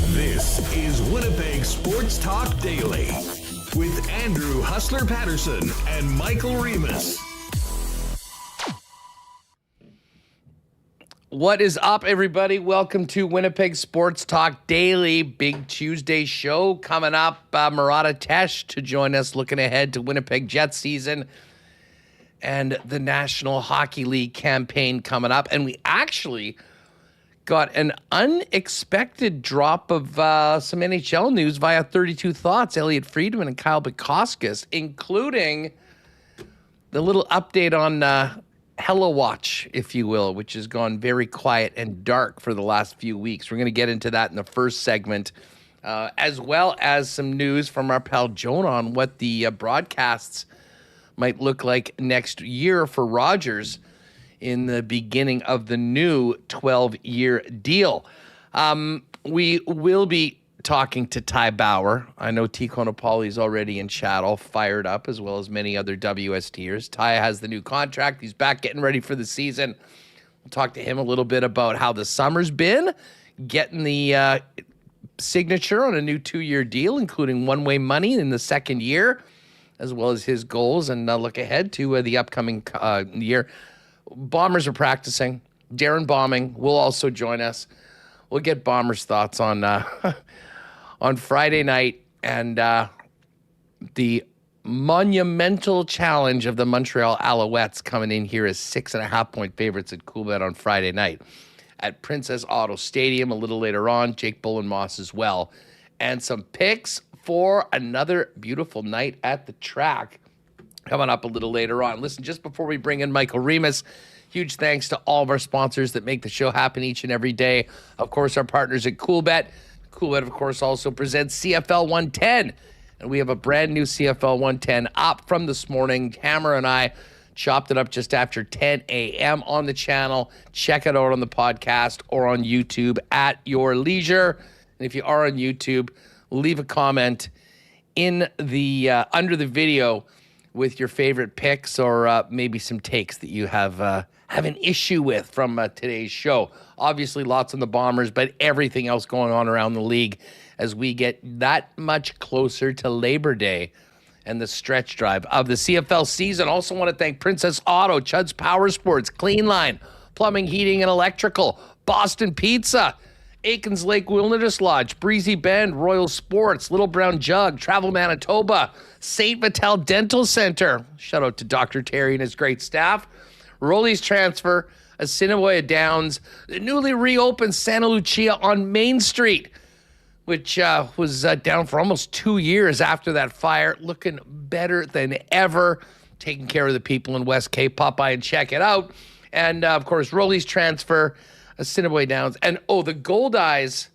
This is Winnipeg Sports Talk Daily with Andrew Hustler Paterson and Michael Remis. What is up, everybody? Welcome to Winnipeg Sports Talk Daily. Big Tuesday show coming up. Murat to join us, looking ahead to Winnipeg Jets season and the National Hockey League campaign coming up. And we actually got an unexpected drop of some NHL news via 32 Thoughts, Elliot Friedman and Kyle Bukoskis, including the little update on Hello Watch, if you will, which has gone very quiet and dark for the last few weeks. We're going to get into that in the first segment, as well as some news from our pal Jonah on what the broadcasts might look like next year for Rogers in the beginning of the new 12-year deal. We will be talking to Ty Bauer. I know T. Konopali's already in chat, all fired up, as well as many other WSTers. Ty has the new contract. He's back getting ready for the season. We'll talk to him a little bit about how the summer's been, getting the signature on a new 2-year deal, including one-way money in the second year, as well as his goals, and look ahead to the upcoming year. Bombers are practicing. Darrin Bauming will also join us. We'll get Bombers' thoughts on on Friday night and the monumental challenge of the Montreal Alouettes coming in here as 6.5-point favorites at Coolbet on Friday night at Princess Auto Stadium a little later on. Jake Bullen-Moss as well. And some picks for another beautiful night at the track coming up a little later on. Listen, just before we bring in Michael Remis, huge thanks to all of our sponsors that make the show happen each and every day. Of course, our partners at Coolbet. Coolbet, of course, also presents CFL 110. And we have a brand new CFL 110 up from this morning. Hammer and I chopped it up just after 10 a.m. on the channel. Check it out on the podcast or on YouTube at your leisure. And if you are on YouTube, leave a comment in the under the video with your favorite picks or maybe some takes that you have an issue with from today's show. Obviously, lots on the Bombers, but everything else going on around the league as we get that much closer to Labor Day and the stretch drive of the CFL season. Also want to thank Princess Auto, Chud's Power Sports, Clean Line, Plumbing, Heating, and Electrical, Boston Pizza, Aikens Lake Wilderness Lodge, Breezy Bend, Royal Sports, Little Brown Jug, Travel Manitoba, St. Vital Dental Center. Shout out to Dr. Terry and his great staff. Rollies Transfer, Assiniboia Downs, the newly reopened Santa Lucia on Main Street, which was down for almost 2 years after that fire, looking better than ever, taking care of the people in West Cape. Pop by and check it out. And, of course, Rollies Transfer, Assiniboia Downs. And, the Gold Eyes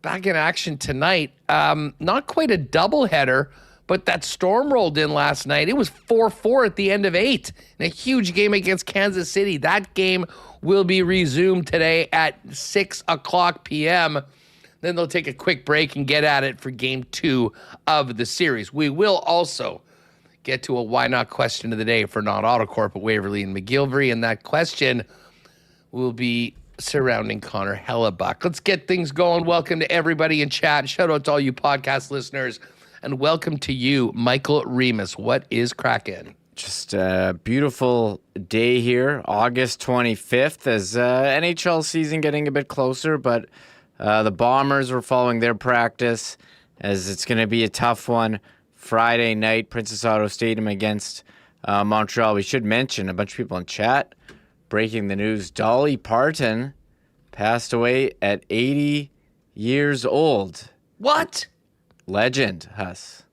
back in action tonight. Not quite a doubleheader, but that storm rolled in last night. It was 4-4 at the end of 8 in a huge game against Kansas City. That game will be resumed today at 6 o'clock p.m. Then they'll take a quick break and get at it for game 2 of the series. We will also get to a why not question of the day for non-Autocorp at Waverly and McGillivray, and that question will be surrounding Connor Hellebuck. Let's get things going. Welcome to everybody in chat. Shout out to all you podcast listeners. And welcome to you, Michael Remis. What is crackin'? Just a beautiful day here, August 25th, as NHL season getting a bit closer, but the Bombers were following their practice, as it's going to be a tough one Friday night, Princess Auto Stadium against Montreal. We should mention, a bunch of people in chat, breaking the news, Dolly Parton passed away at 80 years old. What? Legend, Huss.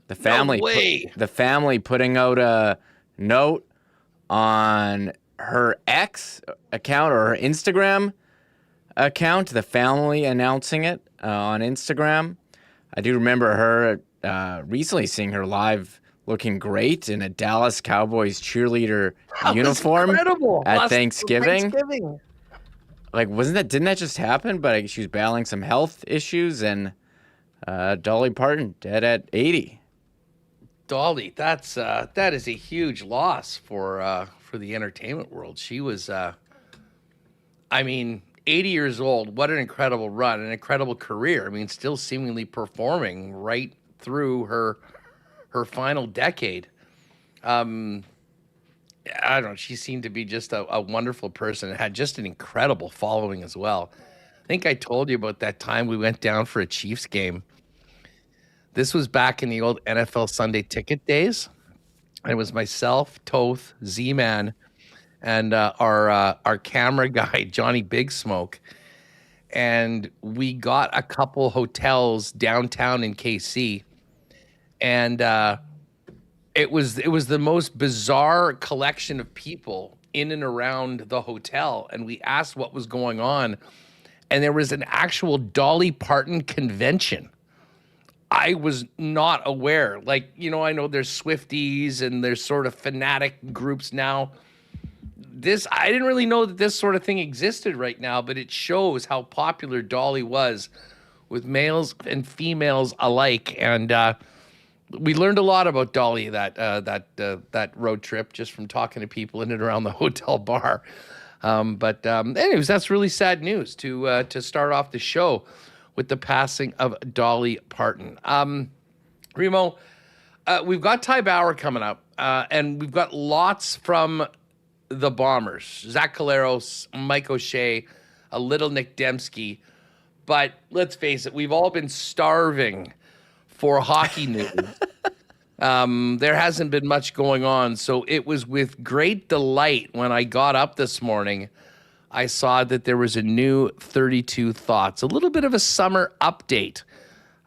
The family, no way. The family putting out a note on her X account or her Instagram account, the family announcing it on Instagram. I do remember her recently seeing her live looking great in a Dallas Cowboys cheerleader uniform at Thanksgiving. Like, didn't that just happen? But she was battling some health issues, and Dolly Parton dead at 80. Dolly, that is a huge loss for the entertainment world. She was, 80 years old. What an incredible run, an incredible career. I mean, still seemingly performing right through her final decade. I don't know. She seemed to be just a wonderful person and had just an incredible following as well. I think I told you about that time we went down for a Chiefs game. This was back in the old NFL Sunday Ticket days. It was myself, Toth, Z-Man, and our camera guy, Johnny Big Smoke. And we got a couple hotels downtown in KC. And it was the most bizarre collection of people in and around the hotel. And we asked what was going on. And there was an actual Dolly Parton convention. I was not aware. Like, I know there's Swifties and there's sort of fanatic groups now. I didn't really know that this sort of thing existed right now, but it shows how popular Dolly was with males and females alike. And we learned a lot about Dolly that road trip just from talking to people in and around the hotel bar. Anyways, that's really sad news to start off the show with the passing of Dolly Parton. Remo, we've got Tyrel Bauer coming up, and we've got lots from the Bombers. Zach Collaros, Mike O'Shea, a little Nick Dembski. But let's face it, we've all been starving for hockey news. There hasn't been much going on, so it was with great delight when I got up this morning I saw that there was a new 32 Thoughts, a little bit of a summer update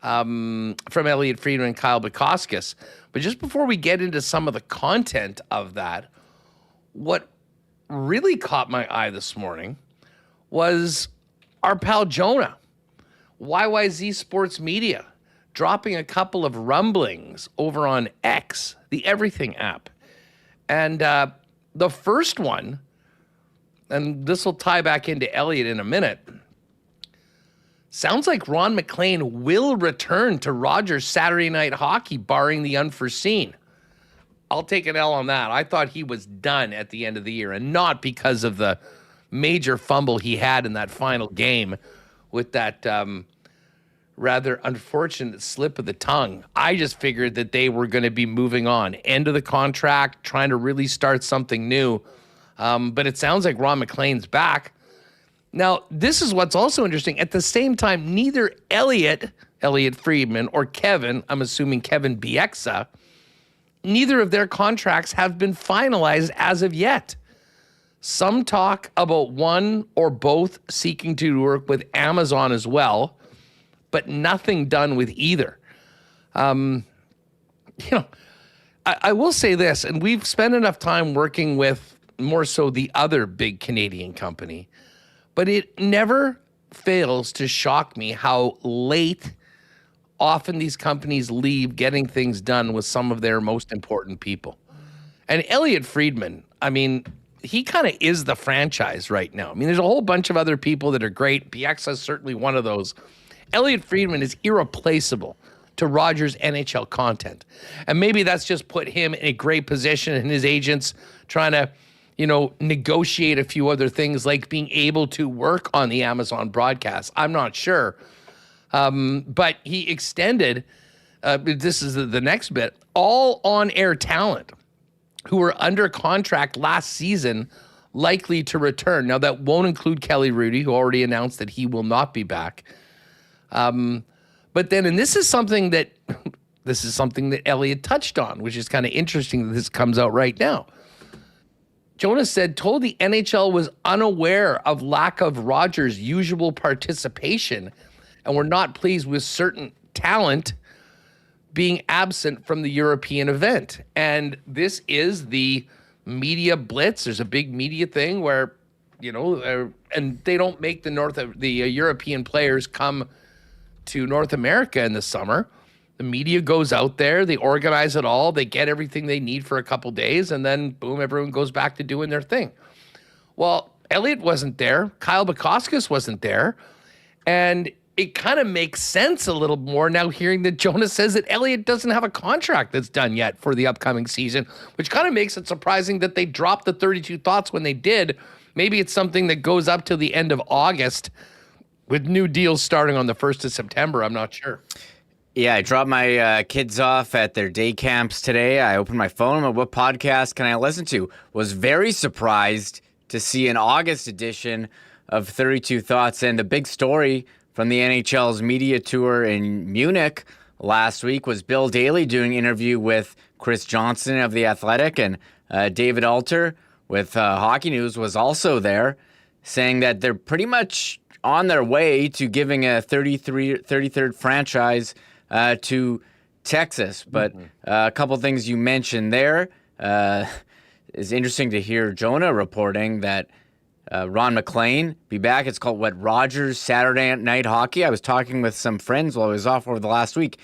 from Elliot Friedman and Kyle Bukauskas. But just before we get into some of the content of that, what really caught my eye this morning was our pal Jonah, YYZ Sports Media, dropping a couple of rumblings over on X, the Everything app. And the first one, and this will tie back into Elliot in a minute, sounds like Ron MacLean will return to Rogers Saturday Night Hockey, barring the unforeseen. I'll take an L on that. I thought he was done at the end of the year, and not because of the major fumble he had in that final game with that rather unfortunate slip of the tongue. I just figured that they were going to be moving on. End of the contract, trying to really start something new. But it sounds like Ron MacLean's back. Now, this is what's also interesting. At the same time, neither Elliot Friedman, or Kevin, I'm assuming Kevin Bieksa, neither of their contracts have been finalized as of yet. Some talk about one or both seeking to work with Amazon as well, but nothing done with either. I will say this, and we've spent enough time working with more so the other big Canadian company, but it never fails to shock me how late often these companies leave getting things done with some of their most important people. And Elliot Friedman, he kind of is the franchise right now. There's a whole bunch of other people that are great. Bieksa is certainly one of those. Elliot Friedman is irreplaceable to Rogers NHL content. And maybe that's just put him in a great position, and his agents trying to, negotiate a few other things like being able to work on the Amazon broadcast. I'm not sure. But he extended, this is the next bit, all on-air talent who were under contract last season likely to return. Now, that won't include Kelly Rudy, who already announced that he will not be back. But then, and this is something that Elliot touched on, which is kind of interesting that this comes out right now. Jonas told the NHL was unaware of lack of Rogers' usual participation and were not pleased with certain talent being absent from the European event. And this is the media blitz. There's a big media thing where, and they don't make the European players come to North America in the summer. The media goes out there, they organize it all, they get everything they need for a couple days, and then boom, everyone goes back to doing their thing. Well, Elliott wasn't there. Kyle Bukauskas wasn't there. And it kind of makes sense a little more now hearing that Jonas says that Elliott doesn't have a contract that's done yet for the upcoming season, which kind of makes it surprising that they dropped the 32 thoughts when they did. Maybe it's something that goes up till the end of August with new deals starting on the 1st of September. I'm not sure. Yeah, I dropped my kids off at their day camps today. I opened my phone. What podcast can I listen to? Was very surprised to see an August edition of 32 Thoughts. And the big story from the NHL's media tour in Munich last week was Bill Daly doing an interview with Chris Johnson of The Athletic, and David Alter with Hockey News was also there, saying that they're pretty much on their way to giving a 33rd franchise to Texas. But a couple things you mentioned there. It's interesting to hear Jonah reporting that Ron McLean be back. It's called Rogers Saturday Night Hockey. I was talking with some friends while I was off over the last week.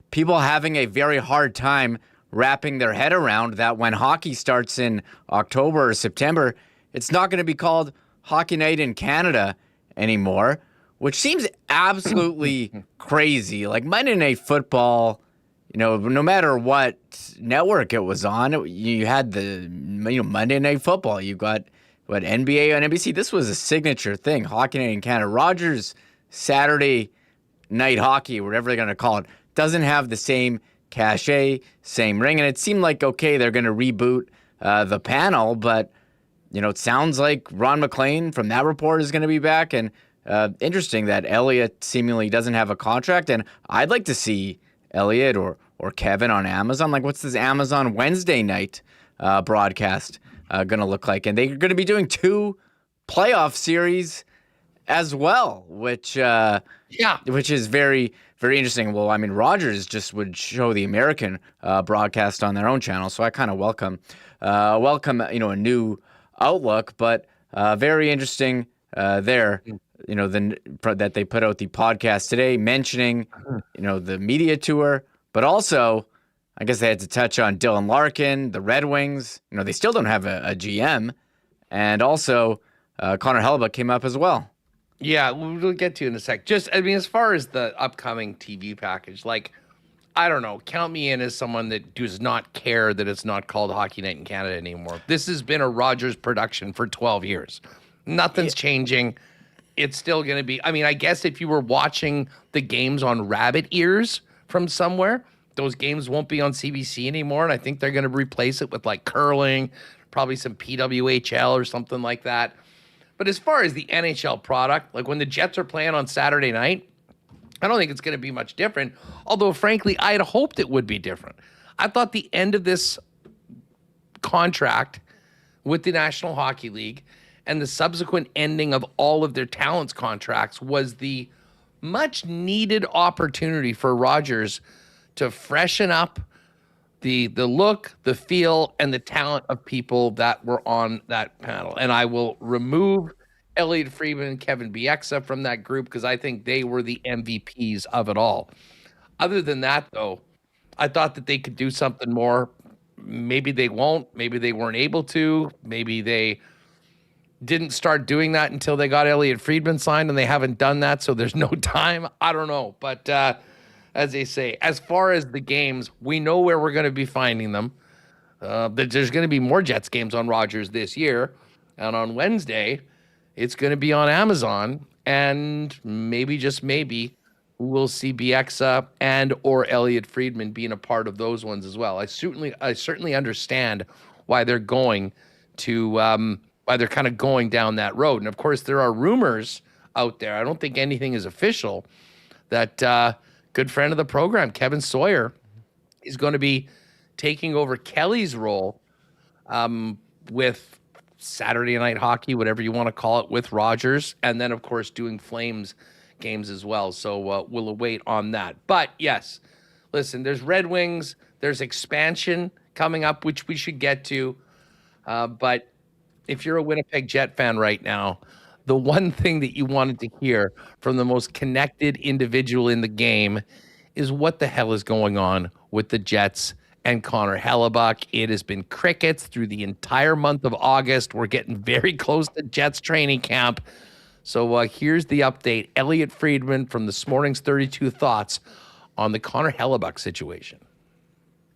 People having a very hard time wrapping their head around that when hockey starts in October or September, it's not going to be called Hockey Night in Canada anymore, which seems absolutely crazy. Like Monday Night Football, no matter what network it was on, you had the Monday Night Football. You got NBA on NBC. This was a signature thing. Hockey Night in Canada. Rogers Saturday Night Hockey, whatever they're going to call it, doesn't have the same cachet, same ring, and it seemed like okay, they're going to reboot the panel, but it sounds like Ron McLean from that report is going to be back, and interesting that Elliott seemingly doesn't have a contract, and I'd like to see Elliott or Kevin on Amazon. Like, what's this Amazon Wednesday night broadcast going to look like? And they're going to be doing 2 playoff series as well, which is very, very interesting. Well, I mean, Rogers just would show the American broadcast on their own channel, so I kind of welcome a new outlook, but very interesting there. That they put out the podcast today mentioning, the media tour, but also, I guess they had to touch on Dylan Larkin, the Red Wings. They still don't have a GM, and also Connor Hellebuyck came up as well. Yeah, we'll get to it in a sec. As far as the upcoming TV package, I don't know, count me in as someone that does not care that it's not called Hockey Night in Canada anymore. This has been a Rogers production for 12 years. Nothing's changing. It's still going to be, I guess if you were watching the games on rabbit ears from somewhere, those games won't be on CBC anymore, and I think they're going to replace it with curling, probably some PWHL or something like that. But as far as the NHL product, when the Jets are playing on Saturday night, I don't think it's going to be much different. Although, frankly, I had hoped it would be different. I thought the end of this contract with the National Hockey League and the subsequent ending of all of their talents contracts was the much needed opportunity for Rogers to freshen up the look, the feel, and the talent of people that were on that panel. And I will remove Elliott Friedman and Kevin Bieksa from that group because I think they were the MVPs of it all. Other than that, though, I thought that they could do something more. Maybe they won't. Maybe they weren't able to. Maybe they didn't start doing that until they got Elliott Friedman signed, and they haven't done that, so there's no time. I don't know. But as they say, as far as the games, we know where we're going to be finding them. There's going to be more Jets games on Rogers this year. And on Wednesday, it's going to be on Amazon. And maybe, just maybe, we'll see Bieksa and or Elliott Friedman being a part of those ones as well. I certainly understand why they're going to why they're kind of going down that road. And of course, there are rumors out there. I don't think anything is official that good friend of the program, Kevin Sawyer, is going to be taking over Kelly's role with Saturday Night Hockey, whatever you want to call it, with Rogers, and then, of course, doing Flames games as well. So we'll await on that. But, yes, listen, there's Red Wings. There's expansion coming up, which we should get to. But if you're a Winnipeg Jet fan right now, the one thing that you wanted to hear from the most connected individual in the game is what the hell is going on with the Jets and Connor Hellebuyck. It has been crickets through the entire month of August. We're getting very close to Jets training camp. So here's the update. Elliot Friedman from this morning's 32 Thoughts on the Connor Hellebuyck situation.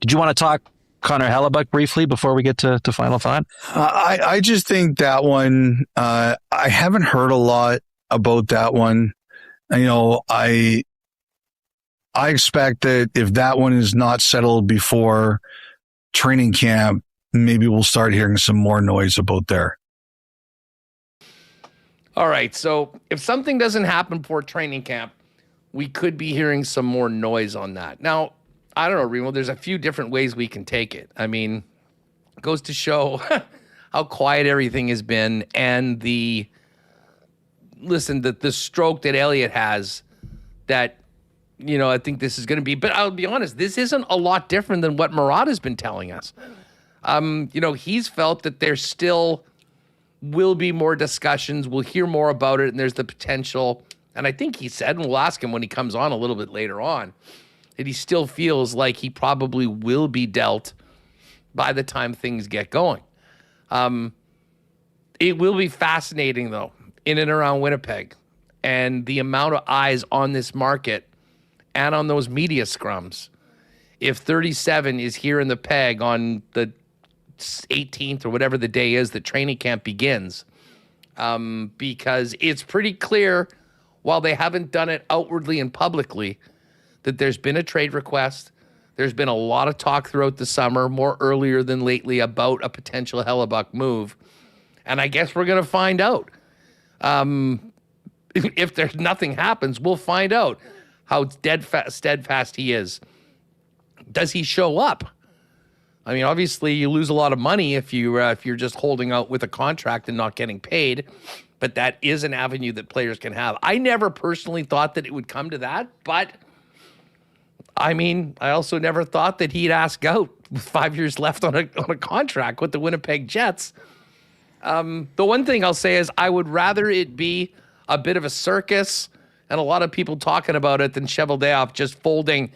Did you want to talk Connor Hellebuyck briefly before we get to final thought? I just think that one, I haven't heard a lot about that one. I expect that if that one is not settled before training camp, maybe we'll start hearing some more noise about there. All right, so if something doesn't happen before training camp, we could be hearing some more noise on that. Now, I don't know, Remo, there's a few different ways we can take it. I mean, it goes to show how quiet everything has been, and the stroke that Elliot has that, I think this is going to be, but I'll be honest, this isn't a lot different than what Murat has been telling us. He's felt that there still will be more discussions. We'll hear more about it, and there's the potential. And I think he said, and we'll ask him when he comes on a little bit later on, that he still feels like he probably will be dealt by the time things get going. It will be fascinating, though, in and around Winnipeg, and the amount of eyes on this market and on those media scrums. If 37 is here in the Peg on the 18th or whatever the day is that training camp begins, because it's pretty clear, while they haven't done it outwardly and publicly, that there's been a trade request. There's been a lot of talk throughout the summer, more earlier than lately, about a potential Hellebuyck move. And I guess we're going to find out. If there's nothing happens, we'll find out how steadfast he is. Does he show up? I mean, obviously, you lose a lot of money if you're just holding out with a contract and not getting paid. But that is an avenue that players can have. I never personally thought that it would come to that, but I mean, I also never thought that he'd ask out with 5 years left on a contract with the Winnipeg Jets. The one thing I'll say is I would rather it be a bit of a circus and a lot of people talking about it than Cheveldayoff just folding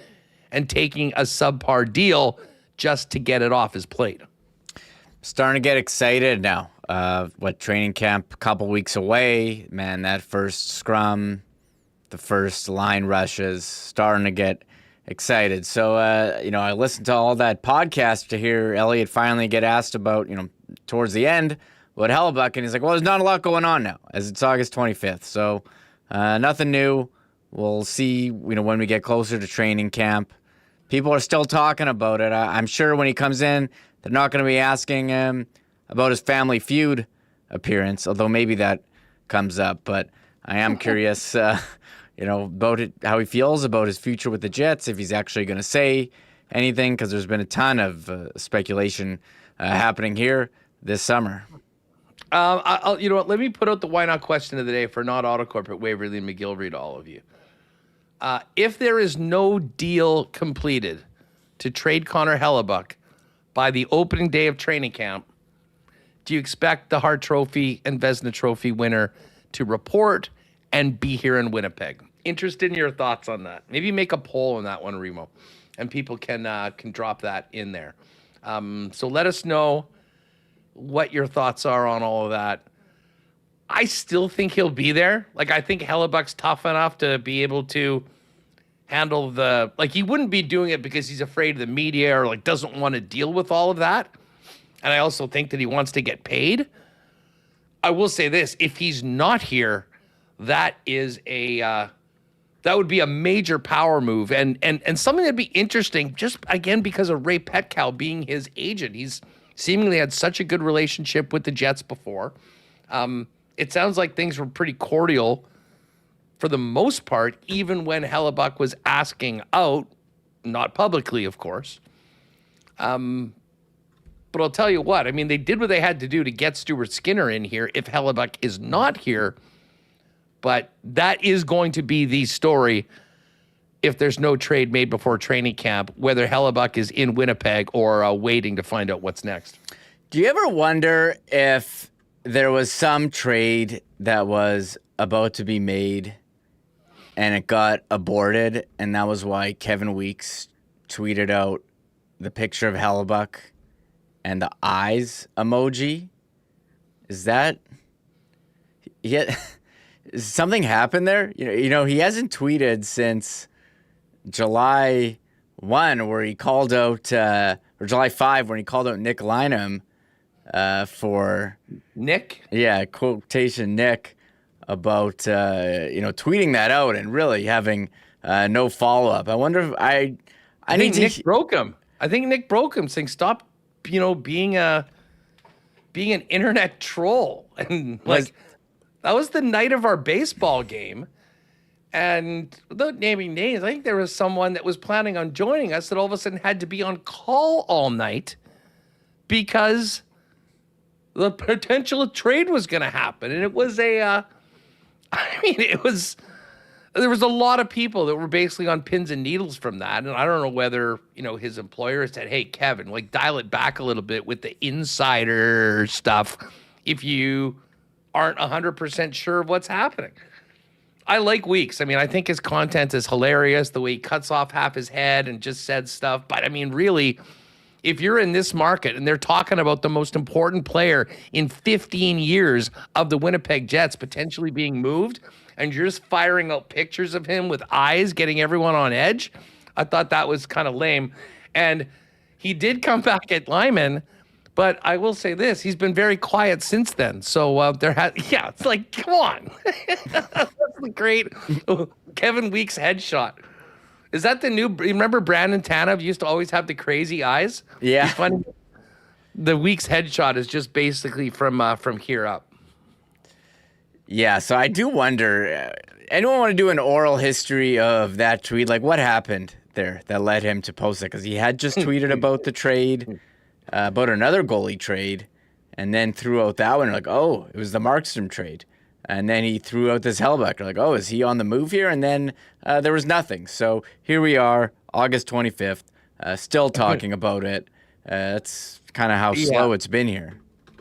and taking a subpar deal just to get it off his plate. Starting to get excited now. Training camp a couple weeks away. Man, that first scrum, the first line rushes, starting to get excited. So, I listened to all that podcast to hear Elliot finally get asked about, towards the end, what Hellebuyck, and he's like, well, there's not a lot going on now, as it's August 25th. So, nothing new. We'll see, when we get closer to training camp. People are still talking about it. I'm sure when he comes in, they're not going to be asking him about his Family Feud appearance, although maybe that comes up. But I am curious, about it, how he feels about his future with the Jets, if he's actually going to say anything, because there's been a ton of speculation happening here this summer. You know what? Let me put out the why not question of the day for not Autocorp at Waverly and McGillivray to all of you. If there is no deal completed to trade Connor Hellebuyck by the opening day of training camp, do you expect the Hart Trophy and Vezina Trophy winner to report and be here in Winnipeg? Interested in your thoughts on that. Maybe make a poll on that one, Remo, and people can drop that in there. So let us know what your thoughts are on all of that. I still think he'll be there. I think Hellebuyck's tough enough to be able to handle he wouldn't be doing it because he's afraid of the media or doesn't want to deal with all of that. And I also think that he wants to get paid. I will say this, if he's not here, that would be a major power move and something that'd be interesting, just again because of Ray Petkow being his agent. He's seemingly had such a good relationship with the Jets before. It sounds like things were pretty cordial for the most part, even when Hellebuyck was asking out, not publicly, of course. But I'll tell you what, I mean, they did what they had to do to get Stuart Skinner in here if Hellebuyck is not here. But that is going to be the story if there's no trade made before training camp, whether Hellebuyck is in Winnipeg or waiting to find out what's next. Do you ever wonder if there was some trade that was about to be made and it got aborted, and that was why Kevin Weeks tweeted out the picture of Hellebuck and the eyes emoji? Is that... Yeah, something happened there? You know, he hasn't tweeted since July 1, where he called out, or July 5, when he called out Nick Lynham for... Nick? Yeah, quotation Nick, about, tweeting that out and really having no follow-up. I wonder if I think Nick broke him. I think Nick broke him, saying stop, being an internet troll. And that was the night of our baseball game. And without naming names, I think there was someone that was planning on joining us that all of a sudden had to be on call all night because the potential trade was going to happen. And it was there was a lot of people that were basically on pins and needles from that. And I don't know whether, his employer said, hey, Kevin, dial it back a little bit with the insider stuff if you aren't 100% sure of what's happening. I like Weeks. I think his content is hilarious, the way he cuts off half his head and just said stuff. But really, if you're in this market and they're talking about the most important player in 15 years of the Winnipeg Jets potentially being moved, and you're just firing out pictures of him with eyes, getting everyone on edge, I thought that was kind of lame. And he did come back at Lyman, but I will say this, he's been very quiet since then. So it's like, come on. That's the great Kevin Weeks headshot. Is that the new, remember Brandon Tanev used to always have the crazy eyes? Yeah. It's funny. The Weeks headshot is just basically from here up. Yeah, so I do wonder, anyone want to do an oral history of that tweet? What happened there that led him to post it? Because he had just tweeted about the trade, about another goalie trade, and then threw out that one. It was the Markstrom trade. And then he threw out this Hellebuck. Is he on the move here? And then there was nothing. So here we are, August 25th, still talking about it. That's kind of how slow it's been here.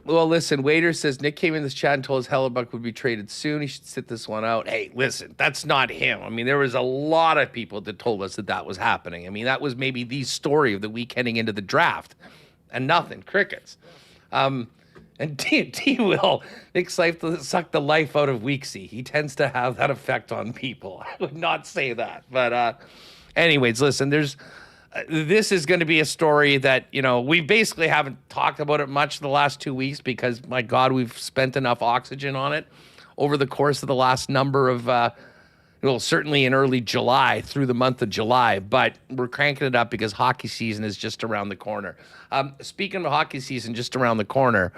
Well, listen, Waiter says Nick came in this chat and told us Hellebuck would be traded soon. He should sit this one out. Hey, listen, that's not him. There was a lot of people that told us that was happening. That was maybe the story of the week heading into the draft. And nothing, crickets. And T will, Nick sucked the life out of Weeksy. He tends to have that effect on people. I would not say that. But anyways, listen, this is going to be a story that, we basically haven't talked about it much the last 2 weeks because, my God, we've spent enough oxygen on it over the course of the last number of, certainly in early July through the month of July. But we're cranking it up because hockey season is just around the corner. Speaking of hockey season just around the corner,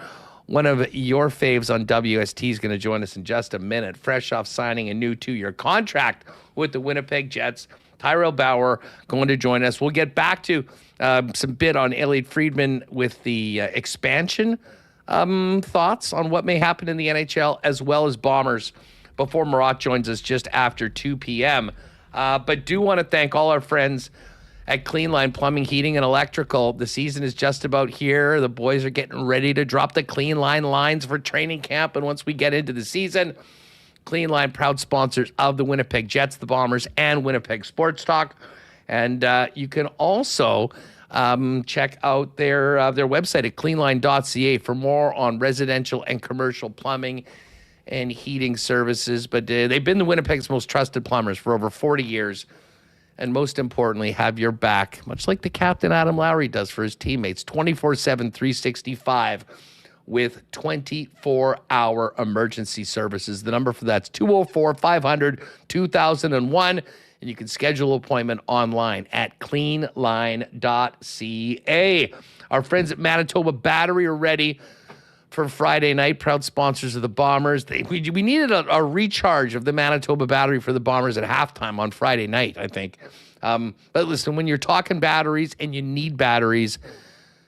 one of your faves on WST is going to join us in just a minute, fresh off signing a new 2-year contract with the Winnipeg Jets. Tyrel Bauer going to join us. We'll get back to some bit on Elliot Friedman with the expansion thoughts on what may happen in the NHL, as well as Bombers, before Murat joins us just after 2 p.m. But do want to thank all our friends at Clean Line Plumbing, Heating, and Electrical. The season is just about here. The boys are getting ready to drop the Clean Line lines for training camp. And once we get into the season, Clean Line, proud sponsors of the Winnipeg Jets, the Bombers, and Winnipeg Sports Talk. And you can also check out their website at cleanline.ca for more on residential and commercial plumbing and heating services. But they've been the Winnipeg's most trusted plumbers for over 40 years. And most importantly, have your back, much like the captain Adam Lowry does for his teammates, 24/7, 365. With 24-hour emergency services. The number for that's 204-500-2001. And you can schedule an appointment online at cleanline.ca. Our friends at Manitoba Battery are ready for Friday night, proud sponsors of the Bombers. We needed a recharge of the Manitoba Battery for the Bombers at halftime on Friday night, I think. But listen, when you're talking batteries and you need batteries,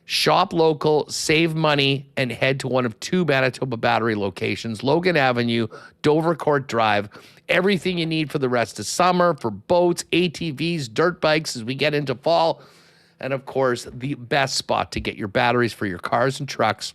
shop local, save money, and head to one of 2 Manitoba Battery locations, Logan Avenue, Dover Court Drive. Everything you need for the rest of summer, for boats, ATVs, dirt bikes as we get into fall. And of course, the best spot to get your batteries for your cars and trucks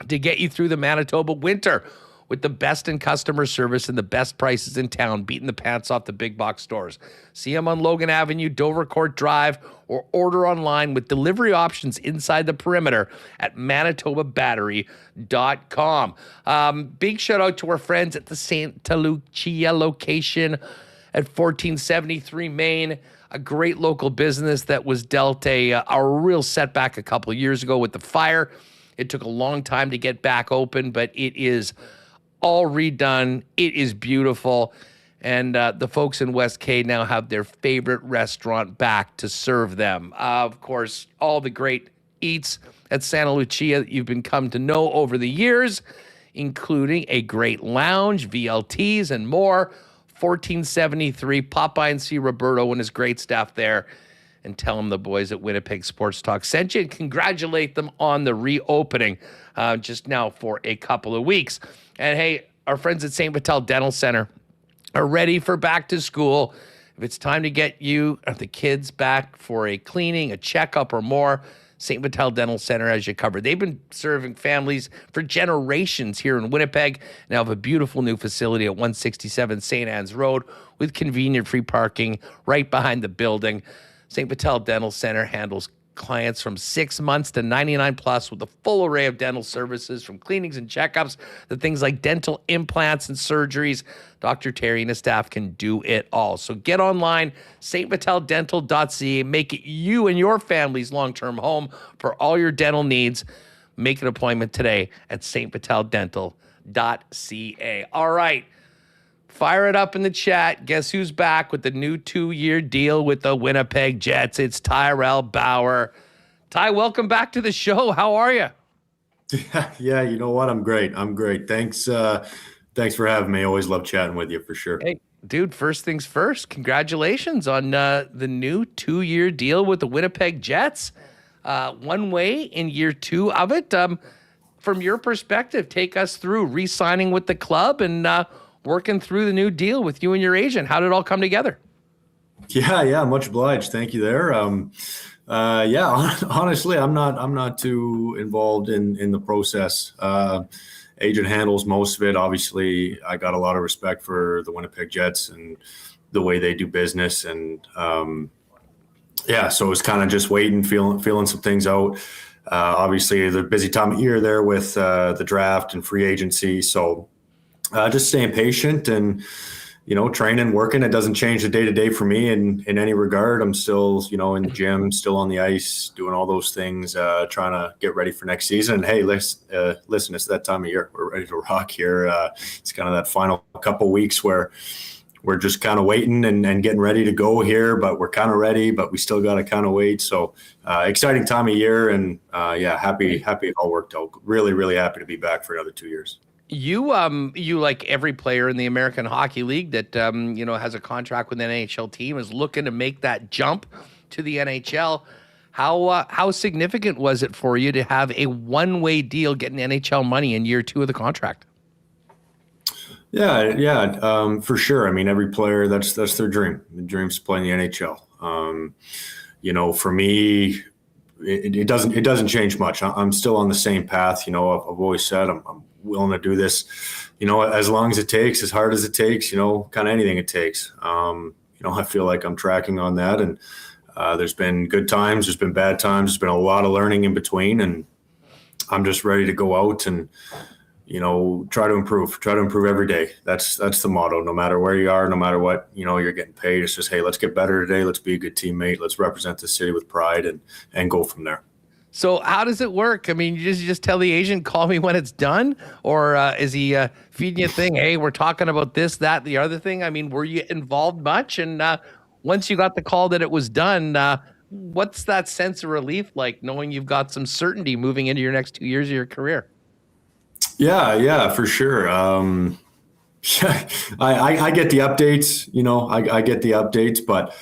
to get you through the Manitoba winter with the best in customer service and the best prices in town, beating the pants off the big box stores. See them on Logan Avenue, Dovercourt Drive, or order online with delivery options inside the perimeter at manitobabattery.com. Big shout out to our friends at the Santa Lucia location at 1473 Main, a great local business that was dealt a real setback a couple of years ago with the fire. It took a long time to get back open, but it is all redone. It is beautiful. And the folks in West K now have their favorite restaurant back to serve them. Of course, all the great eats at Santa Lucia that you've been come to know over the years, including a great lounge, VLTs, and more. 1473, pop by and see Roberto and his great staff there and tell them the boys at Winnipeg Sports Talk sent you and congratulate them on the reopening just now for a couple of weeks. And hey, our friends at St. Vital Dental Center are ready for back to school. If it's time to get you or the kids back for a cleaning, a checkup, or more, St. Vital Dental Center has you covered. They've been serving families for generations here in Winnipeg. Now have a beautiful new facility at 167 St. Anne's Road with convenient free parking right behind the building. St. Vital Dental Center handles clients from 6 months to 99 plus with a full array of dental services from cleanings and checkups to things like dental implants and surgeries. Dr. Terry and his staff can do it all. So get online, stviteldental.ca. Make it you and your family's long-term home for all your dental needs. Make an appointment today at stviteldental.ca. All right. Fire it up in the chat. Guess who's back with the new 2-year deal with the Winnipeg Jets? It's Tyrel Bauer. Ty, welcome back to the show. How are you? Yeah, you know what? I'm great. Thanks for having me. Always love chatting with you for sure. Hey, dude, first things first, congratulations on the new 2-year deal with the Winnipeg Jets. One way in year 2 of it. From your perspective, take us through re-signing with the club and working through the new deal with you and your agent. How did it all come together? Yeah, much obliged. Thank you there. Honestly, I'm not too involved in the process. Agent handles most of it. Obviously, I got a lot of respect for the Winnipeg Jets and the way they do business. And so it was kind of just waiting, feeling some things out. Obviously, the busy time of year there with the draft and free agency. So just staying patient and, training, working. It doesn't change the day-to-day for me in any regard. I'm still, in the gym, still on the ice, doing all those things, trying to get ready for next season. And hey, listen, it's that time of year. We're ready to rock here. It's kind of that final couple weeks where we're just kind of waiting and getting ready to go here, but we're kind of ready, but we still got to kind of wait. So exciting time of year and happy it all worked out. Really, really happy to be back for another 2 years. You like every player in the American Hockey League that has a contract with an NHL team is looking to make that jump to the NHL. How significant was it for you to have a one-way deal getting NHL money in year 2 of the contract? Yeah, for sure. I mean, every player that's their dream. The dream's to play in the NHL. For me, it doesn't change much. I'm still on the same path. I've always said I'm willing to do this, as long as it takes, as hard as it takes, kind of anything it takes. I feel like I'm tracking on that. And there's been good times, there's been bad times, there's been a lot of learning in between. And I'm just ready to go out and, try to improve every day. That's the motto, no matter where you are, no matter what, you're getting paid. It's just, hey, let's get better today. Let's be a good teammate. Let's represent the city with pride and go from there. So how does it work? I mean, you just tell the agent, call me when it's done? Or is he feeding you a thing? Hey, we're talking about this, that, the other thing. I mean, were you involved much? And once you got the call that it was done, what's that sense of relief like knowing you've got some certainty moving into your next 2 years of your career? Yeah, for sure. I get the updates, I get the updates, but,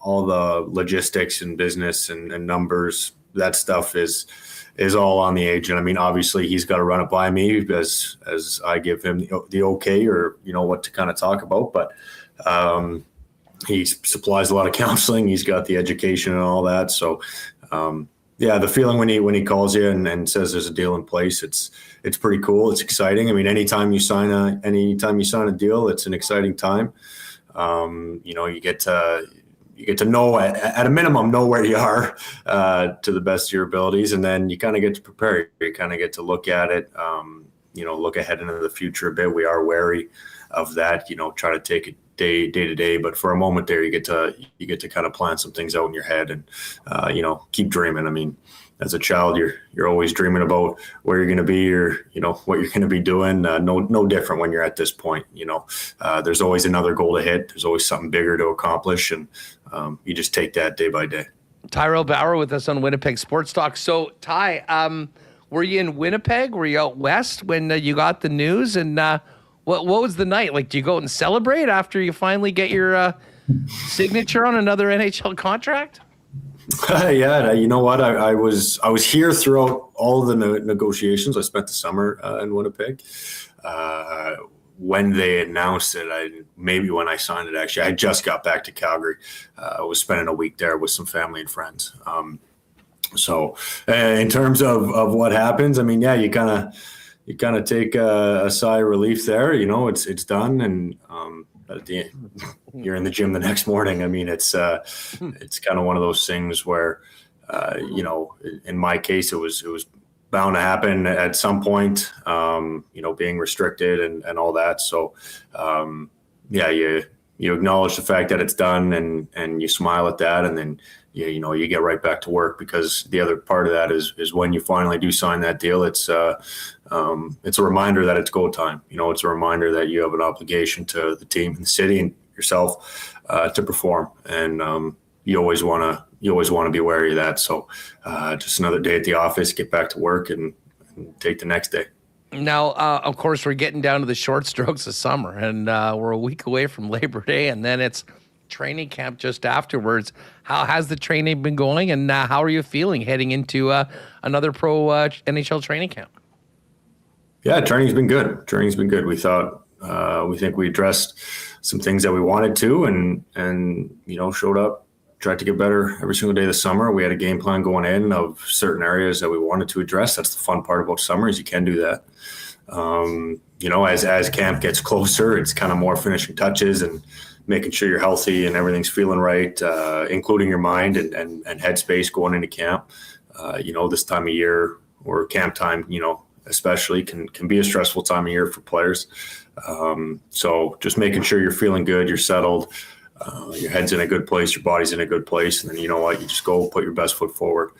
all the logistics and business and numbers, that stuff is all on the agent. I mean, obviously he's got to run it by me as I give him the okay or, what to kind of talk about. But, he supplies a lot of counseling. He's got the education and all that. So, the feeling when he calls you and says there's a deal in place, it's pretty cool. It's exciting. I mean, anytime you sign a deal, it's an exciting time. You get to know at a minimum know where you are to the best of your abilities, and then you kind of get to prepare. You kind of get to look at it. Look ahead into the future a bit. We are wary of that. Try to take it day to day, but for a moment there, you get to kind of plan some things out in your head and keep dreaming. I mean, as a child, you're always dreaming about where you're going to be or what you're going to be doing. No different when you're at this point. There's always another goal to hit. There's always something bigger to accomplish, and you just take that day by day. Tyrel Bauer with us on Winnipeg Sports Talk. So, Ty, were you in Winnipeg? Were you out west when you got the news? And what was the night like? Do you go out and celebrate after you finally get your signature on another NHL contract? Yeah, you know what? I was here throughout all of the negotiations. I spent the summer in Winnipeg. When they announced it, maybe when I signed it, actually, I just got back to Calgary. I was spending a week there with some family and friends. So in terms of what happens, I mean, yeah, you kind of take a sigh of relief there. It's done, and at the end, you're in the gym the next morning. I mean, it's kind of one of those things where, in my case, it was bound to happen at some point. Being restricted and all that. So, you acknowledge the fact that it's done, and you smile at that, and then you get right back to work, because the other part of that is when you finally do sign that deal, it's a reminder that it's go time. It's a reminder that you have an obligation to the team and the city and yourself to perform, and you always want to be wary of that. So just another day at the office, get back to work, and take the next day. Now, of course, we're getting down to the short strokes of summer, and we're a week away from Labor Day, and then it's training camp just afterwards. How has the training been going, and how are you feeling heading into another pro NHL training camp? Yeah, training's been good. We think we addressed some things that we wanted to, and showed up, tried to get better every single day of the summer. We had a game plan going in of certain areas that we wanted to address. That's the fun part about summer, is you can do that. As camp gets closer, it's kind of more finishing touches and making sure you're healthy and everything's feeling right, including your mind and headspace going into camp. This time of year, or camp time, especially can be a stressful time of year for players. So just making sure you're feeling good, you're settled, your head's in a good place, your body's in a good place, and then you just go put your best foot forward.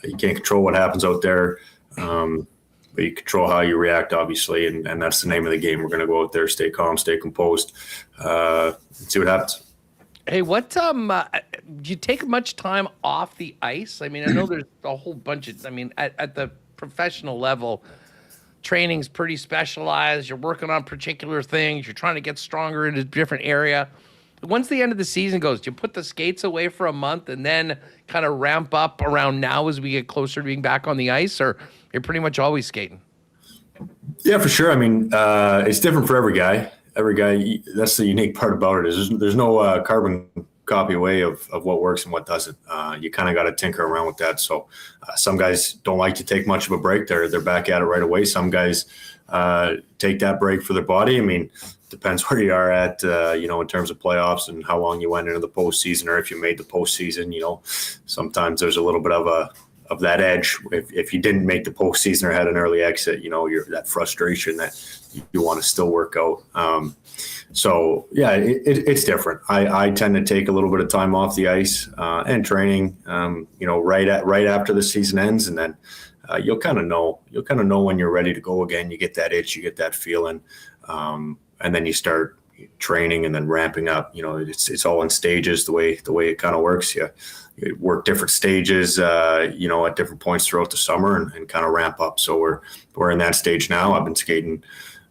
You can't control what happens out there, but you control how you react, obviously, and that's the name of the game. We're going to go out there, stay calm, stay composed, and see what happens. Hey, do you take much time off the ice? I mean, I know there's a whole bunch of, at the professional level, training's pretty specialized. You're working on particular things. You're trying to get stronger in a different area. Once the end of the season goes, do you put the skates away for a month and then kind of ramp up around now as we get closer to being back on the ice, or you're pretty much always skating? Yeah, for sure. I mean, it's different for every guy. That's the unique part about it, is there's no carbon copy way of what works and what doesn't. You kind of got to tinker around with that. So some guys don't like to take much of a break. They're back at it right away. Some guys take that break for their body. I mean, depends where you are at, in terms of playoffs and how long you went into the postseason, or if you made the postseason. Sometimes there's a little bit of that edge if you didn't make the postseason or had an early exit. You're that frustration that you want to still work out. So yeah, it's different. I tend to take a little bit of time off the ice and training, right after the season ends, and then you'll kind of know when you're ready to go again. You get that itch, you get that feeling. And then you start training and then ramping up. It's all in stages, the way it kind of works. You work different stages, at different points throughout the summer and kind of ramp up. So we're in that stage now. I've been skating,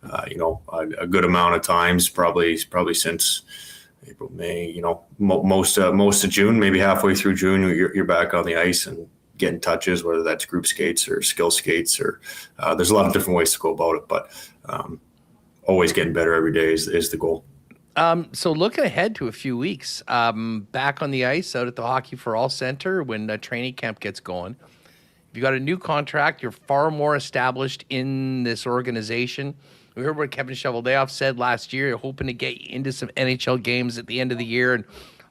a good amount of times, probably since April, May. Most of June, maybe halfway through June, you're back on the ice and getting touches, whether that's group skates or skill skates, or there's a lot of different ways to go about it, but. Always getting better every day is the goal. So looking ahead to a few weeks, back on the ice out at the Hockey for All Center when training camp gets going. You got a new contract. You're far more established in this organization. We heard what Kevin Cheveldayoff said last year. You're hoping to get into some NHL games at the end of the year. And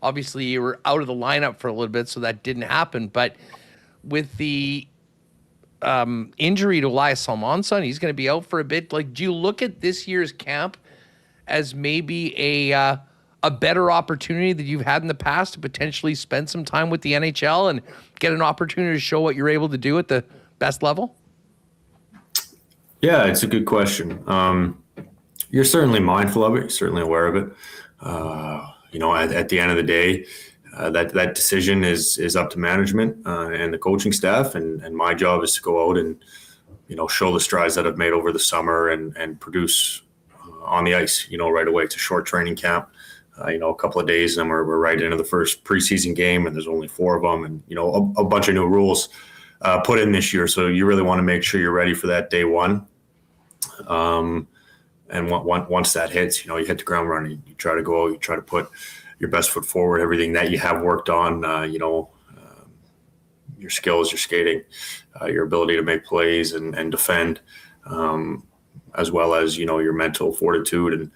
obviously you were out of the lineup for a little bit, so that didn't happen. But with the injury to Elias Salmonson, he's going to be out for a bit. Like, do you look at this year's camp as maybe a better opportunity that you've had in the past to potentially spend some time with the NHL and get an opportunity to show what you're able to do at the best level? Yeah, it's a good question. You're certainly mindful of it. You're certainly aware of it. At the end of the day, that decision is up to management and the coaching staff. And my job is to go out and, show the strides that I've made over the summer and produce on the ice, right away. It's a short training camp. A couple of days, and then we're right into the first preseason game, and there's only 4 of them, and a bunch of new rules put in this year. So you really want to make sure you're ready for that day one. And once that hits, you hit the ground running. You try to go out, you try to put your best foot forward, everything that you have worked on. Your skills, your skating, your ability to make plays and defend, as well as your mental fortitude and.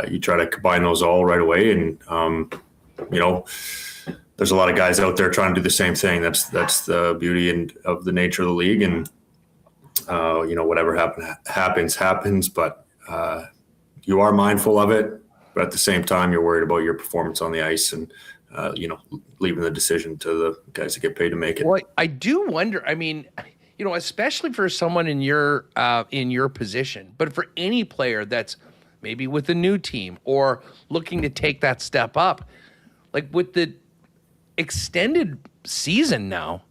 You try to combine those all right away, and there's a lot of guys out there trying to do the same thing. That's the beauty of the nature of the league, and whatever happens. But you are mindful of it, but at the same time, you're worried about your performance on the ice, and leaving the decision to the guys that get paid to make it. Well, I do wonder. I mean, especially for someone in your position, but for any player that's maybe with a new team or looking to take that step up, like with the extended season now,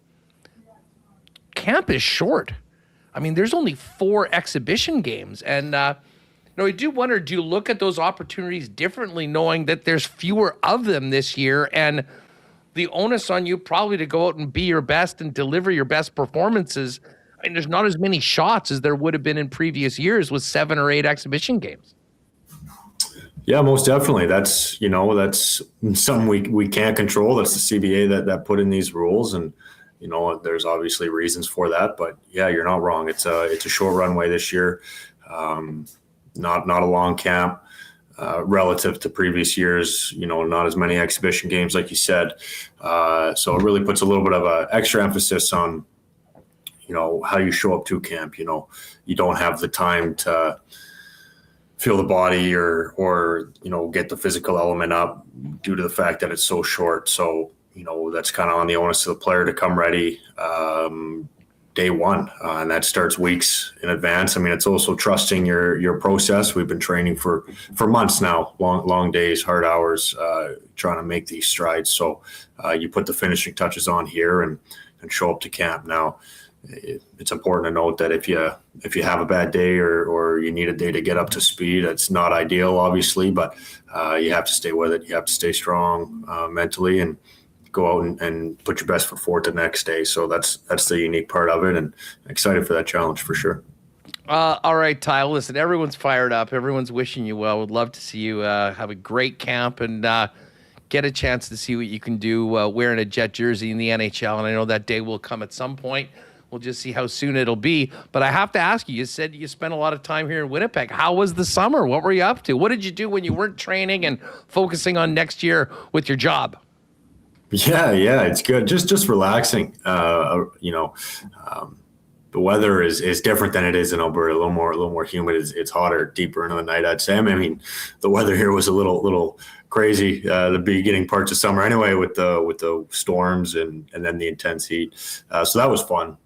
camp is short. I mean, there's only 4 exhibition games. And, I do wonder, do you look at those opportunities differently knowing that there's fewer of them this year and the onus on you probably to go out and be your best and deliver your best performances? I mean, there's not as many shots as there would have been in previous years with 7 or 8 exhibition games. Yeah, most definitely. That's something we can't control. That's the CBA that put in these rules, and there's obviously reasons for that. But yeah, you're not wrong. It's a short runway this year, not a long camp relative to previous years. Not as many exhibition games, like you said. So it really puts a little bit of a extra emphasis on how you show up to camp. You don't have the time to feel the body or get the physical element up due to the fact that it's so short. So that's kind of on the onus of the player to come ready day one, and that starts weeks in advance. I mean, it's also trusting your process. We've been training for months now, long days, hard hours, trying to make these strides. So you put the finishing touches on here and show up to camp. Now it's important to note that if you have a bad day or you need a day to get up to speed, it's not ideal, obviously, but you have to stay with it. You have to stay strong mentally and go out and put your best foot forward the next day. So that's the unique part of it, and excited for that challenge for sure. All right, Ty, listen, everyone's fired up. Everyone's wishing you well. Would love to see you have a great camp and get a chance to see what you can do wearing a Jet jersey in the NHL. And I know that day will come at some point. We'll just see how soon it'll be. But I have to ask you, you said you spent a lot of time here in Winnipeg. How was the summer? What were you up to? What did you do when you weren't training and focusing on next year with your job? Yeah, it's good. Just relaxing. The weather is different than it is in Alberta. A little more humid. It's hotter, deeper into the night, I'd say. I mean, the weather here was a little crazy the beginning parts of summer anyway, with the storms and then the intense heat. So that was fun.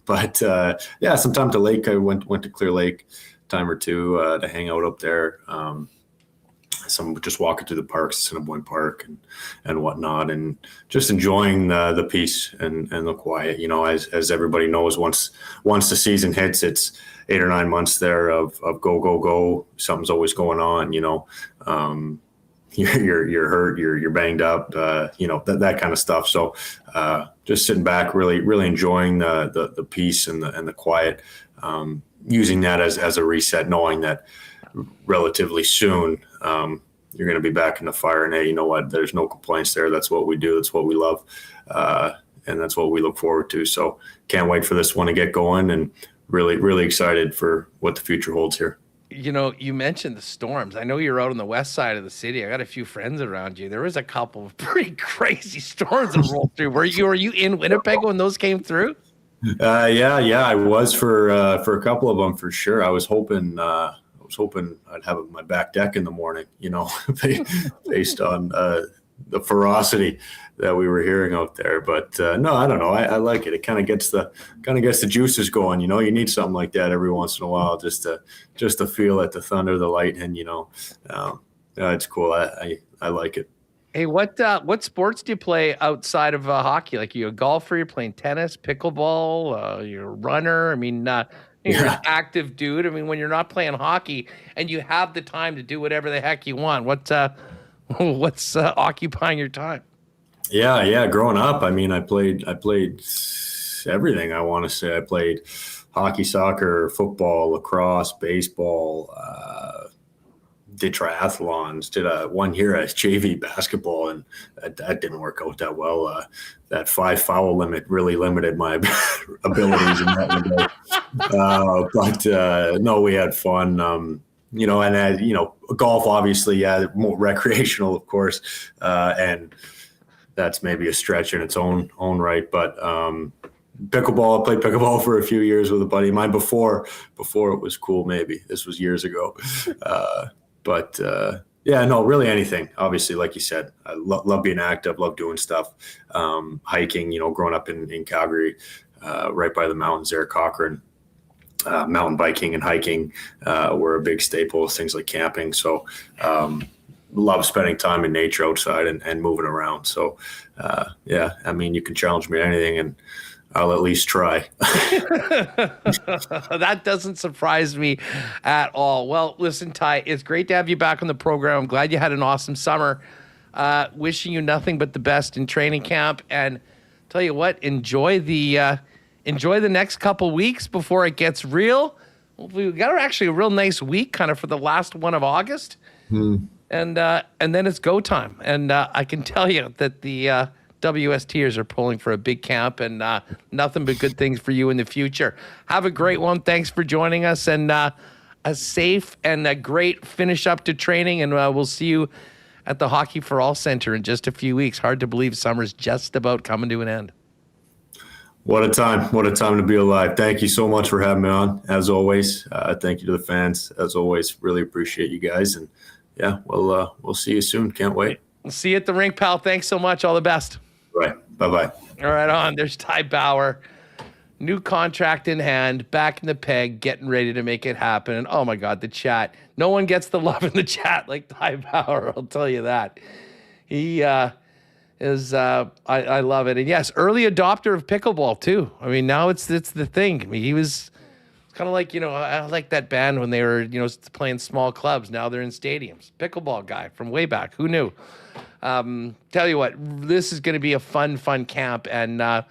But sometime to lake. I went to Clear Lake a time or two to hang out up there. Some just walking through the parks, Assiniboine Park and whatnot, and just enjoying the peace and the quiet. As everybody knows, once the season hits, it's 8 or 9 months there of go. Something's always going on. You're hurt, you're banged up, that kind of stuff. So just sitting back, really enjoying the peace and the quiet, using that as a reset, knowing that relatively soon you're going to be back in the fire. And hey, you know what? There's no complaints there. That's what we do. That's what we love. And that's what we look forward to. So can't wait for this one to get going, and really, really excited for what the future holds here. You know, you mentioned the storms. I know you're out on the west side of the city. I got a few friends around you. There was a couple of pretty crazy storms that rolled through. Were you in Winnipeg when those came through? Yeah, I was for a couple of them for sure. I was hoping I'd have my back deck in the morning, you know, based on the ferocity that we were hearing out there. But no, I don't know. I like it. It kind of gets the juices going. You know, you need something like that every once in a while, just to feel it, the thunder, the lightning. You know, it's cool. I like it. Hey, what sports do you play outside of hockey? Like, you a golfer? You're playing tennis, pickleball? You're a runner? I mean, you're an active dude. I mean, when you're not playing hockey and you have the time to do whatever the heck you want, what's occupying your time? Yeah. Growing up, I mean, I played everything. I want to say I played hockey, soccer, football, lacrosse, baseball. Did triathlons. Did 1 year as JV basketball, and that didn't work out that well. That 5 foul limit really limited my abilities in that regard. But no, we had fun. You know, and you know, golf obviously, yeah, more recreational, of course, and that's maybe a stretch in its own right. But pickleball, I played pickleball for a few years with a buddy of mine before it was cool. Maybe this was years ago, but yeah, no, really anything. Obviously, like you said, I love being active, love doing stuff, hiking. You know, growing up in Calgary, right by the mountains there, Cochrane. Mountain biking and hiking were a big staple, things like camping. So love spending time in nature outside and moving around. So yeah, I mean, you can challenge me at anything and I'll at least try. That doesn't surprise me at all. Well, listen, Ty, it's great to have you back on the program. I'm glad you had an awesome summer. Wishing you nothing but the best in training camp, and tell you what, enjoy the next couple weeks before it gets real. We got actually a real nice week kind of for the last one of August. And then it's go time. And I can tell you that the WSTers are pulling for a big camp, and nothing but good things for you in the future. Have a great one. Thanks for joining us, and a safe and a great finish up to training. And we'll see you at the Hockey for All Center in just a few weeks. Hard to believe summer's just about coming to an end. What a time to be alive. Thank you so much for having me on, as always. Thank you to the fans, as always. Really appreciate you guys. And yeah, we'll see you soon. Can't wait. We'll see you at the rink, pal. Thanks so much. All the best. Right. Bye-bye. All right, on. There's Ty Bauer. New contract in hand, back in the peg, getting ready to make it happen. And oh my God, the chat. No one gets the love in the chat like Ty Bauer, I'll tell you that. He is I love it. And yes, early adopter of pickleball too. I mean, now it's the thing. I mean, he was kind of like, you know, I like that band when they were, you know, playing small clubs. Now they're in stadiums. Pickleball guy from way back. Who knew? Tell you what, this is going to be a fun camp, and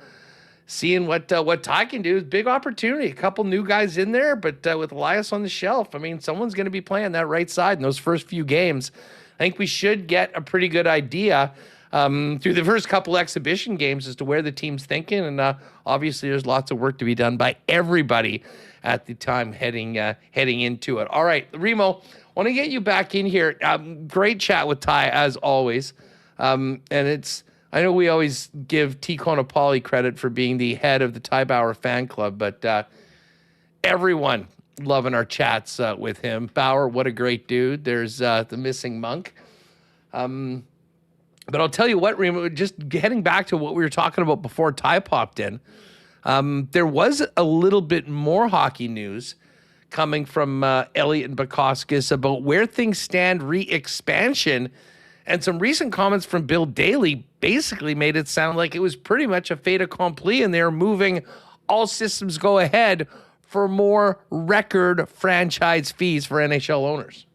seeing what Ty can do is a big opportunity. A couple new guys in there, but with Elias on the shelf, I mean, someone's going to be playing that right side in those first few games. I think we should get a pretty good idea through the first couple exhibition games as to where the team's thinking, and obviously there's lots of work to be done by everybody at the time heading into it. All right, Remo, I want to get you back in here. Great chat with Ty, as always. And I know we always give T. Konopali credit for being the head of the Ty Bauer fan club, but everyone loving our chats with him. Bauer, what a great dude. There's the missing monk. But I'll tell you what, Remo, just getting back to what we were talking about before Ty popped in, there was a little bit more hockey news coming from Elliot and Bukauskas about where things stand re-expansion, and some recent comments from Bill Daly basically made it sound like it was pretty much a fait accompli, and they're moving all systems go ahead for more record franchise fees for NHL owners.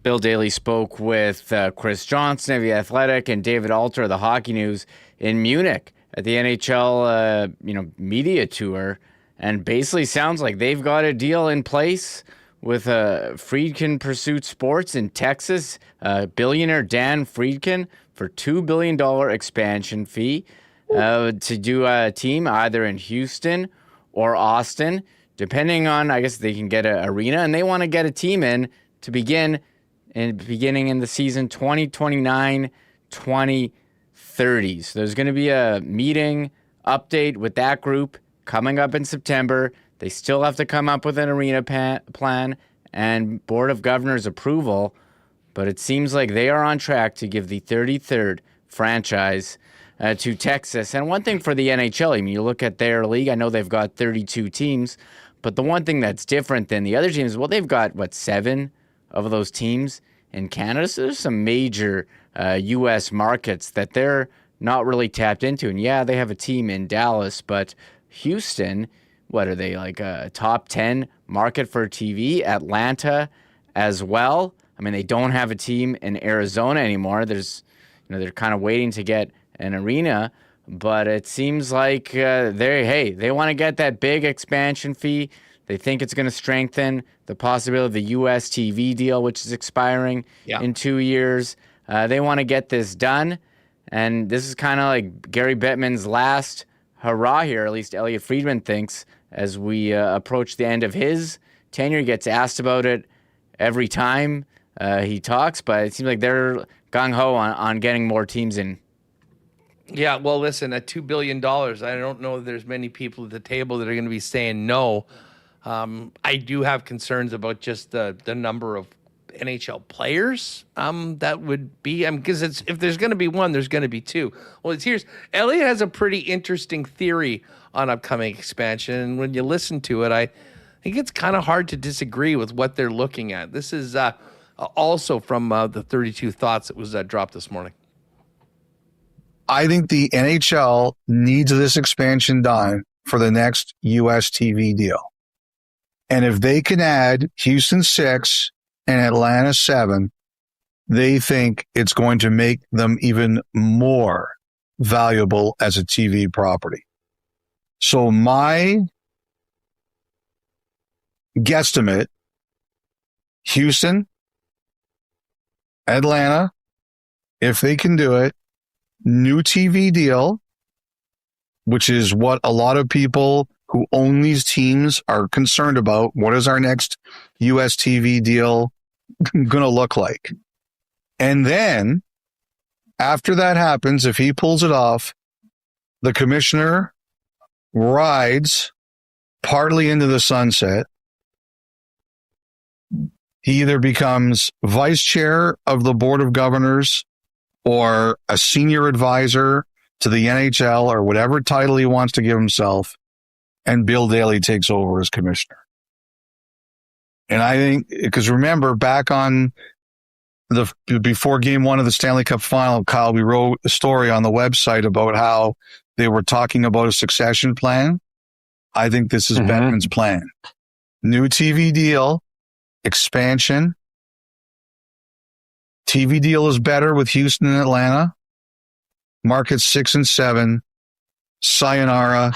Bill Daly spoke with Chris Johnson of The Athletic and David Alter of the Hockey News in Munich at the NHL media tour, and basically sounds like they've got a deal in place with Friedkin Pursuit Sports in Texas. Billionaire Dan Friedkin for $2 billion expansion fee to do a team either in Houston or Austin, depending on, I guess they can get an arena, and they want to get a team in to beginning in the season 2029-2030. So there's going to be a meeting update with that group coming up in September. They still have to come up with an arena plan and Board of Governors approval, but it seems like they are on track to give the 33rd franchise to Texas. And one thing for the NHL, I mean, you look at their league, I know they've got 32 teams, but the one thing that's different than the other teams, well, they've got, 7 of those teams in Canada? So there's some major U.S. markets that they're not really tapped into. And yeah, they have a team in Dallas, but Houston, what are they, like a top 10 market for TV? Atlanta as well. I mean, they don't have a team in Arizona anymore. There's, they're kind of waiting to get an arena, but it seems like they want to get that big expansion fee. They think it's going to strengthen the possibility of the U.S. TV deal, which is expiring in 2 years. They want to get this done, and this is kind of like Gary Bettman's last hurrah here, at least Elliot Friedman thinks, as we approach the end of his tenure. He gets asked about it every time he talks, but it seems like they're gung-ho on getting more teams in. Yeah, well, listen, at $2 billion, I don't know if there's many people at the table that are going to be saying no. I do have concerns about just the number of NHL players that would be, because if there's going to be one, there's going to be two. Well, Elliot has a pretty interesting theory on upcoming expansion, and when you listen to it, I think it's kind of hard to disagree with what they're looking at. This is also from the 32 Thoughts that was dropped this morning. I think the NHL needs this expansion done for the next U.S. TV deal. And if they can add Houston 6 and Atlanta 7, they think it's going to make them even more valuable as a TV property. So my guesstimate, Houston, Atlanta, if they can do it, new TV deal, which is what a lot of people who own these teams are concerned about. What is our next U.S. TV deal going to look like? And then after that happens, if he pulls it off, the commissioner rides partly into the sunset. He either becomes vice chair of the Board of Governors or a senior advisor to the NHL or whatever title he wants to give himself, and Bill Daly takes over as commissioner. And I think, because remember, back on before game 1 of the Stanley Cup final, Kyle, we wrote a story on the website about how they were talking about a succession plan. I think this is Bettman's plan. New TV deal, expansion. TV deal is better with Houston and Atlanta. Markets 6 and 7. Sayonara.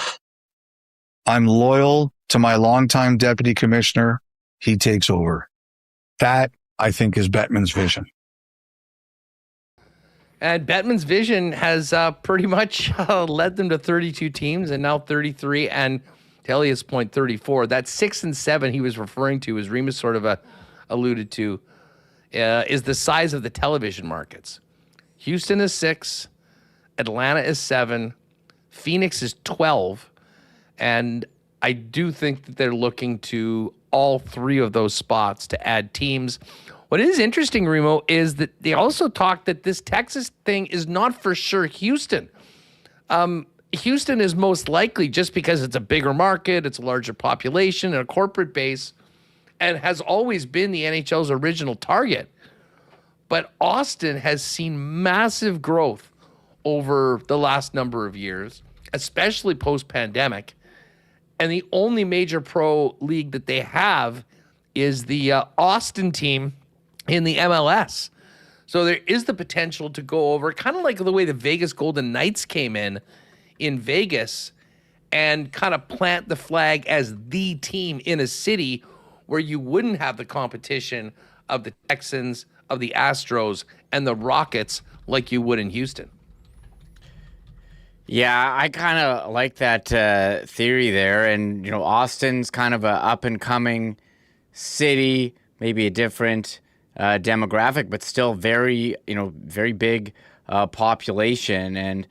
I'm loyal to my longtime deputy commissioner. He takes over. That, I think, is Bettman's vision. And Bettman's vision has pretty much led them to 32 teams and now 33, and to Elliot's point, 34. That 6 and 7 he was referring to, as Remis sort of alluded to, is the size of the television markets. Houston is 6, Atlanta is 7, Phoenix is 12, and I do think that they're looking to all 3 of those spots to add teams. What is interesting, Remo, is that they also talked that this Texas thing is not for sure Houston. Houston is most likely, just because it's a bigger market, it's a larger population and a corporate base, and has always been the NHL's original target. But Austin has seen massive growth over the last number of years, especially post-pandemic. And the only major pro league that they have is the Austin team in the MLS. So there is the potential to go over, kind of like the way the Vegas Golden Knights came in Vegas, and kind of plant the flag as the team in a city where you wouldn't have the competition of the Texans, of the Astros, and the Rockets like you would in Houston. Yeah, I kind of like that theory there. And, Austin's kind of a up-and-coming city, maybe a different demographic, but still very, very big population. And,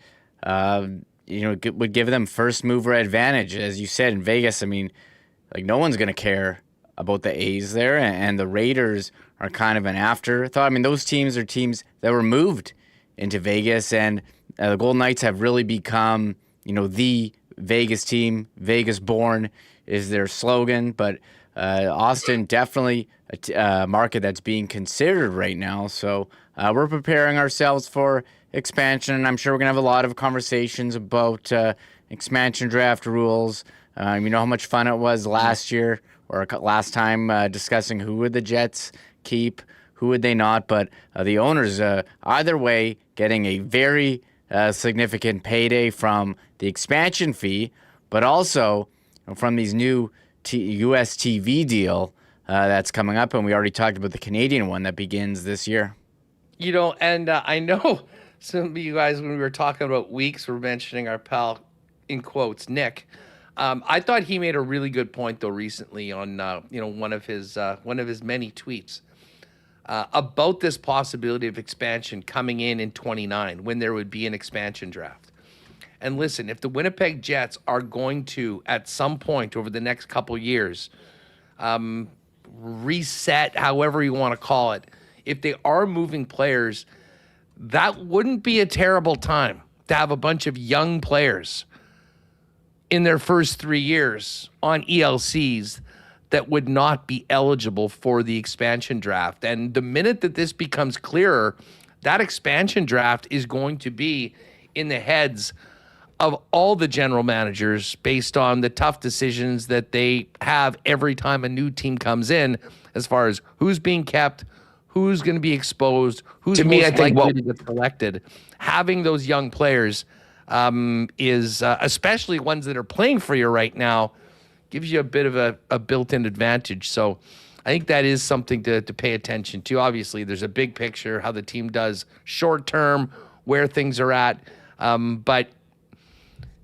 would give them first mover advantage. As you said, in Vegas, no one's going to care about the A's there. And the Raiders are kind of an afterthought. Those teams are teams that were moved into Vegas, and the Golden Knights have really become, the Vegas team. Vegas born is their slogan, but Austin definitely a market that's being considered right now. So we're preparing ourselves for expansion, and I'm sure we're going to have a lot of conversations about expansion draft rules. You know how much fun it was last year or last time discussing who would the Jets keep, who would they not, but the owners, either way, getting a very significant payday from the expansion fee, but also from these new U.S. TV deal that's coming up, and we already talked about the Canadian one that begins this year. And I know some of you guys, when we were talking about weeks, were mentioning our pal, in quotes, Nick. I thought he made a really good point though recently on one of his many tweets about this possibility of expansion coming in 29 when there would be an expansion draft. And listen, if the Winnipeg Jets are going to, at some point over the next couple years, reset, however you want to call it, if they are moving players, that wouldn't be a terrible time to have a bunch of young players in their first 3 years on ELCs that would not be eligible for the expansion draft. And the minute that this becomes clearer, that expansion draft is going to be in the heads of all the general managers based on the tough decisions that they have every time a new team comes in, as far as who's being kept, who's going to be exposed, who's most likely to get selected. Having those young players is, especially ones that are playing for you right now, gives you a bit of a built-in advantage. So I think that is something to pay attention to. Obviously, there's a big picture, how the team does short-term, where things are at. But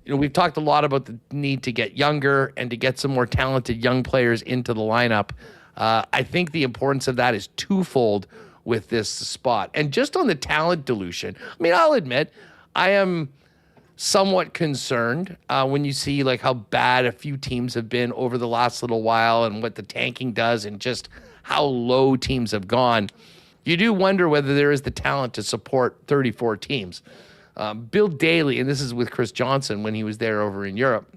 we've talked a lot about the need to get younger and to get some more talented young players into the lineup. I think the importance of that is twofold with this spot. And just on the talent dilution, I'll admit, I am somewhat concerned when you see how bad a few teams have been over the last little while and what the tanking does and just how low teams have gone. You do wonder whether there is the talent to support 34 teams. Bill Daly, and this is with Chris Johnson when he was there over in Europe,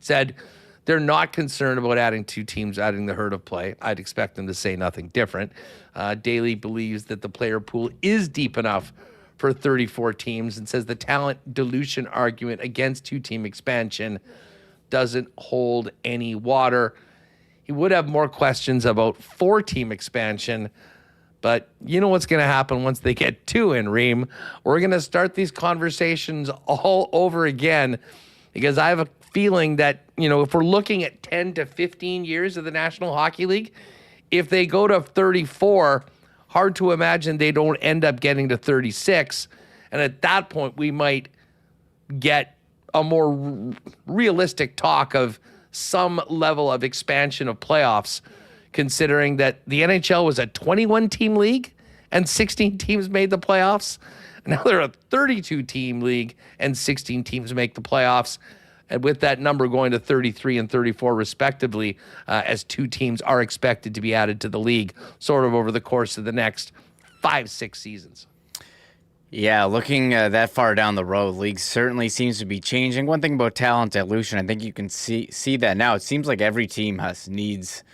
said they're not concerned about adding 2 teams, adding the herd of play. I'd expect them to say nothing different. Daly believes that the player pool is deep enough for 34 teams and says the talent dilution argument against 2-team expansion doesn't hold any water. He would have more questions about 4-team expansion, but you know what's going to happen once they get 2 in, Reem. We're going to start these conversations all over again because I have a feeling that, if we're looking at 10 to 15 years of the National Hockey League, if they go to 34, hard to imagine they don't end up getting to 36. And at that point, we might get a more realistic talk of some level of expansion of playoffs, considering that the NHL was a 21-team league and 16 teams made the playoffs. Now they're a 32-team league and 16 teams make the playoffs. And with that number going to 33 and 34 respectively, as 2 teams are expected to be added to the league sort of over the course of the next 5-6 seasons. Yeah, looking that far down the road, league certainly seems to be changing. One thing about talent dilution, I think you can see that now. It seems like every team needs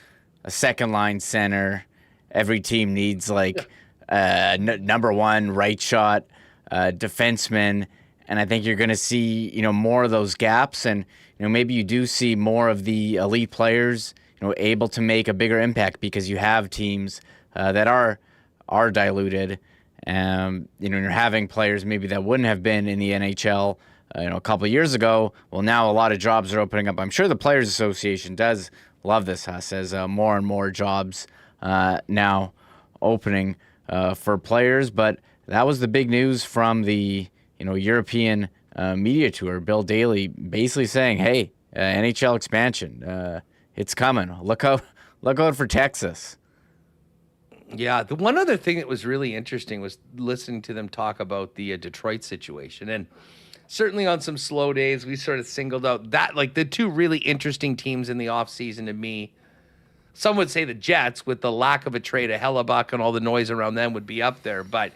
a second-line center. Every team needs number 1 right shot defenseman. And I think you're going to see, more of those gaps, and maybe you do see more of the elite players, able to make a bigger impact because you have teams that are diluted. You're having players maybe that wouldn't have been in the NHL a couple of years ago. Well, now a lot of jobs are opening up. I'm sure the Players Association does love this, Huss, as more and more jobs now opening for players. But that was the big news from the European media tour. Bill Daly basically saying, "Hey, NHL expansion, it's coming. Look out for Texas." Yeah, the one other thing that was really interesting was listening to them talk about the Detroit situation. And certainly on some slow days, we sort of singled out that, like, the two really interesting teams in the offseason to me. Some would say the Jets, with the lack of a trade of Hellebuck and all the noise around them, would be up there. But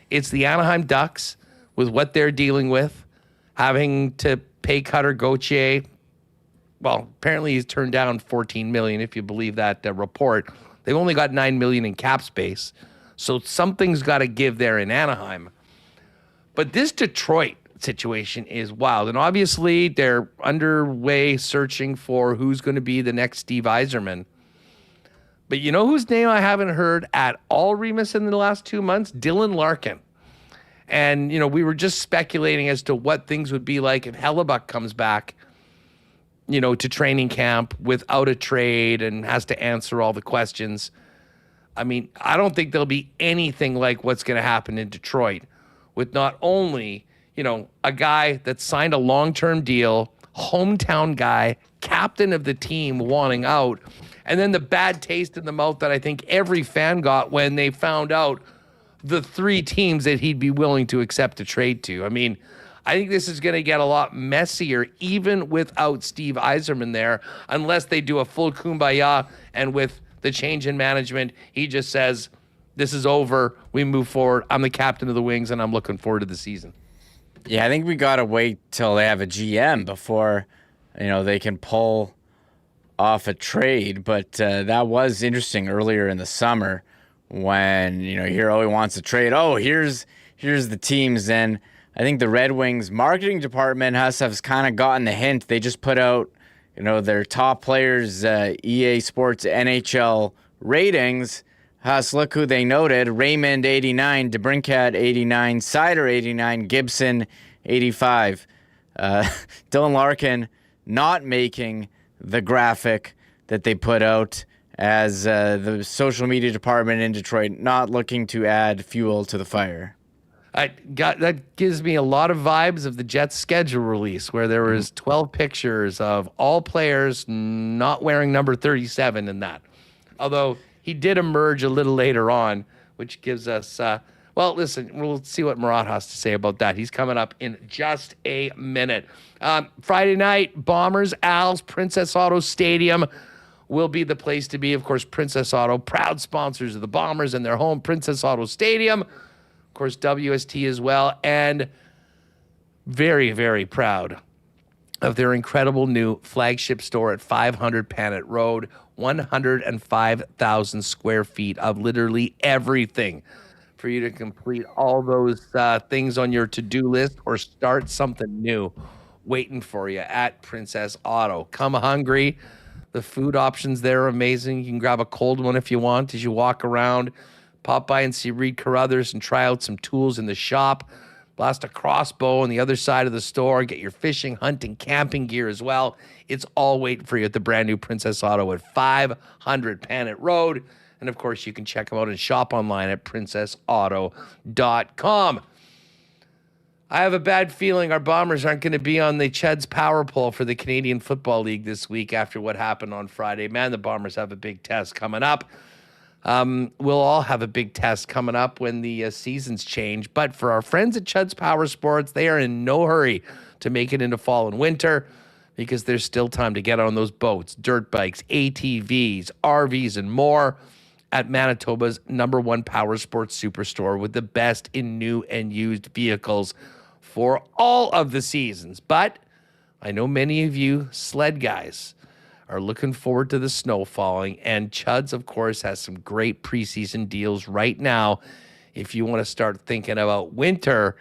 it's the Anaheim Ducks with what they're dealing with, having to pay Cutter Gauthier. Well, apparently he's turned down $14 million, if you believe that report. They've only got $9 million in cap space, so something's got to give there in Anaheim. But this Detroit situation is wild, and obviously they're underway searching for who's going to be the next Steve Yzerman. But you know whose name I haven't heard at all, Remis, in the last 2 months? Dylan Larkin. And, we were just speculating as to what things would be like if Hellebuck comes back, to training camp without a trade and has to answer all the questions. I mean, I don't think there'll be anything like what's going to happen in Detroit with not only, a guy that signed a long-term deal, hometown guy, captain of the team wanting out, and then the bad taste in the mouth that I think every fan got when they found out the three teams that he'd be willing to accept a trade to. I mean, I think this is going to get a lot messier, even without Steve Yzerman there, unless they do a full kumbaya, and with the change in management, he just says, this is over, we move forward, I'm the captain of the Wings, and I'm looking forward to the season. Yeah, I think we got to wait till they have a GM before, they can pull off a trade. But that was interesting earlier in the summer when, you hear, he wants a trade. Oh, here's the teams. And I think the Red Wings marketing department has kind of gotten the hint. They just put out, their top players, EA Sports NHL ratings. Huss, look who they noted. Raymond, 89. DeBrincat, 89. Sider, 89. Gibson, 85. Dylan Larkin not making the graphic that they put out, as the social media department in Detroit not looking to add fuel to the fire. That gives me a lot of vibes of the Jets schedule release, where there was 12 pictures of all players not wearing number 37 in that. Although he did emerge a little later on, which gives us, listen, we'll see what Murat has to say about that. He's coming up in just a minute. Friday night, Bombers, Als, Princess Auto Stadium will be the place to be. Of course, Princess Auto, proud sponsors of the Bombers and their home, Princess Auto Stadium. Of course, WST as well, and very, very proud of their incredible new flagship store at 500 Panet Road, 105,000 square feet of literally everything for you to complete all those things on your to-do list or start something new waiting for you at Princess Auto. Come hungry. The food options there are amazing. You can grab a cold one if you want as you walk around. Pop by and see Reed Carruthers and try out some tools in the shop. Blast a crossbow on the other side of the store. Get your fishing, hunting, camping gear as well. It's all waiting for you at the brand new Princess Auto at 500 Panet Road. And of course, you can check them out and shop online at princessauto.com. I have a bad feeling our Bombers aren't going to be on the Cheds power poll for the Canadian Football League this week after what happened on Friday. Man, the Bombers have a big test coming up. We'll all have a big test coming up when the seasons change. But for our friends at Chud's Power Sports, they are in no hurry to make it into fall and winter because there's still time to get on those boats, dirt bikes, ATVs, RVs, and more at Manitoba's #1 power sports superstore with the best in new and used vehicles for all of the seasons. But I know many of you sled guys are looking forward to the snow falling, and Chud's, of course, has some great preseason deals right now if you want to start thinking about winter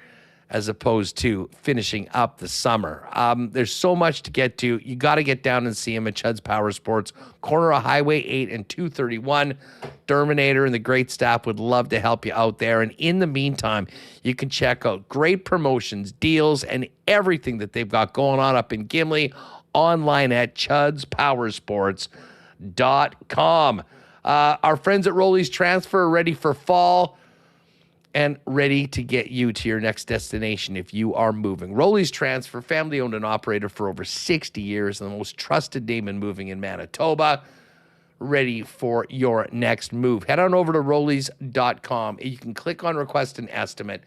as opposed to finishing up the summer. There's so much to get to. You got to get down and see him at Chud's Power Sports, corner of Highway 8 and 231. Terminator and the great staff would love to help you out there. And in the meantime, you can check out great promotions, deals, and everything that they've got going on up in Gimli online at chudspowersports.com. Our friends at Rolly's Transfer are ready for fall and ready to get you to your next destination if you are moving. Rolly's Transfer, family owned and operated for over 60 years, and the most trusted name in moving in Manitoba. Ready for your next move. Head on over to Rollies.com. You can click on request an estimate.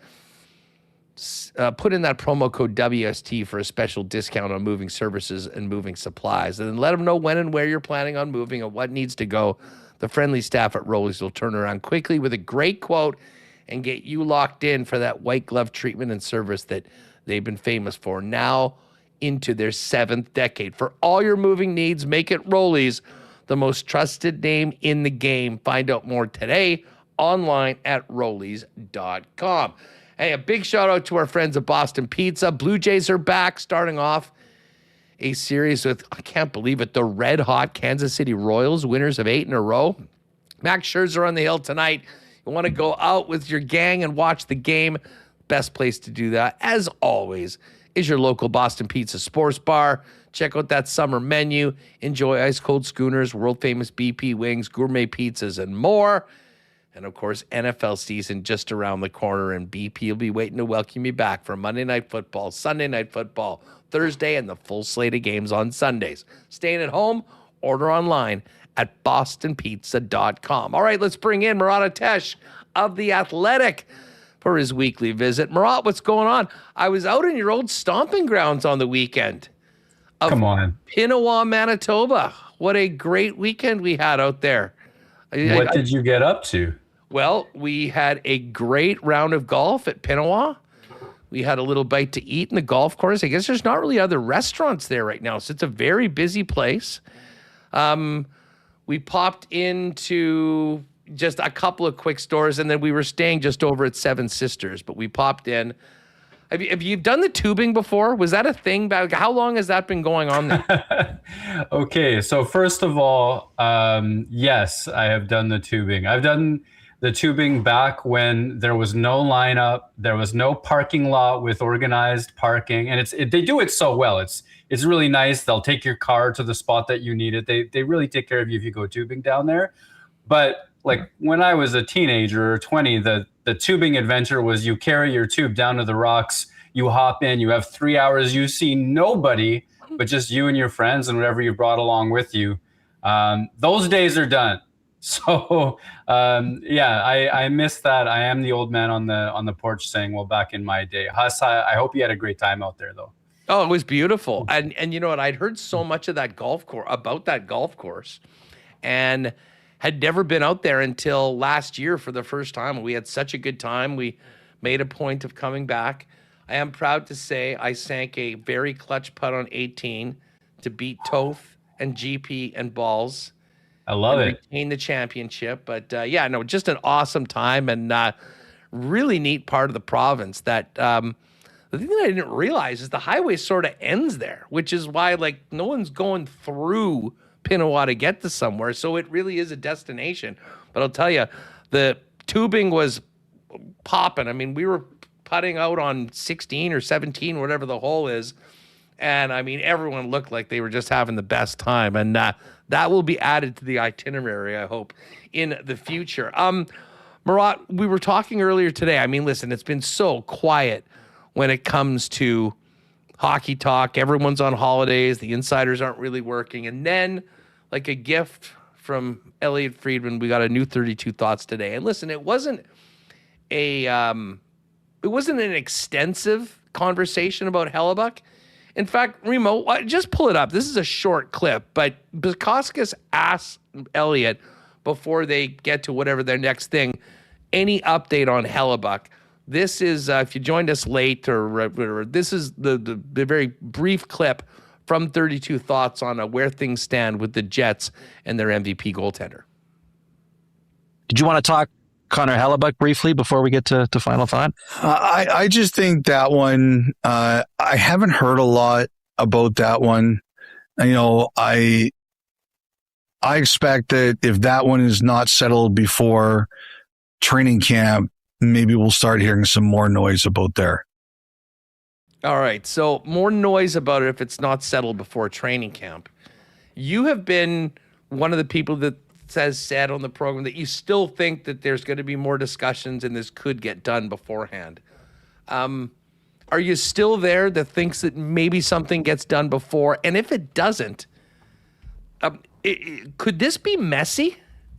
Put in that promo code WST for a special discount on moving services and moving supplies. And then let them know when and where you're planning on moving and what needs to go. The friendly staff at Rollies will turn around quickly with a great quote and get you locked in for that white glove treatment and service that they've been famous for, now into their 7th decade. For all your moving needs, make it Rollies, the most trusted name in the game. Find out more today online at Rollies.com. Hey, a big shout out to our friends at Boston Pizza. Blue Jays are back, starting off a series with, I can't believe it, the red-hot Kansas City Royals, winners of 8 in a row. Max Scherzer on the hill tonight. You want to go out with your gang and watch the game, best place to do that, as always, is your local Boston Pizza Sports Bar. Check out that summer menu. Enjoy ice-cold schooners, world-famous BP wings, gourmet pizzas, and more. And, of course, NFL season just around the corner, and BP will be waiting to welcome you back for Monday Night Football, Sunday Night Football, Thursday, and the full slate of games on Sundays. Staying at home? Order online at bostonpizza.com. All right, let's bring in Murat of The Athletic for his weekly visit. Murat, what's going on? I was out in your old stomping grounds on the weekend. Come on. Pinawa, Manitoba. What a great weekend we had out there. What did you get up to? Well, we had a great round of golf at Pinawa. We had a little bite to eat in the golf course. I guess there's not really other restaurants there right now, so it's a very busy place. We popped into just a couple of quick stores, and then we were staying just over at Seven Sisters, but we popped in. Have you done the tubing before? Was that a thing? How long has that been going on there? Okay, so first of all, yes, I have done the tubing. I've done the tubing back when there was no lineup, there was no parking lot with organized parking, and they do it so well. It's really nice. They'll take your car to the spot that you need it. They really take care of you if you go tubing down there. But like when I was a teenager or 20, the tubing adventure was you carry your tube down to the rocks, you hop in, you have 3 hours, you see nobody but just you and your friends and whatever you brought along with you. Those days are done. So I miss that. I am the old man on the porch saying, well, back in my day. Huss, I hope you had a great time out there though. Oh, it was beautiful. And you know what? I'd heard so much of that golf course and had never been out there until last year for the first time. We had such a good time. We made a point of coming back. I am proud to say I sank a very clutch putt on 18 to beat Toth and GP and Balls. I love it. Retain the championship. But just an awesome time and really neat part of the province that the thing that I didn't realize is the highway sort of ends there, which is why no one's going through Pinawa to get to somewhere. So it really is a destination. But I'll tell you, the tubing was popping. I mean, we were putting out on 16 or 17, whatever the hole is. And I mean, everyone looked like they were just having the best time. And that will be added to the itinerary, I hope, in the future. Murat, we were talking earlier today. I mean, listen, it's been so quiet when it comes to hockey talk. Everyone's on holidays. The insiders aren't really working. And then, like a gift from Elliot Friedman, we got a new 32 Thoughts today. And listen, it wasn't an extensive conversation about Hellebuyck. In fact, Remo, just pull it up. This is a short clip, but Bukauskas asked Elliot before they get to whatever their next thing, any update on Hellebuyck. This is, if you joined us late or whatever, this is the very brief clip from 32 Thoughts on where things stand with the Jets and their MVP goaltender. Did you want to talk Connor Hellebuck briefly before we get to final thought? I just think that one, I haven't heard a lot about that one. I expect that if that one is not settled before training camp, maybe we'll start hearing some more noise about there. All right. So more noise about it if it's not settled before training camp. You have been one of the people that said on the program that you still think that there's going to be more discussions and this could get done beforehand. Are you still there that thinks that maybe something gets done before? And if it doesn't, could this be messy?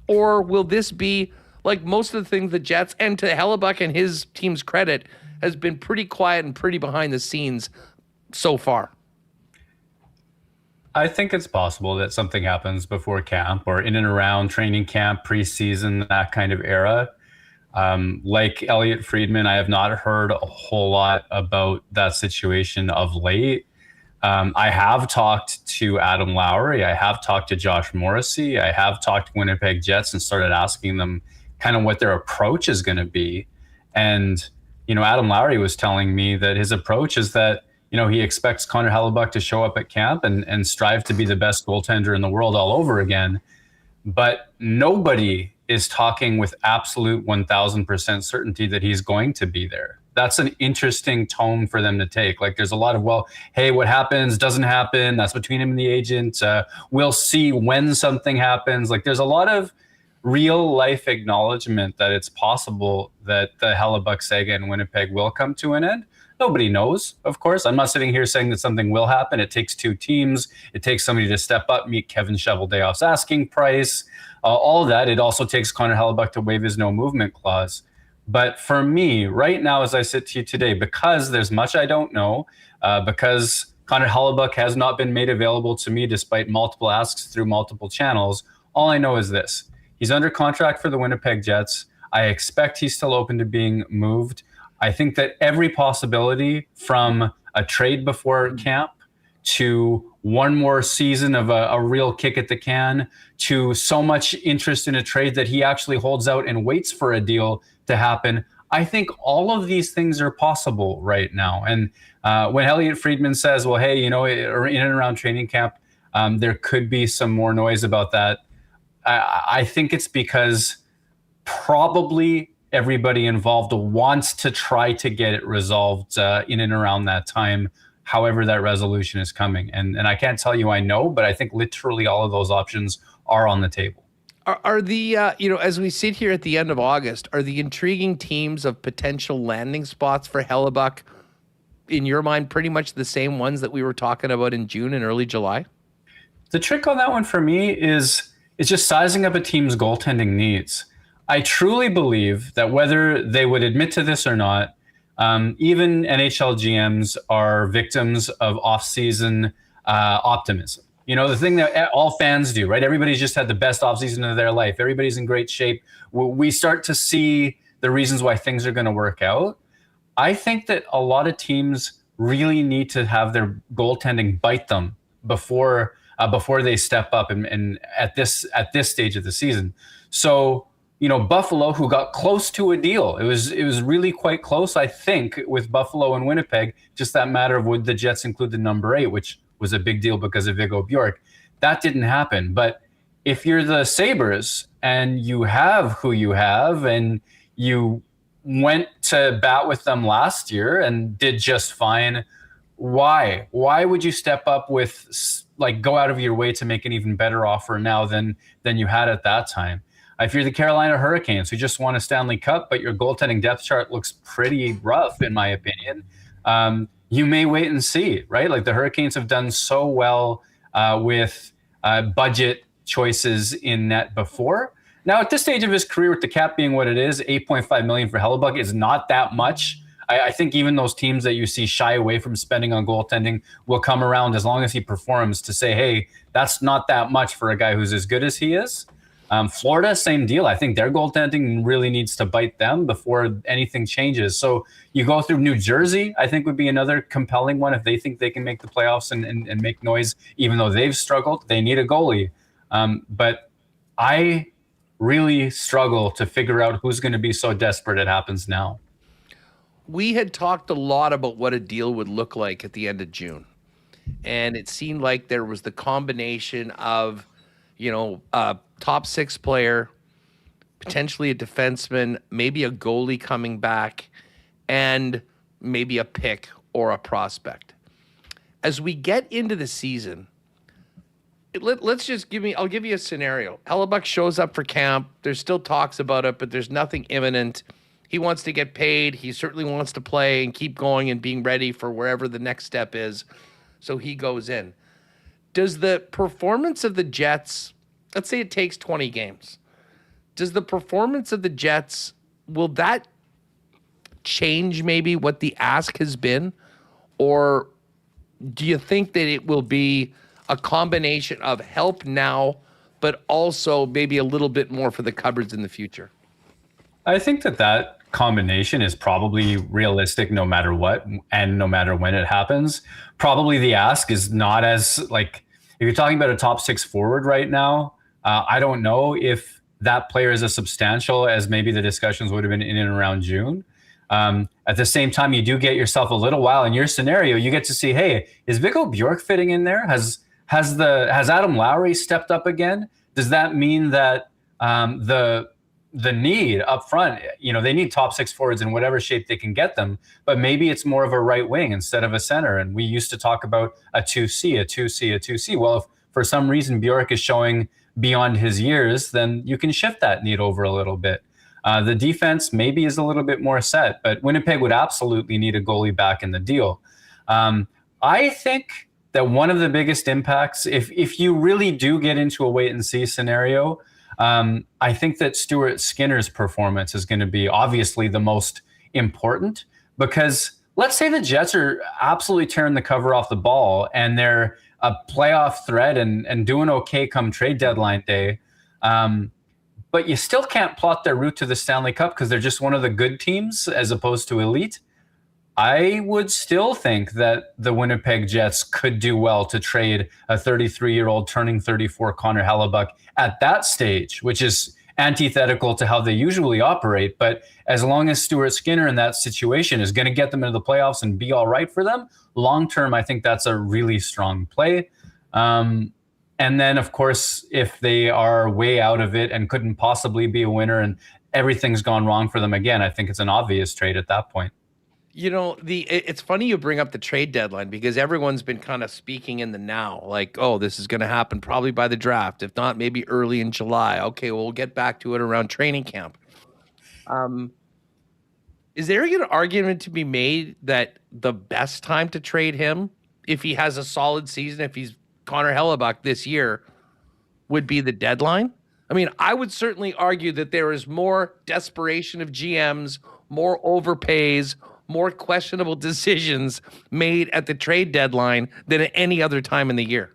Or will this be like most of the things the Jets, and to Hellebuck and his team's credit, has been pretty quiet and pretty behind the scenes so far? I think it's possible that something happens before camp or in and around training camp, preseason, that kind of era. Like Elliot Friedman, I have not heard a whole lot about that situation of late. I have talked to Adam Lowry. I have talked to Josh Morrissey. I have talked to Winnipeg Jets and started asking them kind of what their approach is going to be. And, Adam Lowry was telling me that his approach is that, he expects Connor Hellebuck to show up at camp and strive to be the best goaltender in the world all over again. But nobody is talking with absolute 1,000% certainty that he's going to be there. That's an interesting tone for them to take. Like there's a lot of, hey, what happens doesn't happen. That's between him and the agent. We'll see when something happens. Like there's a lot of real life acknowledgement that it's possible that the Hellebuck saga in Winnipeg will come to an end. Nobody knows, of course. I'm not sitting here saying that something will happen. It takes two teams. It takes somebody to step up, meet Kevin Cheveldayoff's asking price, all of that. It also takes Connor Hellebuck to waive his no movement clause. But for me, right now, as I sit to you today, because there's much I don't know, because Connor Hellebuck has not been made available to me despite multiple asks through multiple channels, all I know is this. He's under contract for the Winnipeg Jets. I expect he's still open to being moved. I think that every possibility from a trade before camp to one more season of a real kick at the can to so much interest in a trade that he actually holds out and waits for a deal to happen. I think all of these things are possible right now. And when Elliot Friedman says, well, hey, in and around training camp, there could be some more noise about that. I think it's because probably everybody involved wants to try to get it resolved in and around that time, however that resolution is coming. And I can't tell you I know, but I think literally all of those options are on the table. Are the, as we sit here at the end of August, are the intriguing teams of potential landing spots for Hellebuck, in your mind, pretty much the same ones that we were talking about in June and early July? The trick on that one for me is just sizing up a team's goaltending needs. I truly believe that whether they would admit to this or not, even NHL GMs are victims of off-season optimism. The thing that all fans do, right? Everybody's just had the best off-season of their life. Everybody's in great shape. We start to see the reasons why things are going to work out. I think that a lot of teams really need to have their goaltending bite them before they step up and at this stage of the season. So, Buffalo, who got close to a deal. It was really quite close, I think, with Buffalo and Winnipeg. Just that matter of would the Jets include the number 8, which was a big deal because of Viggo Bjork. That didn't happen. But if you're the Sabres and you have who you have and you went to bat with them last year and did just fine, why would you step up with, go out of your way to make an even better offer now than you had at that time? If you're the Carolina Hurricanes, who just won a Stanley Cup, but your goaltending depth chart looks pretty rough, in my opinion, you may wait and see, right? Like the Hurricanes have done so well with budget choices in net before. Now, at this stage of his career, with the cap being what it is, $8.5 million for Hellebuck is not that much. I think even those teams that you see shy away from spending on goaltending will come around as long as he performs to say, hey, that's not that much for a guy who's as good as he is. Florida, same deal. I think their goaltending really needs to bite them before anything changes. So you go through New Jersey, I think would be another compelling one if they think they can make the playoffs and make noise, even though they've struggled. They need a goalie. But I really struggle to figure out who's going to be so desperate it happens now. We had talked a lot about what a deal would look like at the end of June. And it seemed like there was the combination of, a top 6 player, potentially a defenseman, maybe a goalie coming back, and maybe a pick or a prospect. As we get into the season, I'll give you a scenario. Hellebuck shows up for camp. There's still talks about it, but there's nothing imminent. He wants to get paid. He certainly wants to play and keep going and being ready for wherever the next step is. So he goes in. Does the performance of the Jets, let's say it takes 20 games, does the performance of the Jets, will that change maybe what the ask has been? Or do you think that it will be a combination of help now, but also maybe a little bit more for the cupboards in the future? I think that combination is probably realistic no matter what and no matter when it happens. Probably the ask is not as, if you're talking about a top 6 forward right now, I don't know if that player is as substantial as maybe the discussions would have been in and around June. At the same time, you do get yourself a little while in your scenario. You get to see, hey, is Viggo Bjork fitting in there? Has Adam Lowry stepped up again? Does that mean that the need up front, they need top 6 forwards in whatever shape they can get them, but maybe it's more of a right wing instead of a center. And we used to talk about a 2C. Well, if for some reason Bjork is showing beyond his years, then you can shift that need over a little bit. The defense maybe is a little bit more set, but Winnipeg would absolutely need a goalie back in the deal. I think that one of the biggest impacts, if you really do get into a wait and see scenario, I think that Stuart Skinner's performance is going to be obviously the most important, because let's say the Jets are absolutely tearing the cover off the ball and they're a playoff threat and doing okay come trade deadline day. But you still can't plot their route to the Stanley Cup because they're just one of the good teams as opposed to elite. I would still think that the Winnipeg Jets could do well to trade a 33-year-old turning 34 Connor Hellebuck at that stage, which is antithetical to how they usually operate. But as long as Stuart Skinner in that situation is going to get them into the playoffs and be all right for them, long-term, I think that's a really strong play. And then, of course, if they are way out of it and couldn't possibly be a winner and everything's gone wrong for them again, I think it's an obvious trade at that point. It's funny you bring up the trade deadline, because everyone's been kind of speaking in the now, like, oh, this is going to happen probably by the draft, if not maybe early in July. Okay, well, we'll get back to it around training camp. Is there an argument to be made that the best time to trade him, if he has a solid season, if he's Connor Hellebuck this year, would be the deadline? I mean, I would certainly argue that there is more desperation of GMs, more overpays, more questionable decisions made at the trade deadline than at any other time in the year.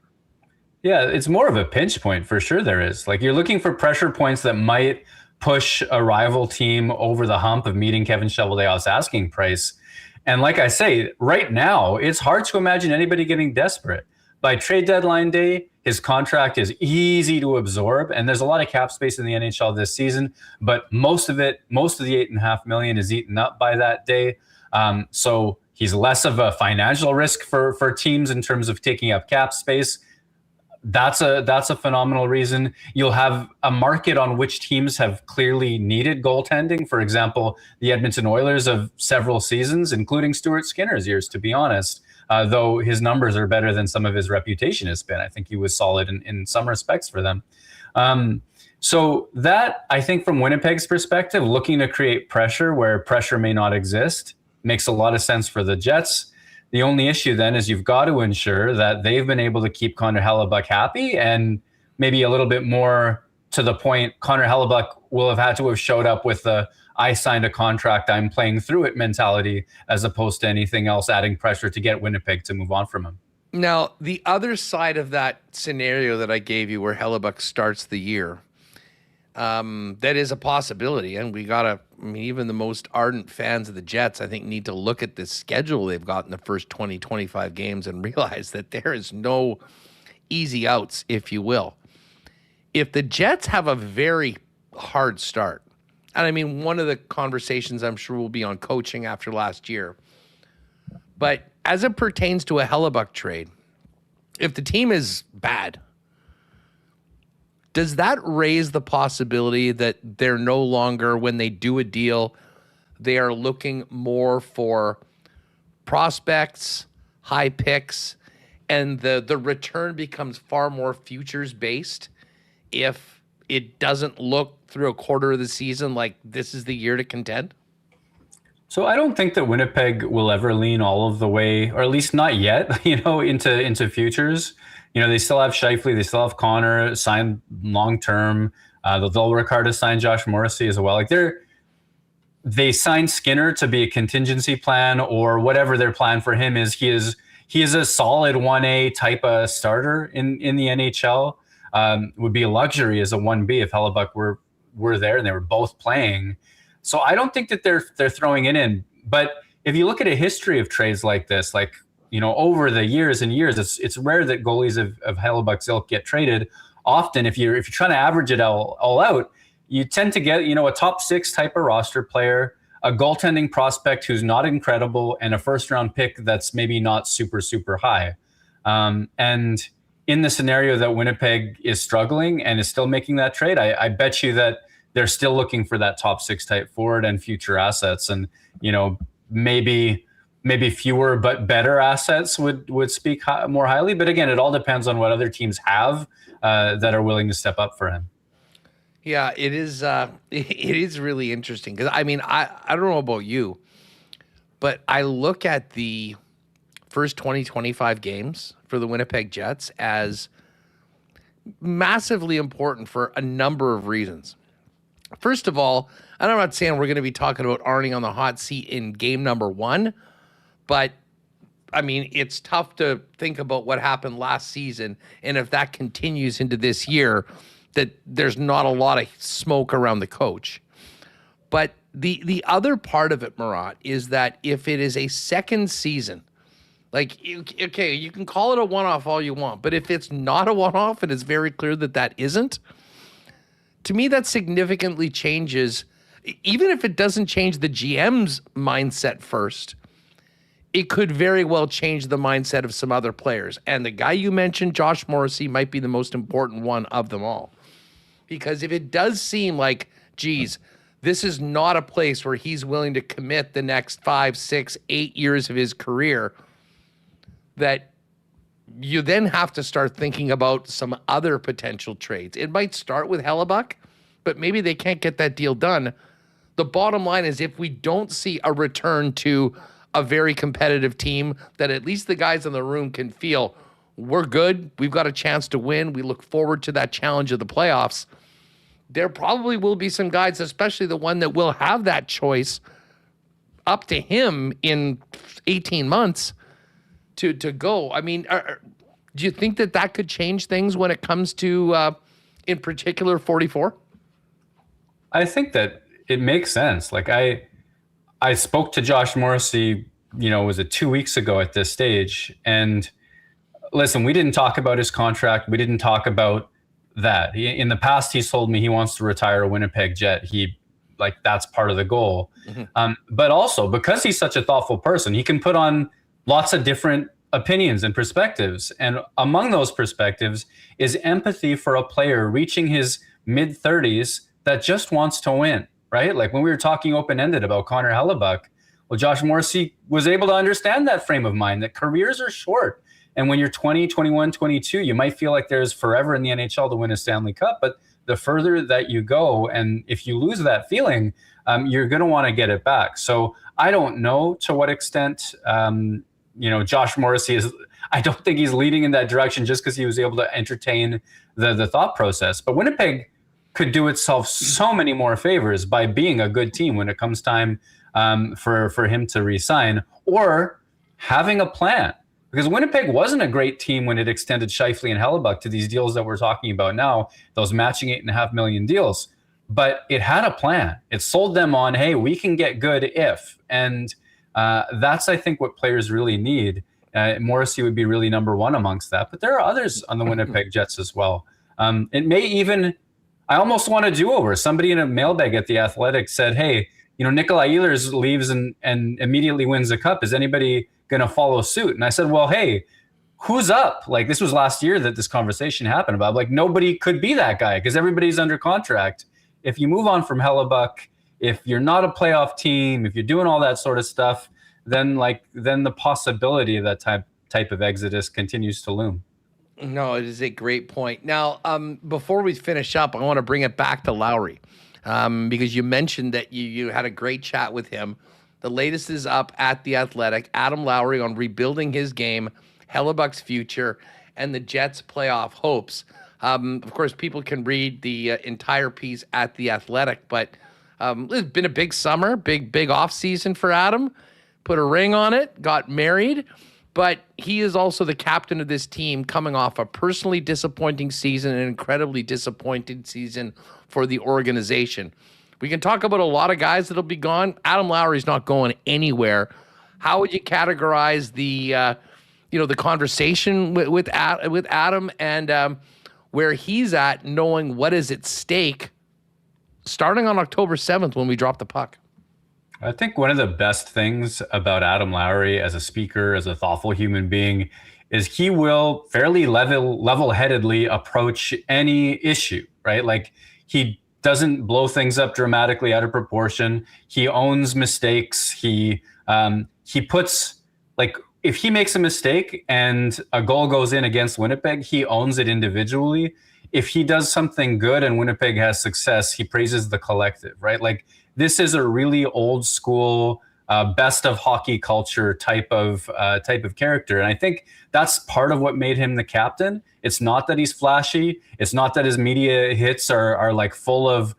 Yeah, it's more of a pinch point for sure. There is, you're looking for pressure points that might push a rival team over the hump of meeting Kevin Cheveldayoff's asking price. And like I say, right now, it's hard to imagine anybody getting desperate. By trade deadline day, his contract is easy to absorb, and there's a lot of cap space in the NHL this season, but most of the $8.5 million is eaten up by that day. So he's less of a financial risk for teams in terms of taking up cap space. That's a phenomenal reason. You'll have a market on which teams have clearly needed goaltending. For example, the Edmonton Oilers of several seasons, including Stuart Skinner's years, to be honest, though his numbers are better than some of his reputation has been. I think he was solid in some respects for them. So that, I think from Winnipeg's perspective, looking to create pressure where pressure may not exist, makes a lot of sense for the Jets. The only issue then is you've got to ensure that they've been able to keep Connor Hellebuck happy, and maybe a little bit more to the point, Connor Hellebuck will have had to have showed up with the I signed a contract, I'm playing through it mentality, as opposed to anything else adding pressure to get Winnipeg to move on from him. Now, the other side of that scenario that I gave you where Hellebuck starts the year, that is a possibility. And even the most ardent fans of the Jets, I think, need to look at the schedule they've got in the first 20, 25 games and realize that there is no easy outs, if you will. If the Jets have a very hard start. And I mean, one of the conversations I'm sure will be on coaching after last year. But as it pertains to a Hellebuyck trade, if the team is bad, does that raise the possibility that they're no longer, when they do a deal, they are looking more for prospects, high picks, and the return becomes far more futures based if it doesn't look through a quarter of the season like this is the year to contend? So I don't think that Winnipeg will ever lean all of the way, or at least not yet, into futures. They still have Scheifele, they still have Connor signed long term. They'll work hard to sign Josh Morrissey as well. They signed Skinner to be a contingency plan, or whatever their plan for him is. He is a solid 1A type of starter in the NHL. Would be a luxury as a 1B if Hellebuyck were there and they were both playing. So I don't think that they're throwing it in. But if you look at a history of trades like this, over the years and years, it's rare that goalies of Hellebuyck's ilk get traded. Often, if you're trying to average it all out, you tend to get a top 6 type of roster player, a goaltending prospect who's not incredible, and a first round pick that's maybe not super, super high. And in the scenario that Winnipeg is struggling and is still making that trade, I bet you that they're still looking for that top 6 type forward and future assets. And, maybe fewer but better assets would speak more highly. But again, it all depends on what other teams have that are willing to step up for him. Yeah, it is. It is really interesting because I don't know about you, but I look at the first 25 games for the Winnipeg Jets as massively important for a number of reasons. First of all, and I'm not saying we're going to be talking about Arnie on the hot seat in game number 1, but it's tough to think about what happened last season, and if that continues into this year, that there's not a lot of smoke around the coach. But the other part of it, Murat, is that if it is a second season, you can call it a one-off all you want, but if it's not a one-off and it's very clear that isn't, to me that significantly changes, even if it doesn't change the GM's mindset first, it could very well change the mindset of some other players. And the guy you mentioned, Josh Morrissey, might be the most important one of them all. Because if it does seem like, geez, this is not a place where he's willing to commit the next 5, 6, 8 years of his career, that you then have to start thinking about some other potential trades. It might start with Hellebuyck, but maybe they can't get that deal done. The bottom line is if we don't see a return to a very competitive team that at least the guys in the room can feel we're good, we've got a chance to win, we look forward to that challenge of the playoffs, there probably will be some guys, especially the one that will have that choice up to him in 18 months to go. Do you think that could change things when it comes to, in particular, 44? I think that it makes sense. I spoke to Josh Morrissey, was it 2 weeks ago at this stage? And listen, we didn't talk about his contract. We didn't talk about that. In the past, he's told me he wants to retire a Winnipeg Jet. That's part of the goal. Mm-hmm. But also, because he's such a thoughtful person, he can put on lots of different opinions and perspectives. And among those perspectives is empathy for a player reaching his mid-30s that just wants to win, right? Like when we were talking open-ended about Connor Hellebuyck, well, Josh Morrissey was able to understand that frame of mind, that careers are short. And when you're 20, 21, 22, you might feel like there's forever in the NHL to win a Stanley Cup. But the further that you go, and if you lose that feeling, you're going to want to get it back. So I don't know to what extent, Josh Morrissey I don't think he's leading in that direction just because he was able to entertain the thought process. But Winnipeg could do itself so many more favors by being a good team when it comes time for him to re-sign, or having a plan. Because Winnipeg wasn't a great team when it extended Scheifele and Hellebuyck to these deals that we're talking about now, those matching $8.5 million deals. But it had a plan. It sold them on, hey, we can get good if. And that's, I think, what players really need. Morrissey would be really number one amongst that. But there are others on the Winnipeg Jets as well. It may even I almost want a do-over. Somebody in a mailbag at The Athletic said, hey, Nikolai Ehlers leaves and immediately wins the cup. Is anybody going to follow suit? And I said, well, hey, who's up? Like, this was last year that this conversation happened about. Like, nobody could be that guy because everybody's under contract. If you move on from Hellebuck, if you're not a playoff team, if you're doing all that sort of stuff, then the possibility of that type of exodus continues to loom. No, it is a great point. Now, before we finish up, I want to bring it back to Lowry because you mentioned that you had a great chat with him. The latest is up at The Athletic. Adam Lowry on rebuilding his game, Hellebuck's future, and the Jets' playoff hopes. Of course, people can read the entire piece at The Athletic, but it's been a big summer, big off-season for Adam. Put a ring on it, got married, but he is also the captain of this team coming off a personally disappointing season, an incredibly disappointing season for the organization. We can talk about a lot of guys that'll be gone. Adam Lowry's not going anywhere. How would you categorize the the conversation with Adam and where he's at, knowing what is at stake starting on October 7th when we drop the puck? I think one of the best things about Adam Lowry as a speaker, as a thoughtful human being, is he will fairly level-headedly approach any issue, right? Like, he doesn't blow things up dramatically out of proportion. He owns mistakes. He puts, like, if he makes a mistake and a goal goes in against Winnipeg, he owns it individually. If he does something good and Winnipeg has success, he praises the collective, right? Like, this is a really old school, best of hockey culture type of character. And I think that's part of what made him the captain. It's not that he's flashy. It's not that his media hits are like full of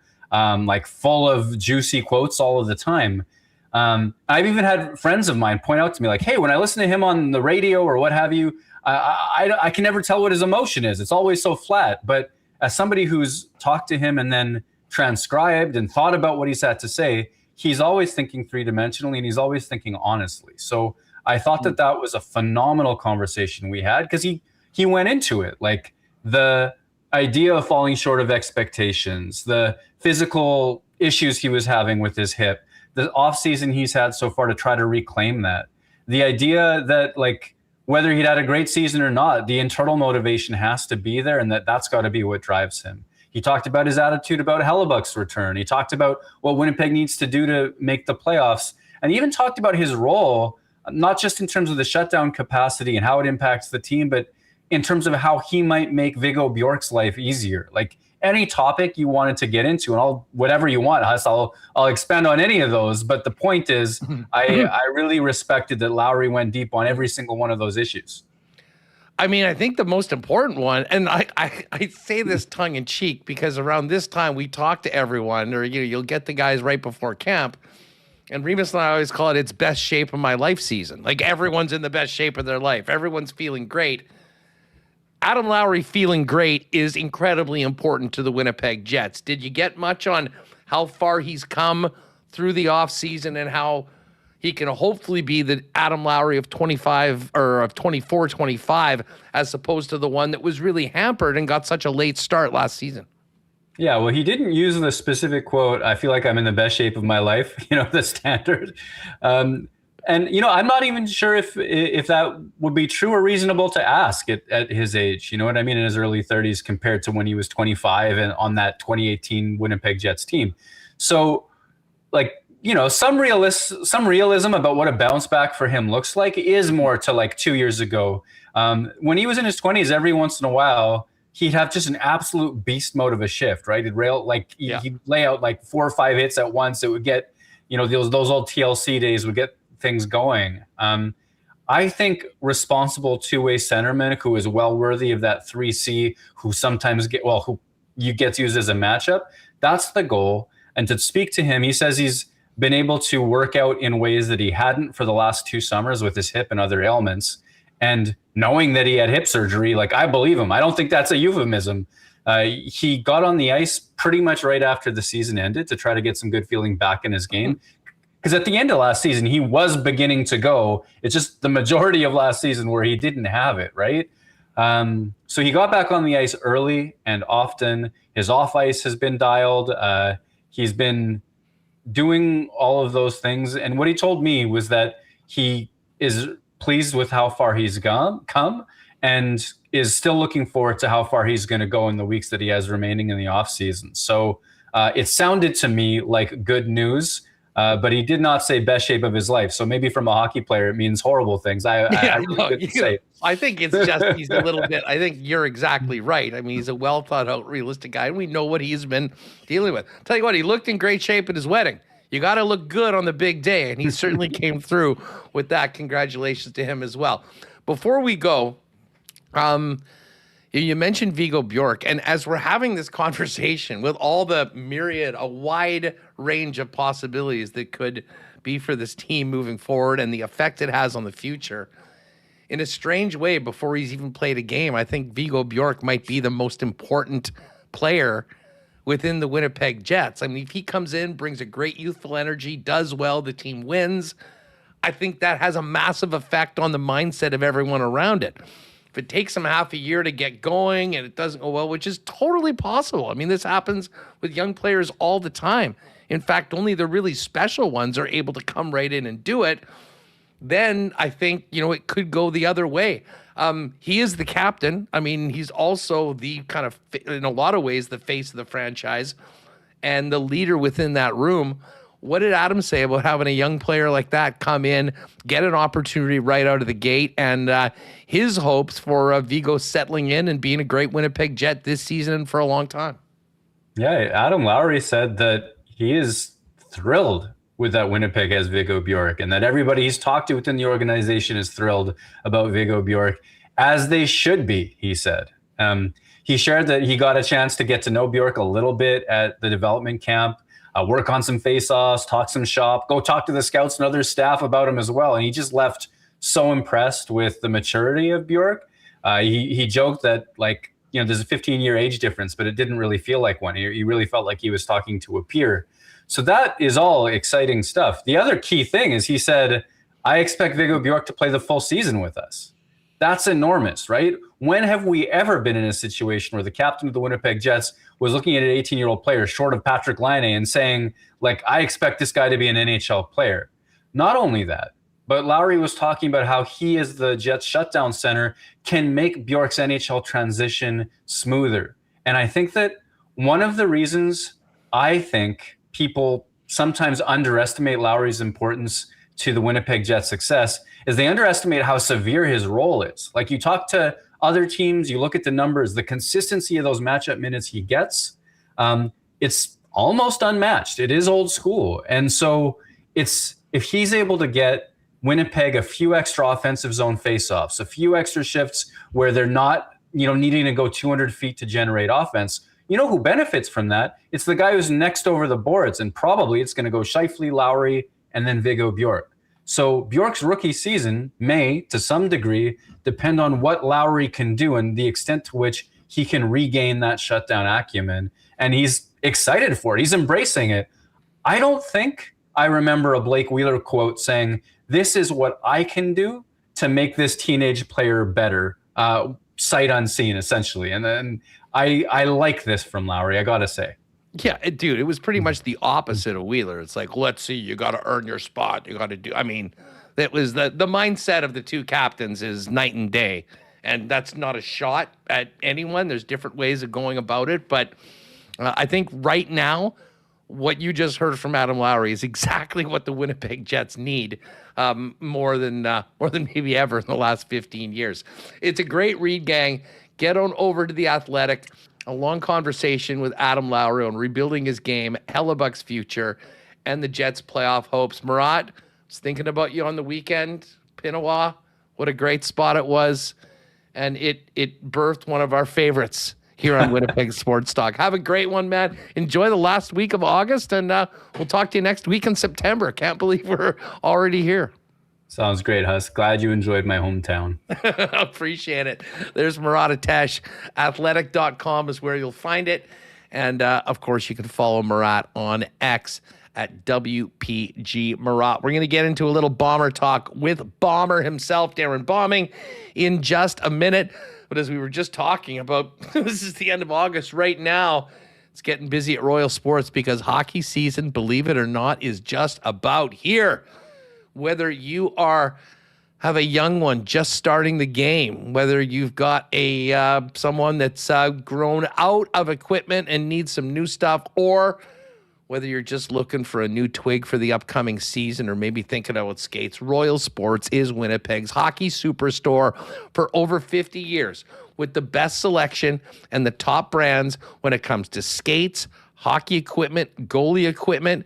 juicy quotes all of the time. I've even had friends of mine point out to me, like, hey, when I listen to him on the radio or what have you, I can never tell what his emotion is. It's always so flat. But as somebody who's talked to him and then transcribed and thought about what he's had to say, he's always thinking three-dimensionally and he's always thinking honestly. So I thought that was a phenomenal conversation we had because he went into it. Like, the idea of falling short of expectations, the physical issues he was having with his hip, the off-season he's had so far to try to reclaim that, the idea that, like, whether he'd had a great season or not, the internal motivation has to be there and that's got to be what drives him. He talked about his attitude about Hellebuck's return. He talked about what Winnipeg needs to do to make the playoffs. And he even talked about his role, not just in terms of the shutdown capacity and how it impacts the team, but in terms of how he might make Viggo Bjork's life easier. Like, any topic you wanted to get into, and whatever you want, I'll expand on any of those. But the point is, I really respected that Lowry went deep on every single one of those issues. I mean, I think the most important one, and I say this tongue in cheek because around this time we talk to everyone, or you'll get the guys right before camp, and Remis and I always call it its best shape of my life season. Like, everyone's in the best shape of their life. Everyone's feeling great. Adam Lowry feeling great is incredibly important to the Winnipeg Jets. Did you get much on how far he's come through the offseason and how he can hopefully be the Adam Lowry of 25 or of 24, 25, as opposed to the one that was really hampered and got such a late start last season? Yeah, well, he didn't use the specific quote, I feel like I'm in the best shape of my life, the standard. And, I'm not even sure if that would be true or reasonable to ask at his age, you know what I mean, in his early 30s compared to when he was 25 and on that 2018 Winnipeg Jets team. So, like, some realism about what a bounce back for him looks like is more to like 2 years ago. When he was in his 20s, every once in a while, he'd have just an absolute beast mode of a shift, right? He'd lay out like 4 or 5 hits at once. It would get, those old TLC days would get things going. I think responsible two-way centerman who is well worthy of that 3C, who sometimes gets used as a matchup, that's the goal. And to speak to him, he says he's been able to work out in ways that he hadn't for the last 2 summers with his hip and other ailments. And knowing that he had hip surgery, like, I believe him. I don't think that's a euphemism. He got on the ice pretty much right after the season ended to try to get some good feeling back in his game. Because at the end of last season, he was beginning to go. It's just the majority of last season where he didn't have it, right? So he got back on the ice early and often. His off ice has been dialed. He's been doing all of those things. And what he told me was that he is pleased with how far he's come and is still looking forward to how far he's going to go in the weeks that he has remaining in the off season. So it sounded to me like good news. But he did not say best shape of his life. So maybe from a hockey player, it means horrible things. I really say. I think it's just he's a little bit. I think you're exactly right. I mean, he's a well thought out, realistic guy, and we know what he's been dealing with. Tell you what, he looked in great shape at his wedding. You got to look good on the big day, and he certainly came through with that. Congratulations to him as well. Before we go, you mentioned Viggo Bjork, and as we're having this conversation with all the a wide range of possibilities that could be for this team moving forward and the effect it has on the future, in a strange way, before he's even played a game, I think Viggo Bjork might be the most important player within the Winnipeg Jets. I mean, if he comes in, brings a great youthful energy, does well, the team wins, I think that has a massive effect on the mindset of everyone around it. If it takes them half a year to get going and it doesn't go well, which is totally possible. I mean, this happens with young players all the time. In fact, only the really special ones are able to come right in and do it. Then I think, it could go the other way. He is the captain. I mean, he's also the kind of, in a lot of ways, the face of the franchise and the leader within that room. What did Adam say about having a young player like that come in, get an opportunity right out of the gate, and his hopes for Viggo settling in and being a great Winnipeg Jet this season and for a long time? Yeah, Adam Lowry said that he is thrilled with that Winnipeg has Viggo Bjork, and that everybody he's talked to within the organization is thrilled about Viggo Bjork, as they should be, he said. He shared that he got a chance to get to know Bjork a little bit at the development camp, work on some face-offs, talk some shop, go talk to the scouts and other staff about him as well. And he just left so impressed with the maturity of Bjork. He joked that, there's a 15-year age difference, but it didn't really feel like one. He really felt like he was talking to a peer. So that is all exciting stuff. The other key thing is he said, I expect Viggo Bjork to play the full season with us. That's enormous, right? When have we ever been in a situation where the captain of the Winnipeg Jets was looking at an 18-year-old player short of Patrick Laine and saying, I expect this guy to be an NHL player? Not only that, but Lowry was talking about how he, as the Jets shutdown center, can make Bjork's NHL transition smoother. And I think that one of the reasons I think people sometimes underestimate Lowry's importance to the Winnipeg Jets' success is they underestimate how severe his role is. Like, you talk to other teams, you look at the numbers, the consistency of those matchup minutes he gets, it's almost unmatched. It is old school. And so if he's able to get Winnipeg a few extra offensive zone faceoffs, a few extra shifts where they're not, needing to go 200 feet to generate offense, who benefits from that? It's the guy who's next over the boards, and probably it's going to go Scheifele, Lowry, and then Viggo Bjork. So Bjork's rookie season may, to some degree, depend on what Lowry can do and the extent to which he can regain that shutdown acumen. And he's excited for it. He's embracing it. I don't think I remember a Blake Wheeler quote saying, this is what I can do to make this teenage player better, sight unseen, essentially. And then I like this from Lowry, I got to say. Yeah, dude, it was pretty much the opposite of Wheeler. It's like, let's see, you got to earn your spot. You got to do, that was the mindset of the two captains is night and day. And that's not a shot at anyone. There's different ways of going about it. But I think right now, what you just heard from Adam Lowry is exactly what the Winnipeg Jets need more than maybe ever in the last 15 years. It's a great read, gang. Get on over to The Athletic. A long conversation with Adam Lowry on rebuilding his game, Hellebuck's future, and the Jets' playoff hopes. Murat, I was thinking about you on the weekend. Pinawa, what a great spot it was. And it birthed one of our favorites here on Winnipeg Sports Talk. Have a great one, man. Enjoy the last week of August, and we'll talk to you next week in September. Can't believe we're already here. Sounds great, Huss. Glad you enjoyed my hometown. Appreciate it. There's Murat Atesh. Athletic.com is where you'll find it. And, of course, you can follow Murat on X at WPG Murat. We're going to get into a little Bomber talk with Bomber himself, Darrin Bauming, in just a minute. But as we were just talking about, this is the end of August right now. It's getting busy at Royal Sports because hockey season, believe it or not, is just about here. Whether you have a young one just starting the game, whether you've got a someone that's grown out of equipment and needs some new stuff, or whether you're just looking for a new twig for the upcoming season or maybe thinking about skates, Royal Sports is Winnipeg's hockey superstore for over 50 years with the best selection and the top brands when it comes to skates, hockey equipment, goalie equipment,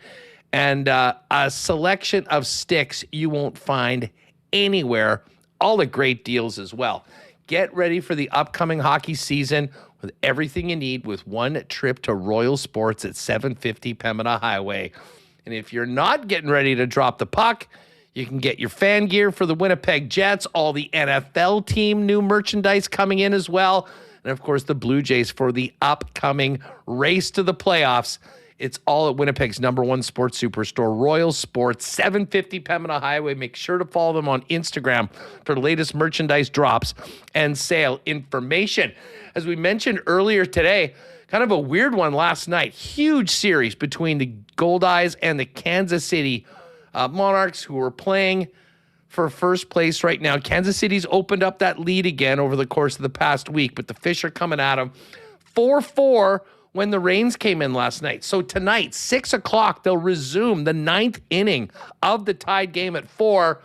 and a selection of sticks you won't find anywhere. All the great deals as well. Get ready for the upcoming hockey season with everything you need with one trip to Royal Sports at 750 Pembina Highway. And if you're not getting ready to drop the puck, you can get your fan gear for the Winnipeg Jets, all the NFL team new merchandise coming in as well, and of course the Blue Jays for the upcoming race to the playoffs. It's all at Winnipeg's #1 sports superstore, Royal Sports, 750 Pembina Highway. Make sure to follow them on Instagram for the latest merchandise drops and sale information. As we mentioned earlier today, kind of a weird one last night. Huge series between the Goldeyes and the Kansas City Monarchs, who are playing for first place right now. Kansas City's opened up that lead again over the course of the past week, but the Fish are coming at them 4-4 when the rains came in last night. So tonight, 6 o'clock, they'll resume the 9th inning of the tied game at 4,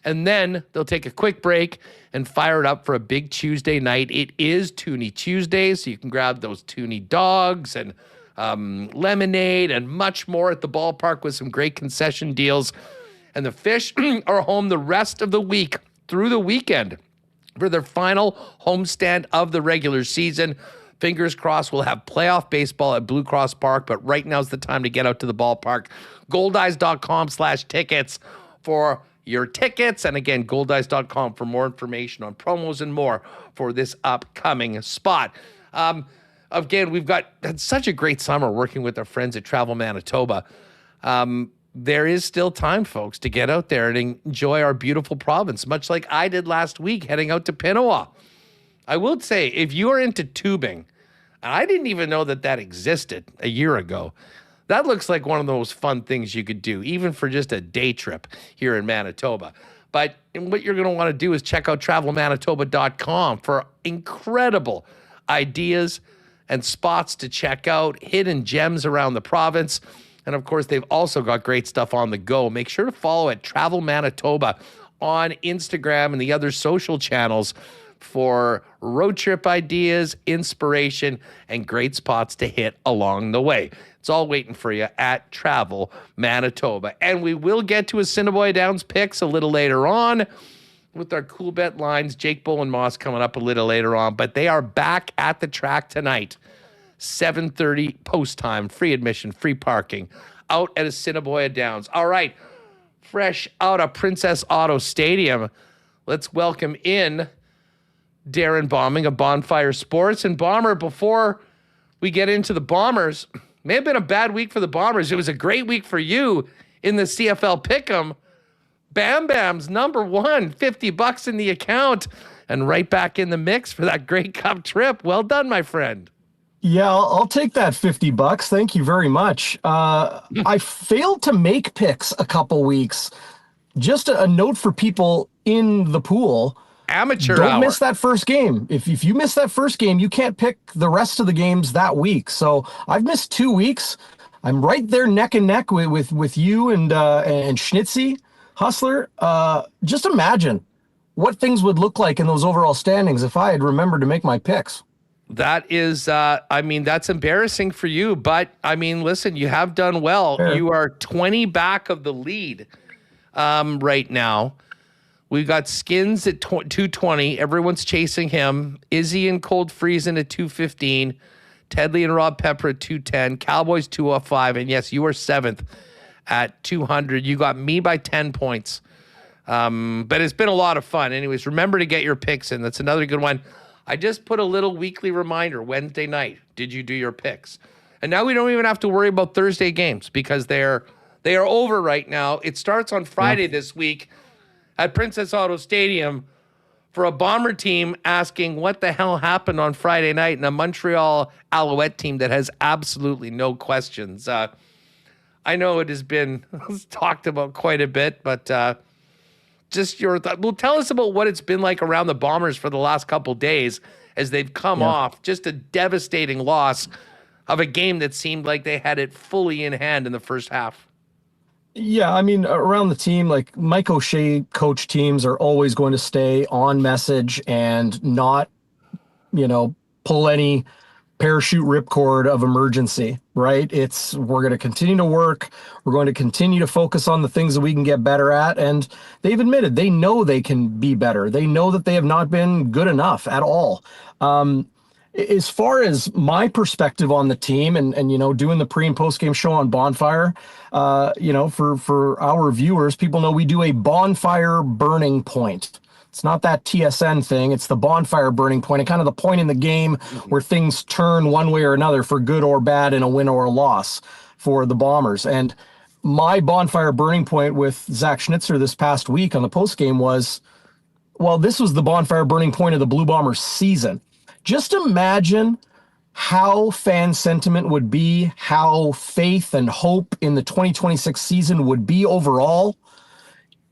and then they'll take a quick break and fire it up for a big Tuesday night. It is Toonie Tuesday, so you can grab those Toonie dogs and lemonade and much more at the ballpark with some great concession deals. And the Fish are home the rest of the week through the weekend for their final homestand of the regular season. Fingers crossed we'll have playoff baseball at Blue Cross Park, but right now's the time to get out to the ballpark. Goldeyes.com/tickets for your tickets. And again, goldeyes.com for more information on promos and more for this upcoming spot. Again, we've had such a great summer working with our friends at Travel Manitoba. There is still time, folks, to get out there and enjoy our beautiful province, much like I did last week heading out to Pinawa. I will say, if you are into tubing, and I didn't even know that existed a year ago, that looks like one of those fun things you could do, even for just a day trip here in Manitoba. But what you're going to want to do is check out travelmanitoba.com for incredible ideas and spots to check out, hidden gems around the province. And of course, they've also got great stuff on the go. Make sure to follow at Travel Manitoba on Instagram and the other social channels for road trip ideas, inspiration, and great spots to hit along the way. It's all waiting for you at Travel Manitoba. And we will get to Assiniboia Downs picks a little later on with our cool bet lines. Jake Bowen-Moss coming up a little later on, but they are back at the track tonight. 7:30 post time, free admission, free parking out at Assiniboia Downs. All right, fresh out of Princess Auto Stadium, let's welcome in Darrin Bauming of Bonfire Sports. And Bomber, before we get into the Bombers, may have been a bad week for the Bombers. It was a great week for you in the CFL Pick'em. Bam Bam's #1, $50 in the account, and right back in the mix for that Grey Cup trip. Well done, my friend. Yeah, I'll take that $50. Thank you very much. I failed to make picks a couple weeks. Just a note for people in the pool. Amateur Don't hour. miss that first game. If you miss that first game, you can't pick the rest of the games that week. So I've missed 2 weeks. I'm right there neck and neck with you and Schnitzy, Hustler. Just imagine what things would look like in those overall standings if I had remembered to make my picks. That is, that's embarrassing for you. But, listen, you have done well. Sure. You are 20 back of the lead right now. We've got Skins at 220. Everyone's chasing him. Izzy and Cold Freezing at 215. Tedley and Rob Pepper at 210. Cowboys 205. And yes, you are 7th at 200. You got me by 10 points. But it's been a lot of fun. Anyways, remember to get your picks in. That's another good one. I just put a little weekly reminder Wednesday night. Did you do your picks? And now we don't even have to worry about Thursday games because they are over right now. It starts on Friday this week at Princess Auto Stadium for a Bomber team asking what the hell happened on Friday night and a Montreal Alouette team that has absolutely no questions. I know it has been talked about quite a bit, but just your thought. Well, tell us about what it's been like around the Bombers for the last couple days as they've come off just a devastating loss of a game that seemed like they had it fully in hand in the first half. Yeah, I mean, around the team, like Mike O'Shea coach teams are always going to stay on message and not, pull any parachute ripcord of emergency, right? We're going to continue to work. We're going to continue to focus on the things that we can get better at. And they've admitted they know they can be better. They know that they have not been good enough at all. As far as my perspective on the team and doing the pre and post game show on Bonfire, for our viewers, people know we do a bonfire burning point. It's not that TSN thing. It's the bonfire burning point, and kind of the point in the game where things turn one way or another for good or bad in a win or a loss for the Bombers. And my bonfire burning point with Zach Schnitzer this past week on the post game was, well, this was the bonfire burning point of the Blue Bombers season. Just imagine how fan sentiment would be, how faith and hope in the 2026 season would be overall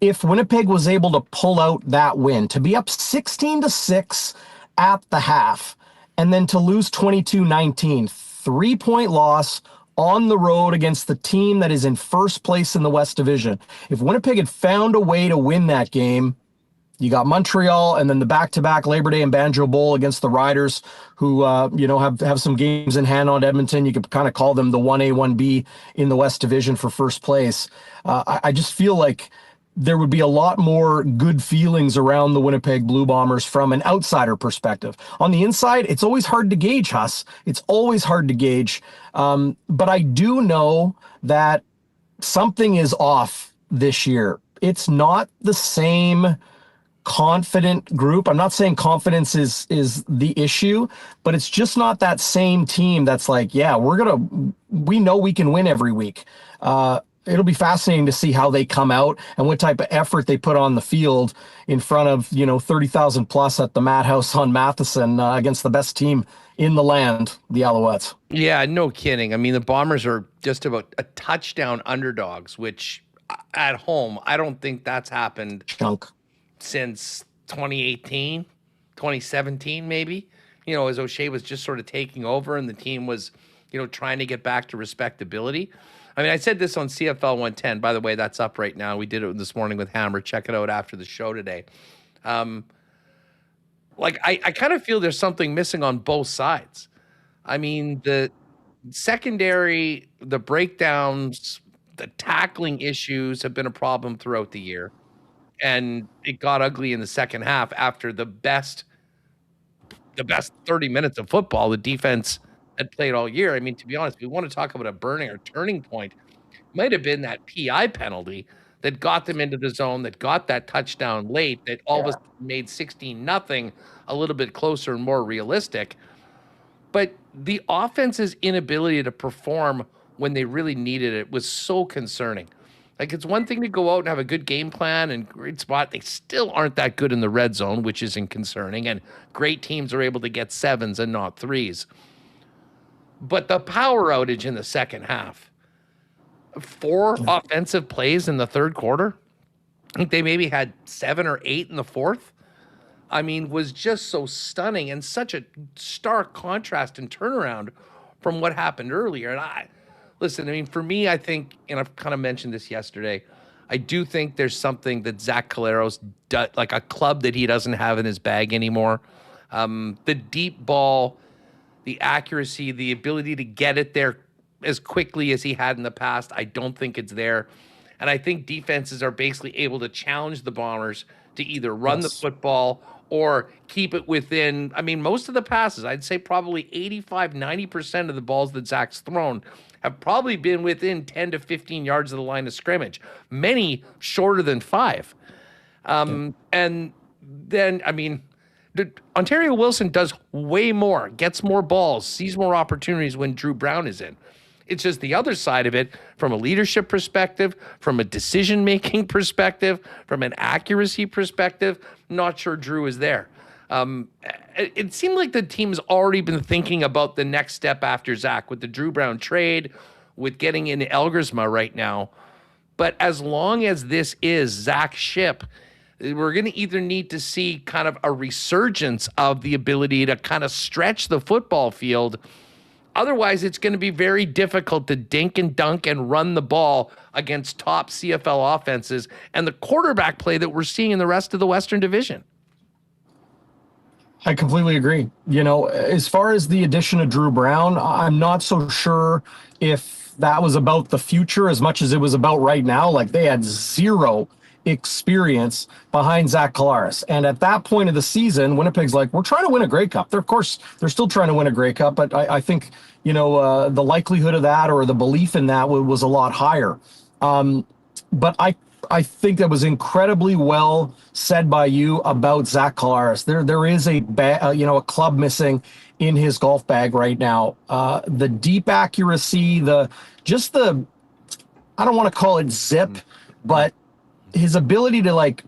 if Winnipeg was able to pull out that win, to be up 16-6 at the half, and then to lose 22-19, 3-point loss on the road against the team that is in first place in the West Division. If Winnipeg had found a way to win that game, you got Montreal and then the back-to-back Labor Day and Banjo Bowl against the Riders, who have some games in hand on Edmonton. You could kind of call them the 1A, 1B in the West Division for first place. I just feel like there would be a lot more good feelings around the Winnipeg Blue Bombers from an outsider perspective. On the inside, it's always hard to gauge, Huss. It's always hard to gauge. But I do know that something is off this year. It's not the same confident group. I'm not saying confidence is the issue, but it's just not that same team that's like, yeah, we know we can win every week. It'll be fascinating to see how they come out and what type of effort they put on the field in front of, 30,000 plus at the Madhouse on Matheson against the best team in the land, the Alouettes. Yeah, no kidding. I mean, the Bombers are just about a touchdown underdogs, which at home, I don't think that's happened since 2018, 2017, maybe, as O'Shea was just sort of taking over and the team was, trying to get back to respectability. I mean, I said this on CFL 110. By the way, that's up right now. We did it this morning with Hammer. Check it out after the show today. I kind of feel there's something missing on both sides. I mean, the secondary, the breakdowns, the tackling issues have been a problem throughout the year. And it got ugly in the second half after the best 30 minutes of football the defense had played all year. I mean, to be honest, we want to talk about a burning or turning point. It might have been that PI penalty that got them into the zone, that got that touchdown late, that all of a sudden made 16-0 a little bit closer and more realistic. But the offense's inability to perform when they really needed it was so concerning. Like, it's one thing to go out and have a good game plan and great spot. They still aren't that good in the red zone, which isn't concerning. And great teams are able to get 7s and not 3s. But the power outage in the second half, 4 offensive plays in the third quarter. I think they maybe had 7 or 8 in the fourth. I mean, was just so stunning and such a stark contrast and turnaround from what happened earlier. And listen, I mean, for me, I think, and I've kind of mentioned this yesterday, I do think there's something that Zach Collaros does, like a club that he doesn't have in his bag anymore. The deep ball, the accuracy, the ability to get it there as quickly as he had in the past, I don't think it's there. And I think defenses are basically able to challenge the Bombers to either run the football or keep it within, I mean, most of the passes, I'd say probably 85-90% of the balls that Zach's thrown have probably been within 10 to 15 yards of the line of scrimmage, many shorter than 5. And then, I mean, Ontario Wilson does way more, gets more balls, sees more opportunities when Drew Brown is in. It's just the other side of it, from a leadership perspective, from a decision-making perspective, from an accuracy perspective, not sure Drew is there. It seemed like the team's already been thinking about the next step after Zach with the Drew Brown trade, with getting in Elgersma right now. But as long as this is Zach's ship, we're going to either need to see kind of a resurgence of the ability to kind of stretch the football field. Otherwise, it's going to be very difficult to dink and dunk and run the ball against top CFL offenses and the quarterback play that we're seeing in the rest of the Western Division. I completely agree. You know, as far as the addition of Drew Brown, I'm not so sure if that was about the future as much as it was about right now. Like, they had zero experience behind Zach Collaros. And at that point of the season, Winnipeg's like, we're trying to win a Grey Cup. Of course, they're still trying to win a Grey Cup, but I think, you know, the likelihood of that or the belief in that was a lot higher. But I think that was incredibly well said by you about Zach Collaros. There is a club missing in his golf bag right now. The deep accuracy, I don't want to call it zip, but his ability to like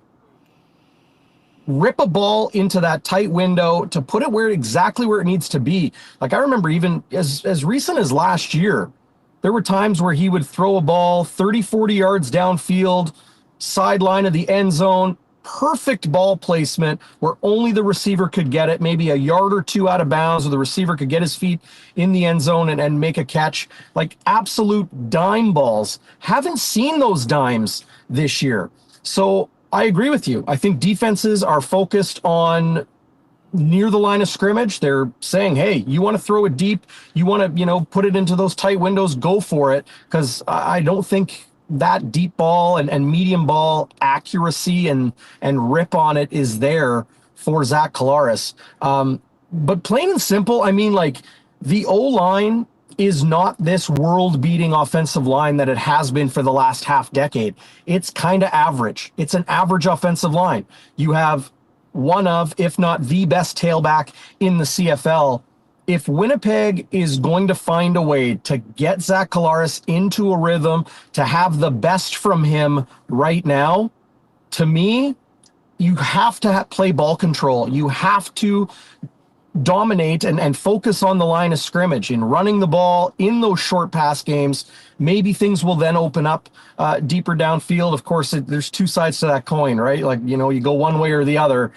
rip a ball into that tight window, to put it exactly where it needs to be. Like, I remember even as recent as last year, there were times where he would throw a ball 30, 40 yards downfield, sideline of the end zone, perfect ball placement where only the receiver could get it, maybe a yard or two out of bounds, where the receiver could get his feet in the end zone and make a catch. Like, absolute dime balls. Haven't seen those dimes this year. So I agree with you. I think defenses are focused on near the line of scrimmage. They're saying, hey, you want to throw it deep, you want to, put it into those tight windows, go for it. Because I don't think that deep ball and medium ball accuracy and rip on it is there for Zach Collaros. But plain and simple, I mean, like, the O-line is not this world-beating offensive line that it has been for the last half decade. It's kind of average. It's an average offensive line. You have one of, if not the best tailback in the CFL. If Winnipeg is going to find a way to get Zach Collaros into a rhythm, to have the best from him right now, to me, you have to play ball control. You have to dominate and focus on the line of scrimmage in running the ball in those short pass games. Maybe things will then open up deeper downfield. Of course, there's two sides to that coin, right? Like, you go one way or the other.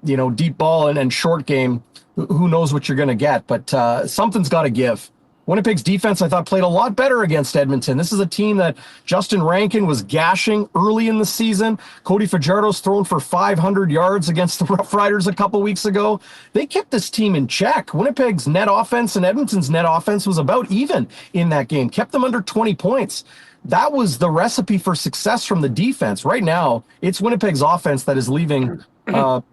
Deep ball and short game, who knows what you're going to get, but something's got to give. Winnipeg's defense, I thought, played a lot better against Edmonton. This is a team that Justin Rankin was gashing early in the season. Cody Fajardo's thrown for 500 yards against the Rough Riders a couple weeks ago. They kept this team in check. Winnipeg's net offense and Edmonton's net offense was about even in that game. Kept them under 20 points. That was the recipe for success from the defense. Right now, it's Winnipeg's offense that is leaving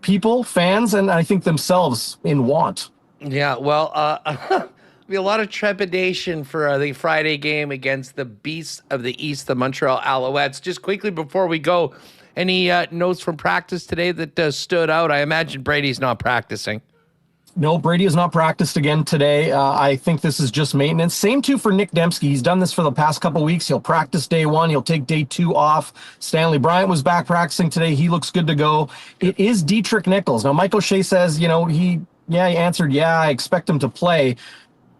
people, fans, and I think themselves in want. Yeah, well, be a lot of trepidation for the Friday game against the Beasts of the East, the Montreal Alouettes. Just quickly before we go, any notes from practice today that stood out? I imagine Brady's not practicing. No, Brady has not practiced again today. I think this is just maintenance. Same too for Nick Dembski. He's done this for the past couple of weeks. He'll practice day one. He'll take day two off. Stanley Bryant was back practicing today. He looks good to go. It is Dietrich Nichols. Now, Michael Shea says, he answered, I expect him to play.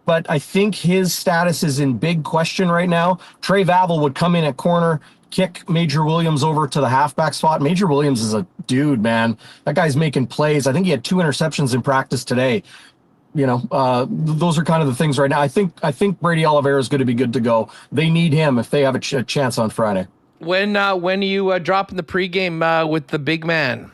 But I think his status is in big question right now. Trey Vavel would come in at corner, kick Major Williams over to the halfback spot. Major Williams is a dude, man. That guy's making plays. I think he had 2 interceptions in practice today. Those are kind of the things right now. I think Brady Oliveira is going to be good to go. They need him if they have a chance on Friday. When are you dropping the pregame with the big man?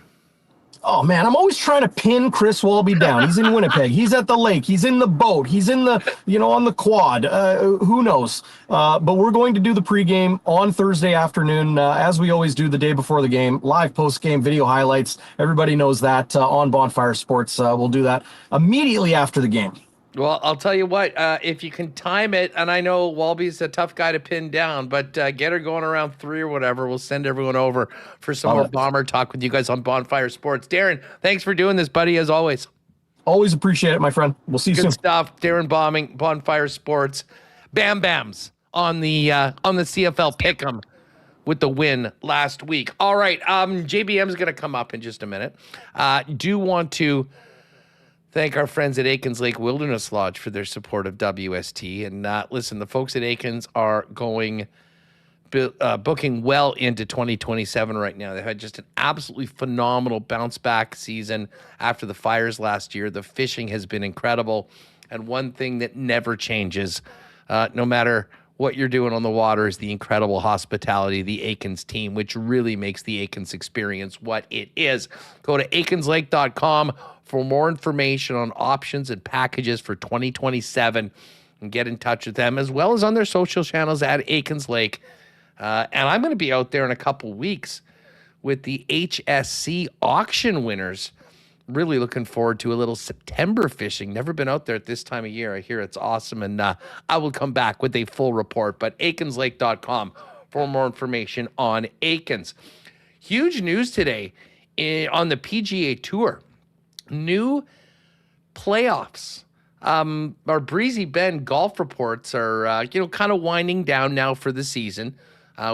Oh, man, I'm always trying to pin Chris Walby down. He's in Winnipeg. He's at the lake. He's in the boat. He's in the, on the quad. Who knows? But we're going to do the pregame on Thursday afternoon, as we always do the day before the game. Live post-game video highlights. Everybody knows that on Bonfire Sports. We'll do that immediately after the game. Well, I'll tell you what, if you can time it, and I know Walby's a tough guy to pin down, but get her going around 3 or whatever. We'll send everyone over for some more Bomber talk with you guys on Bonfire Sports. Darrin, thanks for doing this, buddy, as always. Always appreciate it, my friend. We'll see you soon. Good stuff. Darrin Bauming, Bonfire Sports. Bam Bams on the CFL Pick'em with the win last week. All right, JBM's going to come up in just a minute. Do want to thank our friends at Aikens Lake Wilderness Lodge for their support of WST. And listen, the folks at Aikens are booking well into 2027 right now. They've had just an absolutely phenomenal bounce back season after the fires last year. The fishing has been incredible. And one thing that never changes, no matter what you're doing on the water, is the incredible hospitality of the Aikens team, which really makes the Aikens experience what it is. Go to aikenslake.com for more information on options and packages for 2027 and get in touch with them, as well as on their social channels at Aikens Lake. And I'm going to be out there in a couple weeks with the HSC auction winners. Really looking forward to a little September fishing. Never been out there at this time of year. I hear it's awesome, and I will come back with a full report. But aikenslake.com for more information on Aikens. Huge news today on the PGA Tour. New playoffs. Our Breezy Bend golf reports are, kind of winding down now for the season.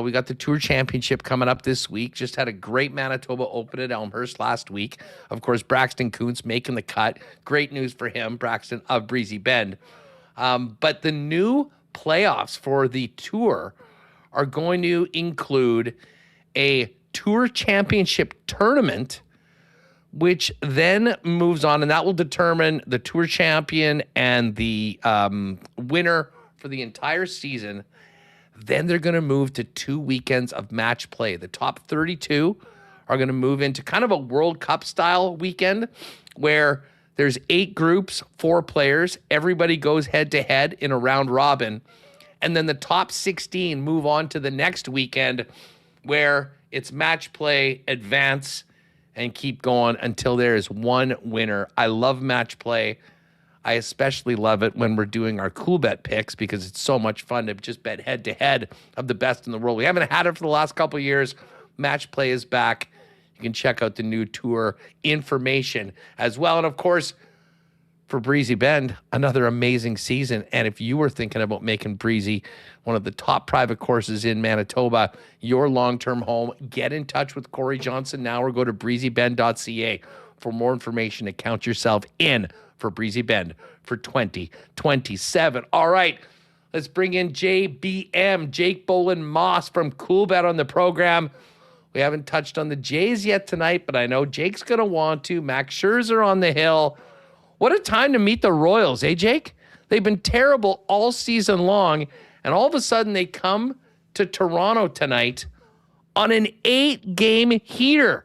We got the Tour Championship coming up this week. Just had a great Manitoba Open at Elmhurst last week. Of course, Braxton Kuntz making the cut. Great news for him, Braxton of Breezy Bend. But the new playoffs for the Tour are going to include a Tour Championship tournament, which then moves on, and that will determine the Tour champion and the winner for the entire season. Then they're going to move to 2 weekends of match play. The top 32 are going to move into kind of a World Cup style weekend where there's 8 groups, 4 players. Everybody goes head to head in a round robin. And then the top 16 move on to the next weekend where it's match play, advance, and keep going until there is one winner. I love match play. I especially love it when we're doing our cool bet picks because it's so much fun to just bet head to head of the best in the world. We haven't had it for the last couple of years. Match play is back. You can check out the new tour information as well. And of course, for Breezy Bend, another amazing season. And if you were thinking about making Breezy one of the top private courses in Manitoba, your long-term home, get in touch with Corey Johnson now or go to breezybend.ca for more information to count yourself in for Breezy Bend for 2027. All right, let's bring in JBM, Jake Boland Moss from Coolbet on the program. We haven't touched on the Jays yet tonight, but I know Jake's going to want to. Max Scherzer on the hill. What a time to meet the Royals, eh, Jake? They've been terrible all season long, and all of a sudden they come to Toronto tonight on an 8-game heater.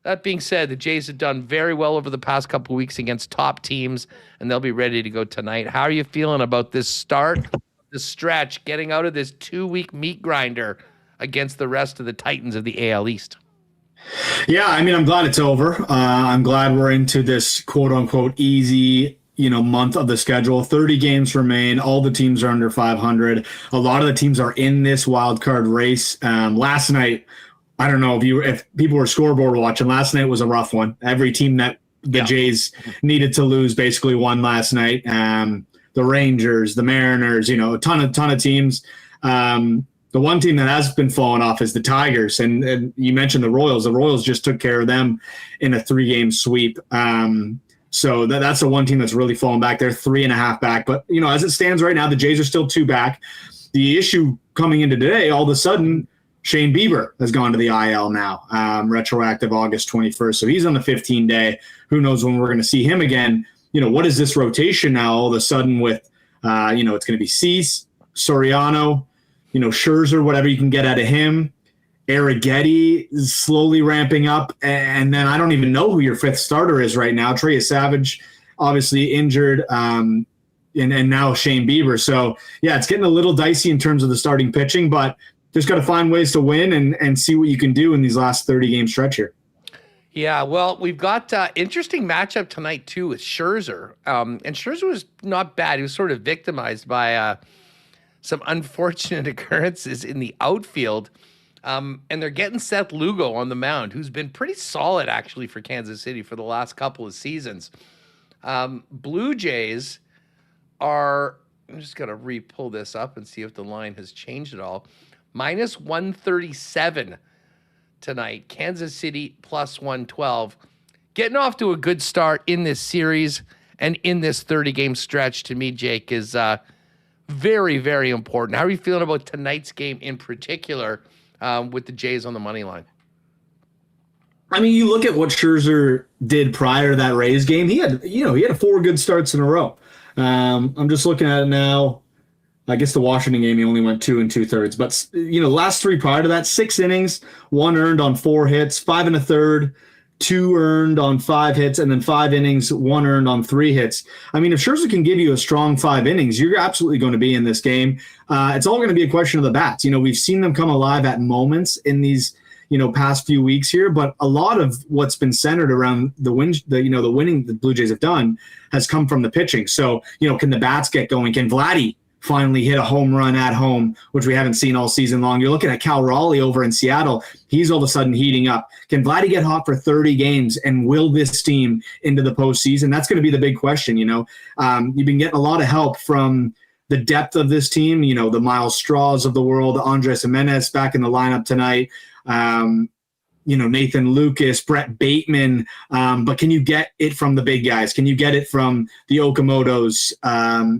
That being said, the Jays have done very well over the past couple of weeks against top teams, and they'll be ready to go tonight. How are you feeling about this start, this stretch, getting out of this 2-week meat grinder against the rest of the Titans of the AL East? Yeah, I mean, I'm glad it's over. I'm glad we're into this quote-unquote easy, month of the schedule. 30 games remain. All the teams are under 500. A lot of the teams are in this wild card race. Last night, I don't know if people were scoreboard watching. Last night was a rough one. Every team that the Jays needed to lose basically won last night. The Rangers, the Mariners, a ton of teams. The one team that has been falling off is the Tigers, and you mentioned the Royals. The Royals just took care of them in a 3-game sweep. So that's the one team that's really fallen back. They're 3.5 back. But, as it stands right now, the Jays are still 2 back. The issue coming into today, all of a sudden, Shane Bieber has gone to the IL now, retroactive August 21st. So he's on the 15-day. Who knows when we're going to see him again? What is this rotation now all of a sudden with, it's going to be Cease, Soriano, Scherzer, whatever you can get out of him. Arrighetti is slowly ramping up. And then I don't even know who your 5th starter is right now. Trey Savage, obviously injured, and now Shane Bieber. So, yeah, it's getting a little dicey in terms of the starting pitching, but just got to find ways to win and see what you can do in these last 30-game stretch here. Yeah, well, we've got interesting matchup tonight, too, with Scherzer. And Scherzer was not bad. He was sort of victimized by some unfortunate occurrences in the outfield. And they're getting Seth Lugo on the mound, who's been pretty solid, actually, for Kansas City for the last couple of seasons. Blue Jays are I'm just going to re-pull this up and see if the line has changed at all. Minus 137 tonight. Kansas City plus 112. Getting off to a good start in this series and in this 30-game stretch, to me, Jake, is very, very important. How are you feeling about tonight's game in particular with the Jays on the money line? I mean, you look at what Scherzer did prior to that Rays game. He had 4 good starts in a row. I'm just looking at it now. I guess the Washington game, he only went 2 2/3. But, last 3 prior to that, 6 innings, 1 earned on 4 hits, 5 1/3, 2 earned on 5 hits, and then 5 innings, 1 earned on 3 hits. I mean, if Scherzer can give you a strong 5 innings, you're absolutely going to be in this game. It's all going to be a question of the bats. We've seen them come alive at moments in these past few weeks here, but a lot of what's been centered around the winning the Blue Jays have done has come from the pitching. So, can the bats get going? Can Vladdy finally hit a home run at home, which we haven't seen all season long? You're looking at Cal Raleigh over in Seattle. He's all of a sudden heating up. Can Vladdy get hot for 30 games, and will this team into the postseason? That's going to be the big question. You've been getting a lot of help from the depth of this team, the Miles Straws of the world, Andres Jimenez back in the lineup tonight. Nathan Lucas, Brett Bateman, but can you get it from the big guys? Can you get it from the Okamotos,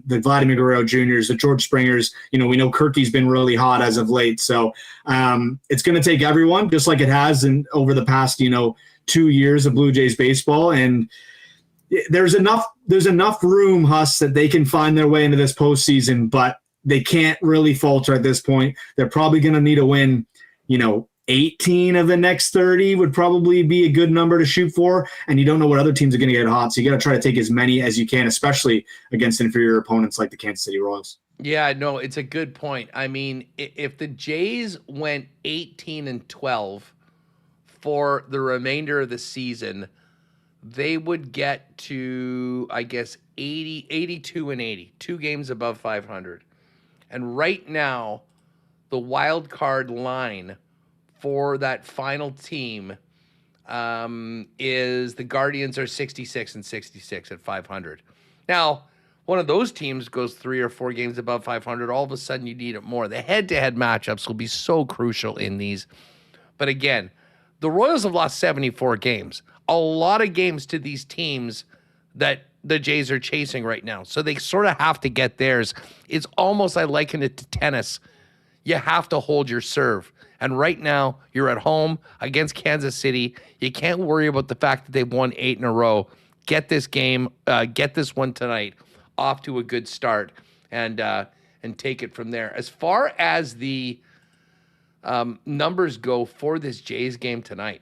the Vladimir Guerrero Juniors, the George Springers? We know Kirky's been really hot as of late. So it's going to take everyone, just like it has over the past, 2 years of Blue Jays baseball. And there's enough room, Huss, that they can find their way into this postseason, but they can't really falter at this point. They're probably going to need a win, 18 of the next 30 would probably be a good number to shoot for, and you don't know what other teams are going to get hot, so you got to try to take as many as you can, especially against inferior opponents like the Kansas City Royals. Yeah, no, it's a good point. I mean, if the Jays went 18-12 for the remainder of the season, they would get to, I guess, 82-80, 2 games above 500. And right now, the wild card line for that final team is the Guardians are 66-66 at 500. Now, one of those teams goes 3 or 4 games above 500. All of a sudden, you need it more. The head-to-head matchups will be so crucial in these. But again, the Royals have lost 74 games. A lot of games to these teams that the Jays are chasing right now. So they sort of have to get theirs. It's almost, I liken it to tennis. You have to hold your serve. And right now, you're at home against Kansas City. You can't worry about the fact that they've won 8 in a row. Get this game, get this one tonight off to a good start, and take it from there. As far as the numbers go for this Jays game tonight,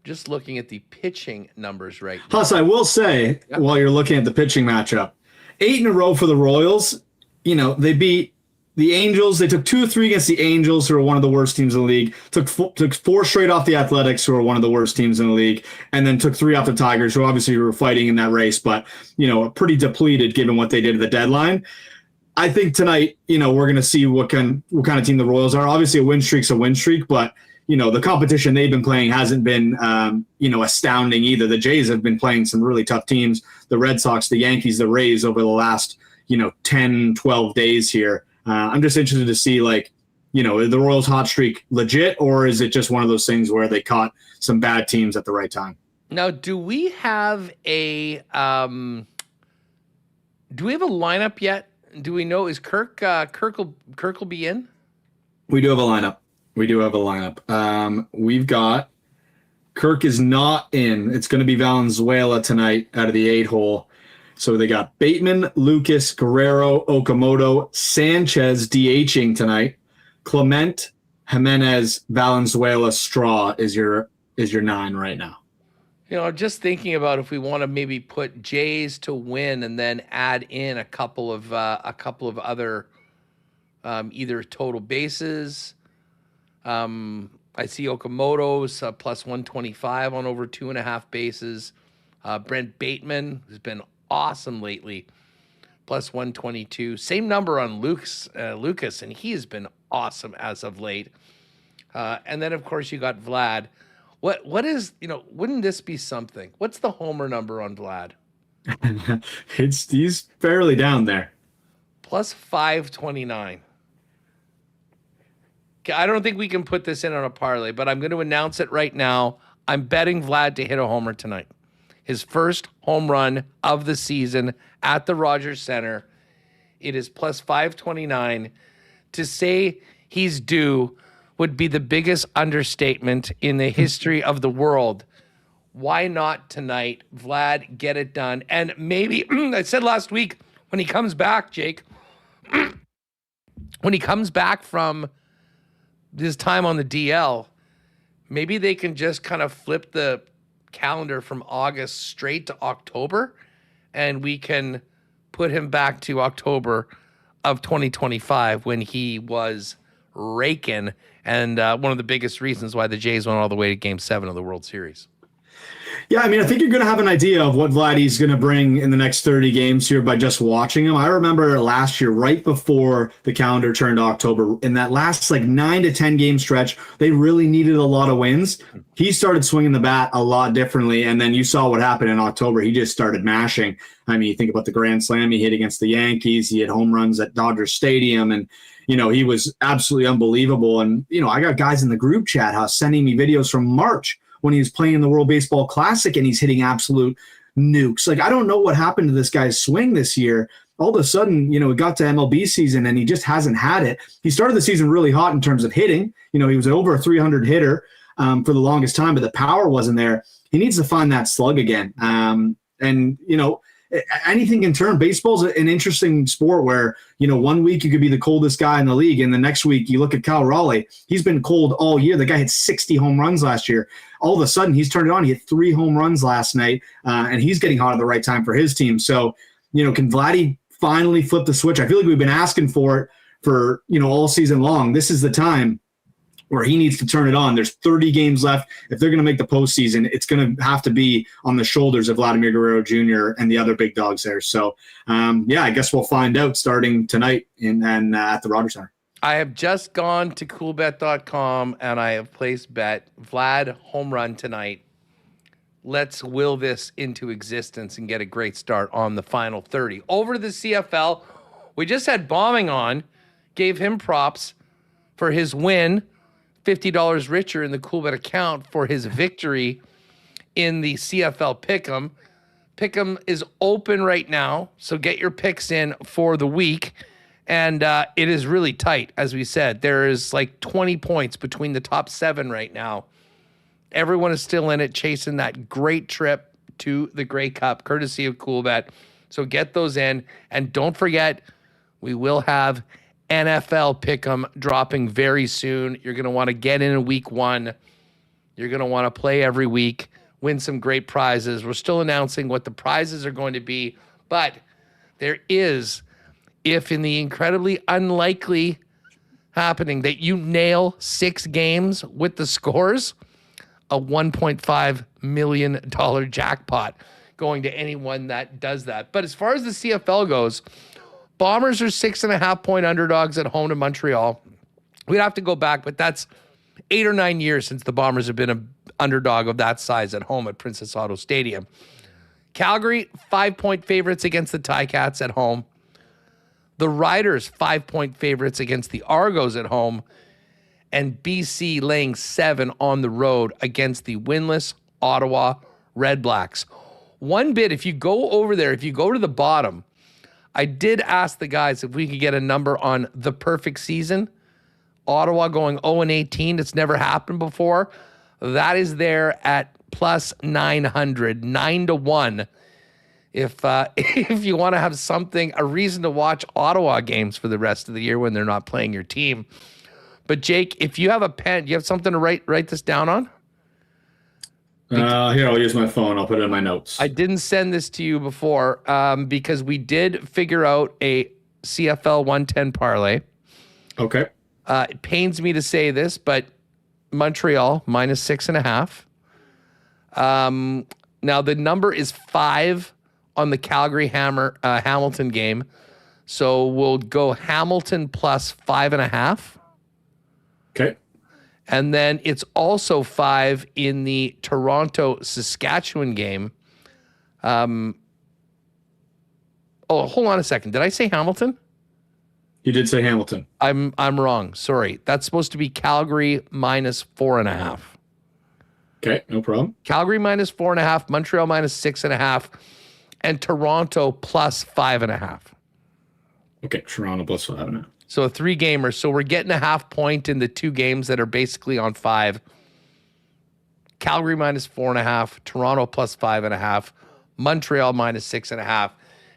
just looking at the pitching numbers right now. Plus, I will say, while you're looking at the pitching matchup, 8 in a row for the Royals. They beat the Angels. They took 2 or 3 against the Angels, who are one of the worst teams in the league. Took 4 straight off the Athletics, who are one of the worst teams in the league, and then took 3 off the Tigers, who obviously were fighting in that race, but pretty depleted given what they did at the deadline. I think tonight, we're going to see what kind of team the Royals are. Obviously, a win streak's a win streak, but the competition they've been playing hasn't been astounding either. The Jays have been playing some really tough teams. The Red Sox, the Yankees, the Rays over the last 10, 12 days here. I'm just interested to see, is the Royals' hot streak legit, or is it just one of those things where they caught some bad teams at the right time? Now, do we have a lineup yet? Do we know, is Kirk will be in? We do have a lineup. We've got Kirk is not in. It's going to be Valenzuela tonight out of the 8-hole. So they got Bateman, Lucas, Guerrero, Okamoto, Sanchez DHing tonight. Clement, Jimenez, Valenzuela, Straw is your 9 right now. Just thinking about if we want to maybe put Jays to win and then add in a couple of other either total bases. I see Okamoto's plus 125 on over 2.5 bases. Brent Bateman, who's been awesome lately, plus 122. Same number on Lucas, and he has been awesome as of late. And then, of course, you got Vlad. What is, wouldn't this be something? What's the homer number on Vlad? He's fairly down there. Plus 529. I don't think we can put this in on a parlay, but I'm going to announce it right now. I'm betting Vlad to hit a homer tonight. His first home run of the season at the Rogers Center. It is plus 529. To say he's due would be the biggest understatement in the history of the world. Why not tonight? Vlad, get it done. And maybe, I said last week, when he comes back, Jake, when he comes back from his time on the DL, maybe they can just kind of flip the calendar from August straight to October, and we can put him back to October of 2025 when he was raking, and one of the biggest reasons why the Jays went all the way to Game 7 of the World Series. Yeah, I mean, I think you're going to have an idea of what Vladdy's going to bring in the next 30 games here by just watching him. I remember last year, right before the calendar turned October, in that last 9 to 10 game stretch, they really needed a lot of wins. He started swinging the bat a lot differently, and then you saw what happened in October. He just started mashing. I mean, you think about the grand slam he hit against the Yankees. He had home runs at Dodger Stadium, and he was absolutely unbelievable. And I got guys in the group chat sending me videos from March when he was playing in the World Baseball Classic, and he's hitting absolute nukes. I don't know what happened to this guy's swing this year. All of a sudden, it got to MLB season, and he just hasn't had it. He started the season really hot in terms of hitting. He was over a 300 hitter for the longest time, but the power wasn't there. He needs to find that slug again. Anything can turn. Baseball's an interesting sport where, 1 week you could be the coldest guy in the league, and the next week you look at Cal Raleigh. He's been cold all year. The guy hit 60 home runs last year. All of a sudden, he's turned it on. He hit 3 home runs last night, and he's getting hot at the right time for his team. So, can Vladdy finally flip the switch? I feel like we've been asking for it for, all season long. This is the time where he needs to turn it on. There's 30 games left. If they're going to make the postseason, it's going to have to be on the shoulders of Vladimir Guerrero Jr. and the other big dogs there. So, I guess we'll find out starting tonight at the Rogers Center. I have just gone to coolbet.com and I have placed bet Vlad home run tonight. Let's will this into existence and get a great start on the final 30. Over to the CFL. We just had Bauming on, gave him props for his win. $50 richer in the Coolbet account for his victory in the CFL Pick'em. Pick'em is open right now, so get your picks in for the week. And it is really tight, as we said. There is 20 points between the top 7 right now. Everyone is still in it, chasing that great trip to the Grey Cup, courtesy of Coolbet. So get those in. And don't forget, we will have NFL Pick'em dropping very soon. You're going to want to get in week 1. You're going to want to play every week, win some great prizes. We're still announcing what the prizes are going to be, but there is, if in the incredibly unlikely happening that you nail 6 games with the scores, a $1.5 million jackpot going to anyone that does that. But as far as the CFL goes, Bombers are 6.5-point underdogs at home to Montreal. We'd have to go back, but that's 8 or 9 years since the Bombers have been an underdog of that size at home at Princess Auto Stadium. Calgary, 5-point favorites against the Ticats at home. The Riders, 5-point favorites against the Argos at home. And BC laying 7 on the road against the winless Ottawa Red Blacks. One bit, if you go over there, if you go to the bottom, I did ask the guys if we could get a number on the perfect season. Ottawa going 0-18. It's never happened before. That is there at plus 900, 9-1. If you want to have something, a reason to watch Ottawa games for the rest of the year when they're not playing your team. But Jake, if you have a pen, do you have something to write this down on? Here, I'll use my phone. I'll put it in my notes. I didn't send this to you before because we did figure out a CFL 110 parlay. Okay. It pains me to say this, but Montreal minus 6.5. Now the number is 5 on the Calgary Hamilton game. So we'll go Hamilton plus 5.5. Okay. And then it's also 5 in the Toronto-Saskatchewan game. Oh, hold on a second. Did I say Hamilton? You did say Hamilton. I'm wrong. Sorry. That's supposed to be Calgary -4.5. Okay, no problem. Calgary -4.5, Montreal -6.5, and Toronto +5.5. Okay, Toronto +5.5. So a 3-gamer. So we're getting a half point in the 2 games that are basically on 5. Calgary -4.5, Toronto +5.5, Montreal -6.5,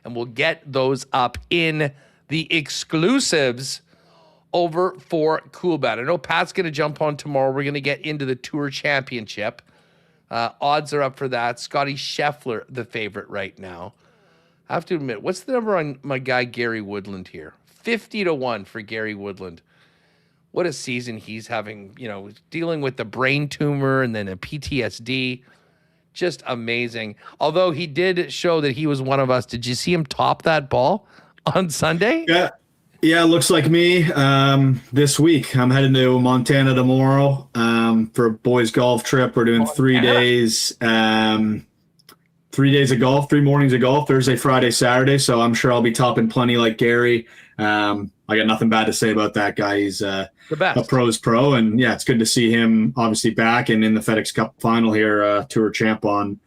and we'll get those up in the exclusives over for Coolbet. I know Pat's going to jump on tomorrow. We're going to get into the Tour Championship. Odds are up for that. Scotty Scheffler, the favorite right now. I have to admit, what's the number on my guy Gary Woodland here? 50-1 for Gary Woodland. What a season he's having, dealing with the brain tumor and then a PTSD. Just amazing. Although he did show that he was one of us. Did you see him top that ball on Sunday? Yeah, looks like me. This week, I'm heading to Montana tomorrow for a boys' golf trip. We're doing 3 days. 3 days of golf, 3 mornings of golf, Thursday, Friday, Saturday. So I'm sure I'll be topping plenty like Gary. I got nothing bad to say about that guy. He's the best. A pro's pro. And yeah, it's good to see him obviously back and in the FedEx Cup final here, Tour Champ on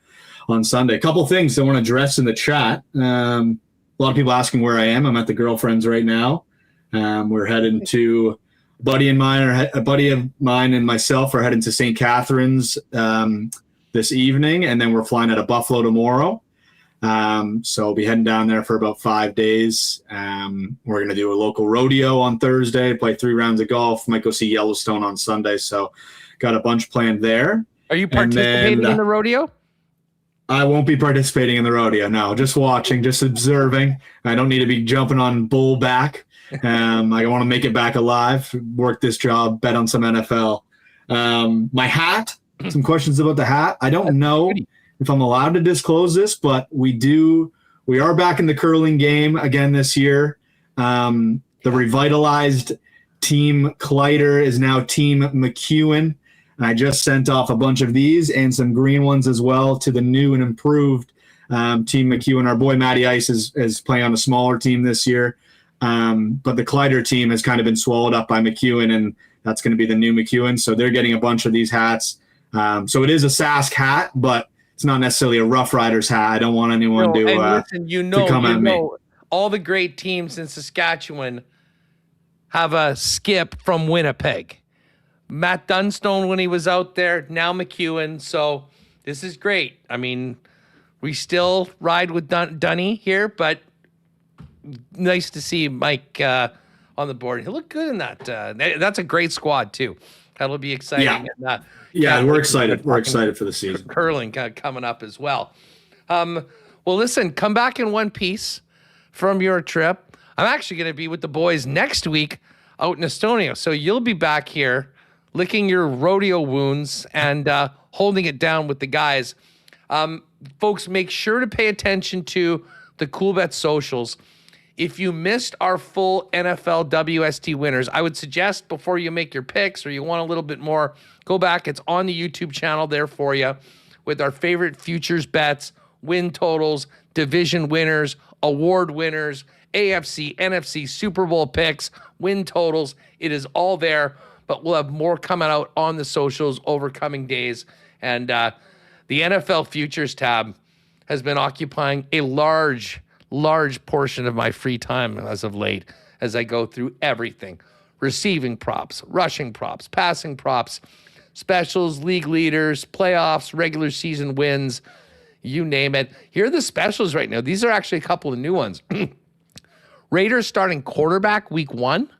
Sunday. A couple things I want to address in the chat. A lot of people asking where I am. I'm at the girlfriend's right now. We're heading to a buddy of mine and myself are heading to St. Catharines this evening, and then we're flying out of Buffalo tomorrow. So I'll be heading down there for about 5 days. We're going to do a local rodeo on Thursday, play 3 rounds of golf, might go see Yellowstone on Sunday. So got a bunch planned there. Are you participating in the rodeo? I won't be participating in the rodeo. No, just watching, just observing. I don't need to be jumping on bull back. I want to make it back alive, work this job, bet on some NFL. My hat, some questions about the hat. I don't know if I'm allowed to disclose this, but we are back in the curling game again this year. The revitalized Team Kleider is now Team McEwen. And I just sent off a bunch of these and some green ones as well to the new and improved Team McEwen. Our boy Matty Ice is playing on a smaller team this year. But the Kleider team has kind of been swallowed up by McEwen, and that's going to be the new McEwen. So they're getting a bunch of these hats. So it is a Sask hat, but it's not necessarily a Rough Riders hat. I don't want anyone to come at me. All the great teams in Saskatchewan have a skip from Winnipeg. Matt Dunstone when he was out there, now McEwen. So this is great. I mean, we still ride with Dunny here, but nice to see Mike on the board. He looked good in that. That's a great squad too. That'll be exciting. Yeah, we're excited. We're excited for the season. Curling coming up as well. Well, listen, come back in one piece from your trip. I'm actually going to be with the boys next week out in Estonia. So you'll be back here licking your rodeo wounds and holding it down with the guys. Folks, make sure to pay attention to the Coolbet socials. If you missed our full NFL WST winners, I would suggest before you make your picks or you want a little bit more, go back. It's on the YouTube channel there for you with our favorite futures bets, win totals, division winners, award winners, AFC, NFC, Super Bowl picks, win totals. It is all there, but we'll have more coming out on the socials over coming days. And the NFL futures tab has been occupying a large portion of my free time as of late as I go through everything. Receiving props, rushing props, passing props, specials, league leaders, playoffs, regular season wins, you name it. Here are the specials right now. These are actually a couple of new ones. Raiders starting quarterback week 1.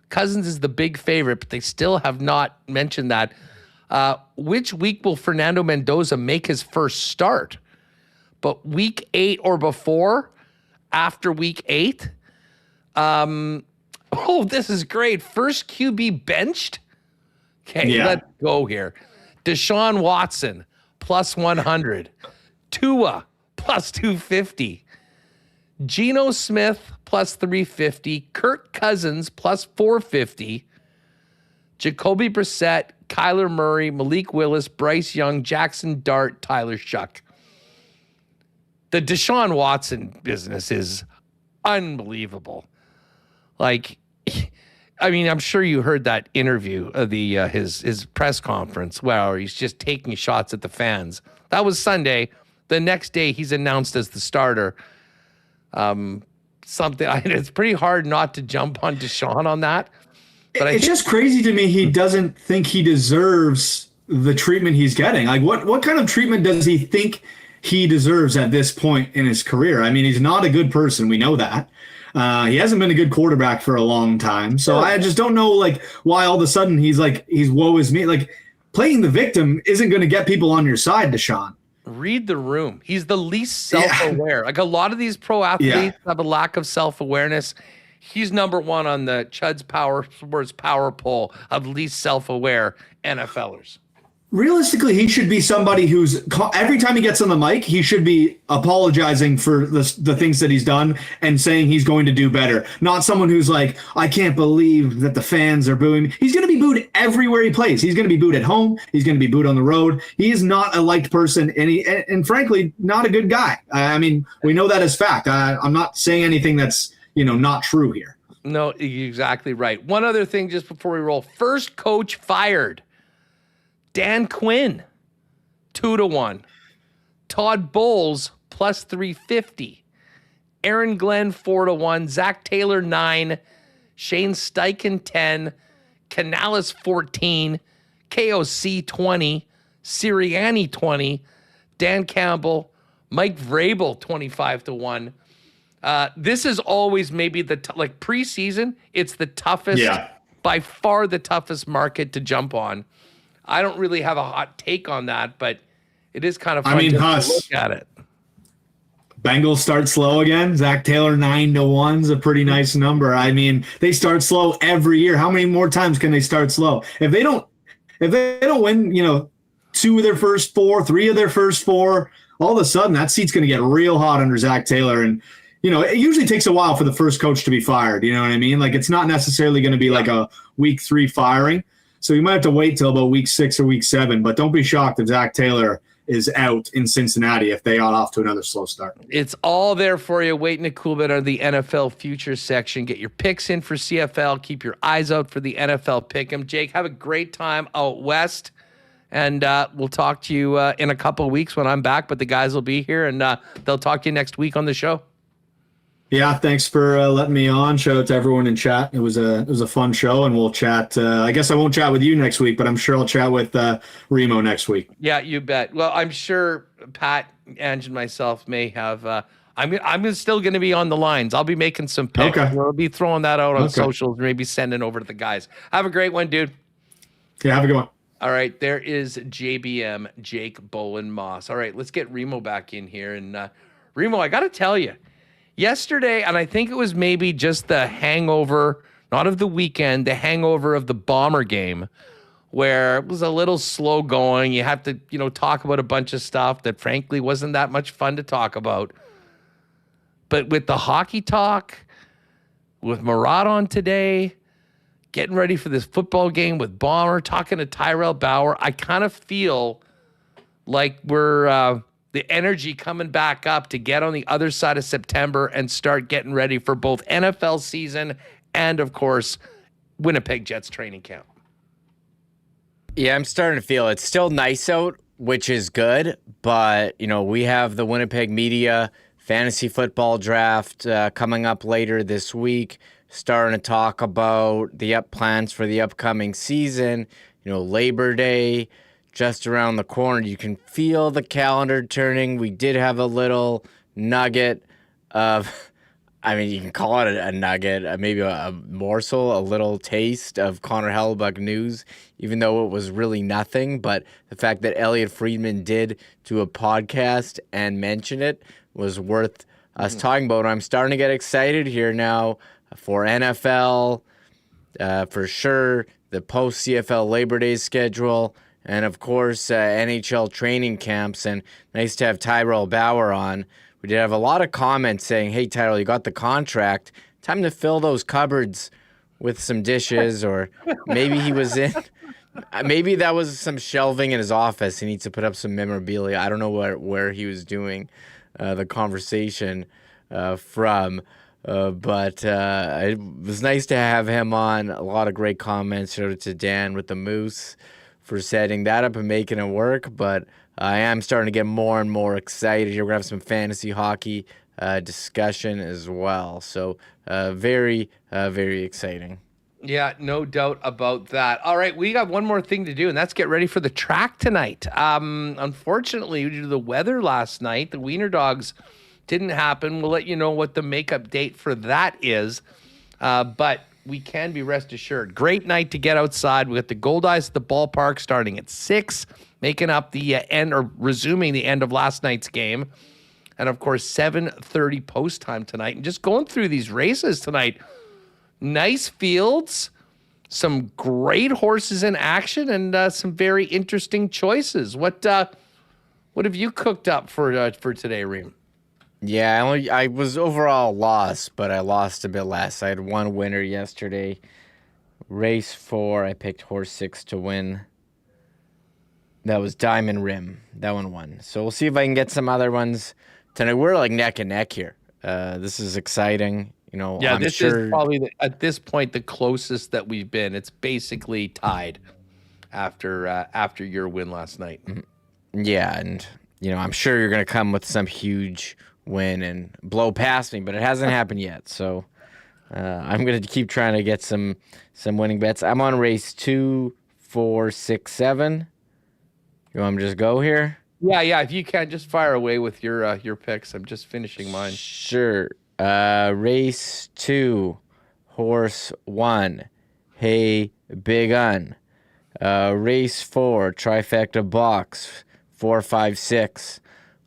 Cousins is the big favorite, but they still have not mentioned that. Which week will Fernando Mendoza make his first start? But week 8 or before, after week 8. This is great. First QB benched. Okay, Let's go here. Deshaun Watson, plus 100. Tua, plus 250. Geno Smith, plus 350. Kirk Cousins, plus 450. Jacoby Brissett, Kyler Murray, Malik Willis, Bryce Young, Jackson Dart, Tyler Shuck. The Deshaun Watson business is unbelievable. Like, I mean, I'm sure you heard that interview of his press conference where he's just taking shots at the fans. That was Sunday. The next day, he's announced as the starter. It's pretty hard not to jump on Deshaun on that. But it's just crazy to me. He doesn't think he deserves the treatment he's getting. Like, what kind of treatment does he think he deserves at this point in his career? I mean, he's not a good person. We know that. He hasn't been a good quarterback for a long time. So I just don't know, like, why all of a sudden he's woe is me. Like, playing the victim isn't going to get people on your side, Deshaun. Read the room. He's the least self-aware. Like, a lot of these pro athletes have a lack of self-awareness. He's number one on the Chud's Power poll of least self-aware NFLers. Realistically, he should be somebody who's, every time he gets on the mic, he should be apologizing for the things that he's done and saying he's going to do better. Not someone who's like, I can't believe that the fans are booing me. He's going to be booed everywhere he plays. He's going to be booed at home. He's going to be booed on the road. He is not a liked person, and frankly, not a good guy. I mean, we know that as fact. I'm not saying anything that's, not true here. No, you're exactly right. One other thing just before we roll. First coach fired. Dan Quinn, 2-1. Todd Bowles, plus 350. Aaron Glenn, 4-1. Zach Taylor, 9. Shane Steichen, 10. Canales, 14. KOC, 20. Sirianni, 20. Dan Campbell. Mike Vrabel, 25-1. This is always maybe like preseason, it's the toughest, by far the toughest market to jump on. I don't really have a hot take on that, but it is kind of fun to look at it. Bengals start slow again. Zach Taylor 9-1 is a pretty nice number. I mean, they start slow every year. How many more times can they start slow? If they don't win, 2 of their first 4, 3 of their first 4, all of a sudden that seat's going to get real hot under Zach Taylor. And it usually takes a while for the first coach to be fired. You know what I mean? Like, it's not necessarily going to be like a week 3 firing. So you might have to wait till about week 6 or week 7, but don't be shocked if Zach Taylor is out in Cincinnati if they got off to another slow start. It's all there for you. Waiting a cool bit on the NFL futures section. Get your picks in for CFL. Keep your eyes out for the NFL pick'em. Jake, have a great time out west, and we'll talk to you in a couple of weeks when I'm back. But the guys will be here, and they'll talk to you next week on the show. Yeah, thanks for letting me on. Shout out to everyone in chat. It was a fun show, and we'll chat. I guess I won't chat with you next week, but I'm sure I'll chat with Remo next week. Yeah, you bet. Well, I'm sure Pat, Ange, and myself may have. I'm still going to be on the lines. I'll be making some picks. Okay. We'll be throwing that out on socials, maybe sending over to the guys. Have a great one, dude. Yeah, have a good one. All right, there is JBM, Jake Bowen Moss. All right, let's get Remo back in here. And Remo, I got to tell you, yesterday, and I think it was maybe just the hangover, not of the weekend, the hangover of the Bomber game, where it was a little slow going. You have to, talk about a bunch of stuff that frankly wasn't that much fun to talk about. But with the hockey talk, with Murat on today, getting ready for this football game with Bomber, talking to Tyrel Bauer, I kind of feel like we're the energy coming back up to get on the other side of September and start getting ready for both NFL season and, of course, Winnipeg Jets training camp. Yeah, I'm starting to feel it's still nice out, which is good. But, we have the Winnipeg Media Fantasy Football Draft coming up later this week, starting to talk about the plans for the upcoming season, Labor Day just around the corner. You can feel the calendar turning. We did have a little nugget of, you can call it a nugget, maybe a morsel, a little taste of Connor Hellebuck news, even though it was really nothing. But the fact that Elliot Friedman did do a podcast and mention it was worth us talking about. I'm starting to get excited here now for NFL, for sure, the post-CFL Labor Day schedule, and, of course, NHL training camps. And nice to have Tyrel Bauer on. We did have a lot of comments saying, hey, Tyrel, you got the contract. Time to fill those cupboards with some dishes. Or maybe he was in – maybe that was some shelving in his office. He needs to put up some memorabilia. I don't know where he was doing the conversation from. But it was nice to have him on. A lot of great comments. Shout out to Dan with the Moose for setting that up and making it work. But I am starting to get more and more excited here. We're going to have some fantasy hockey discussion as well. So very, very exciting. Yeah, no doubt about that. All right, we got one more thing to do, and that's get ready for the track tonight. Unfortunately, due to the weather last night, the Wiener Dogs didn't happen. We'll let you know what the makeup date for that is. But we can be rest assured. Great night to get outside. We got the Gold Eyes at the ballpark starting at 6, making up the end or resuming the end of last night's game. And, of course, 7:30 post time tonight. And just going through these races tonight. Nice fields, some great horses in action, and some very interesting choices. What have you cooked up for today, Reem? Yeah, I was overall lost, but I lost a bit less. I had one winner yesterday. Race 4, I picked horse 6 to win. That was Diamond Rim. That one won. So we'll see if I can get some other ones tonight. We're like neck and neck here. This is exciting. Yeah, this is probably at this point the closest that we've been. It's basically tied after your win last night. Yeah, and I'm sure you're going to come with some huge win and blow past me, but it hasn't happened yet. So I'm going to keep trying to get some winning bets. I'm on race 2, 4, 6, 7. You want me to just go here? Yeah. If you can, just fire away with your picks. I'm just finishing mine. Sure. Race 2, horse 1, Hey Big Un. Race 4, trifecta box, 4, 5, 6.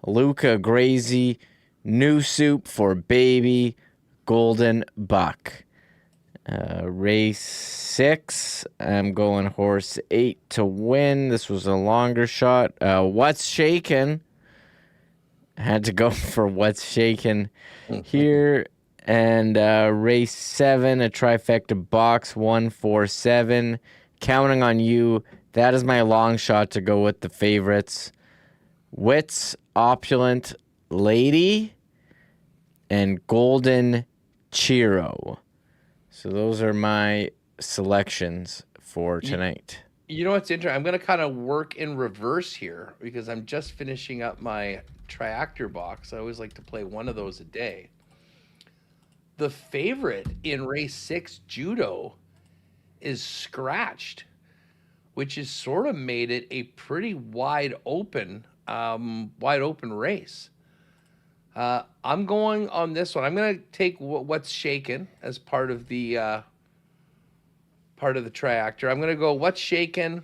Luca Grazy, New Soup for Baby, Golden Buck. Race 6, I'm going horse 8 to win. This was a longer shot. What's Shakin'? Had to go for What's Shakin' here. And race 7, a trifecta box, 1, 4, 7. Counting on you. That is my long shot to go with the favorites. Wits, Opulent Lady, and Golden Chiro. So those are my selections for tonight. You know what's interesting? I'm going to kind of work in reverse here because I'm just finishing up my triactor box. I always like to play one of those a day. The favorite in race 6, Judo, is scratched, which has sort of made it a pretty wide open race. I'm going on this one. I'm going to take What's Shakin' as part of the triactor. I'm going to go What's Shakin',